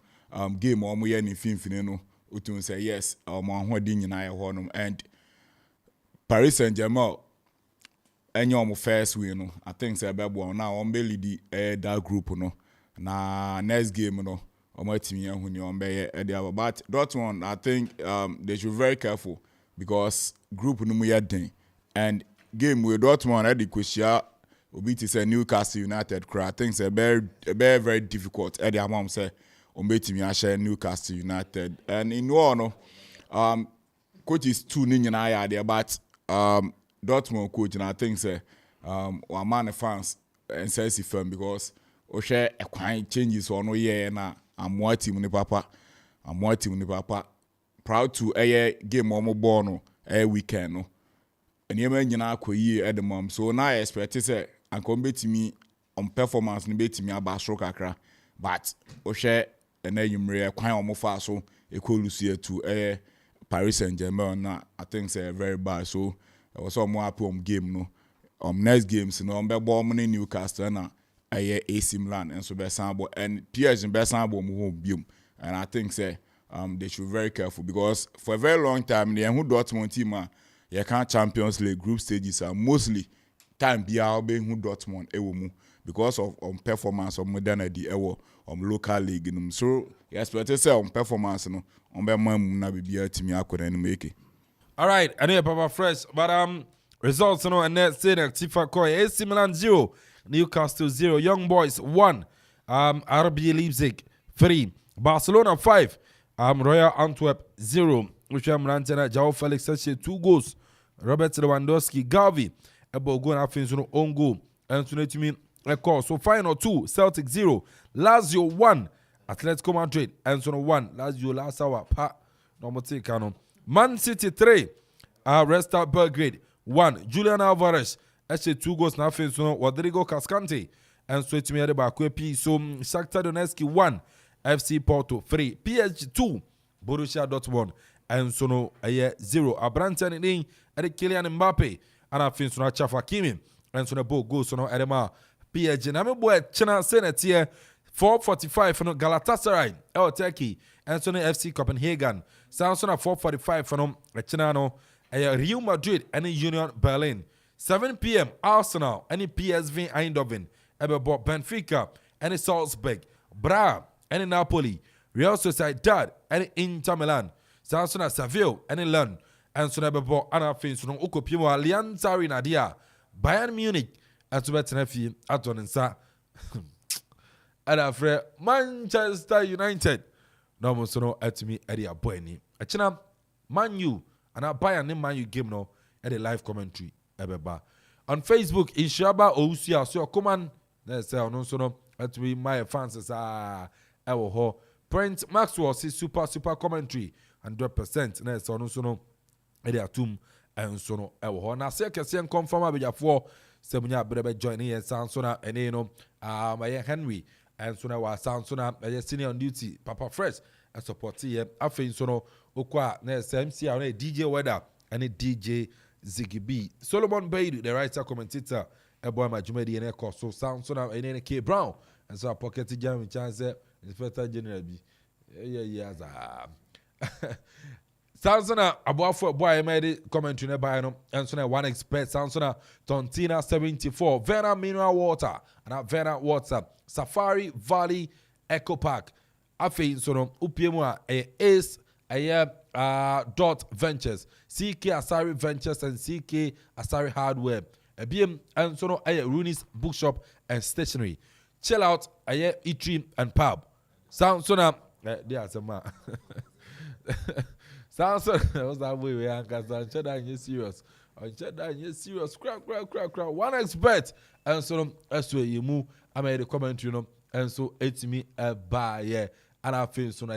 game omo ye ni mfimfini no utun say yes omo ahodi nyina ye ho no and Paris Saint-Germain enye omo first win no I think say bebo na ombe lead that group no na next game no omo timi ehun ni ombe ye but Dortmund I think they should be very careful because group no mu den and game with Dortmund already kweshia obi ti say Newcastle United I think say very difficult at the amount say ombetimi a share Newcastle United and in one coach is two ni nyina ya there but Dortmund coach and I think say one man fans and says firm because o share a quite changes or no year na amwa team ni papa proud to game omo ball no weekend no and you nyina akoyi at the mom so now I expect say anko betimi on performance no betimi abasro kakra but o share and yumre kwan omo fa so ekolusu to Paris Saint-Germain na I think say very bad so also more happy game no next games no be ball money Newcastle na AC Milan and so be sambo and PSG be sambo mu home biom and I think say they should be very careful because for a very long time they who Dortmund team you can't Champions League group stages are mostly time bia be who Dortmund ewo mu because of performance of modernity ewo local league no so you expect say performance no be man na bibia timi akoda no make. All right, I know Papa Fresh but results no and net say Tifa Koi AC Milan 0 Newcastle 0 Young Boys 1 RB Leipzig 3 Barcelona 5 Royal Antwerp 0 which Rantena Joao Felix says 2 goals Robert Lewandowski Gavi ebo go na fins no own goal and to me record so final 2 Celtic 0 Lazio 1 Atletico Madrid and so 1 Lazio last hour pa no mo take no Man City 3 Red Star Belgrade 1 Julian Alvarez actually 2 goals na fins no Rodrigo Cascante and so to me the back so Shakhtar Donetsk 1 FC Porto 3 PSG 2 Borussia Dortmund and so no 0 Abranten in Kylian Mbappe and I think so Achraf Hakimi and so the ball goes on Edema PSG. Na me boy China Senate 4:45 no Galatasaray Turkey and so FC Copenhagen. Sounds on 4:45 no China no Real Madrid and Union Berlin. 7 p.m. Arsenal and PSV Eindhoven. Ebebo Benfica and Salzburg. Bra and Napoli. Real Sociedad and Inter Milan. Sounds on Seville and Lyon. And so Ebebo Anafin so no Ukopimo Allianz Arena dia. Bayern Munich and so Betnefi Atonensa. And after Manchester United. No more so no at me Eddie Aboyni. Achina Man U and I buy an Man U game no at the live commentary. Ebeba. On Facebook, Ishaba Ousia, so come on. Let's say no so no at me my fans ewo ho. Prince Maxwell see super commentary 100%. Let's say no so no Eddie Atum and so no ewo ho. Na say kese confirm abejafo semunya brebe join here Sansona and no my Henry and so now Sansona senior on duty Papa Fresh and support here afin so no okwa na MC and DJ Weather and DJ Ziggy B. Solomon Baidu, the writer commentator, a boy my Jumedi and Echo, so Sansona and K Brown, and so I pocketed Jeremy Chance, Inspector General B. Yeah. Sansona, about for boy, I made it commentary by no, and so one expert, Sansona, Tontina 74, Vera Mineral Water, and that Vera Water, Safari Valley Eco Park. I think so, Upiemua, Ace. Dot Ventures, CK Asari Ventures and CK Asari Hardware, BM and so no Rooney's Bookshop and Stationery. Chill out, eatery and pub. Sound so now, there's a man. Sound so what's that way we are? Because I'm serious. I'm serious. Crack. One expert and so no, as well you move. I made a comment, you know, and so it's me a buy, and I feel so now,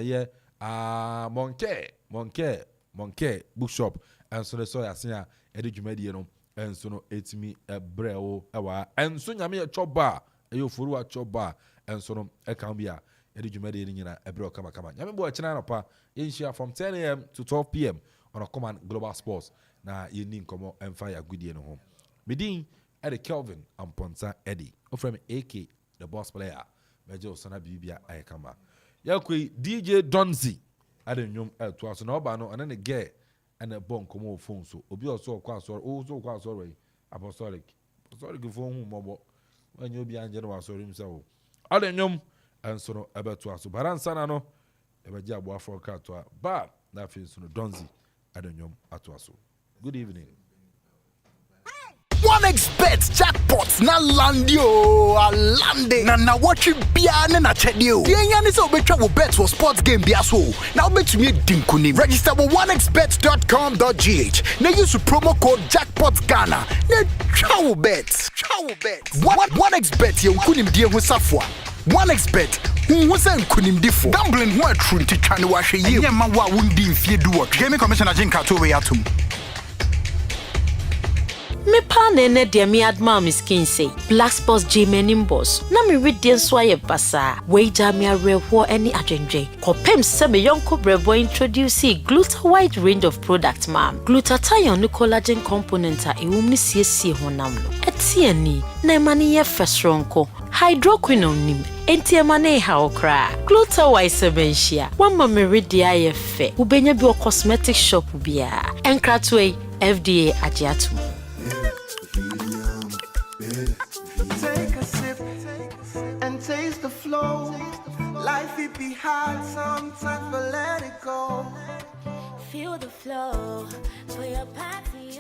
Monkey Bookshop and so the soy asia edujumedi no and so no etimi ebreo ewa and so nyame a chop bar e ofuru a chop bar and so no e kan bia edujumedi ni nyina ebreo kama nyame bo china no pa share from 10 a.m. to 12 p.m. on a command Global Sports na yeni nkomo emfire goodie no ho medin Eddie Kelvin Amponsa Eddie ofrem AK the boss player mejo sana bibia ayekama yakwe DJ Donzi adennwom to aso na oba no ane ge ane bon komo phone so obi oso kwa so we apostolic phone hu mobo anye obi anje no waso rim se wo adennwom enso no ebe to aso baransa na no ebe ji abo afro ka to ba na fin so no Donzi adennwom ato aso. Good evening. 1xBet jackpots na landio alande na watch bia na chedio the yan so betwa wo bet for sports game bia so na obetumi dinkuni register with 1xbet.com.gh na use promo code jackpots Ghana na twa bet 1xBet ye nkunim die ho safo 1xBet who send kunimdifo gambling ho atru ntitwa ne wa hwe ye nyema wa wundi mfie duo gaming commissioner Jinka to we atum. Me pa ne de me adma miskin say Black Sports G menimbos na me read den so aye basa wager me areho any adwendwe kopem se me yonko brebo introduce Gluta wide range of product mam glutathione no collagen component a ewum ni siesie honam no etie ni na emane ye fesronko hydroquinone nim enti emane ha okra Gluta wide sebenhia wamma me read aye fe ubenya bi o cosmetic shop bia enkratwe FDA agiatum. Take a sip and taste the flow. Life it be hard sometimes, but let it go. Feel the flow for your party.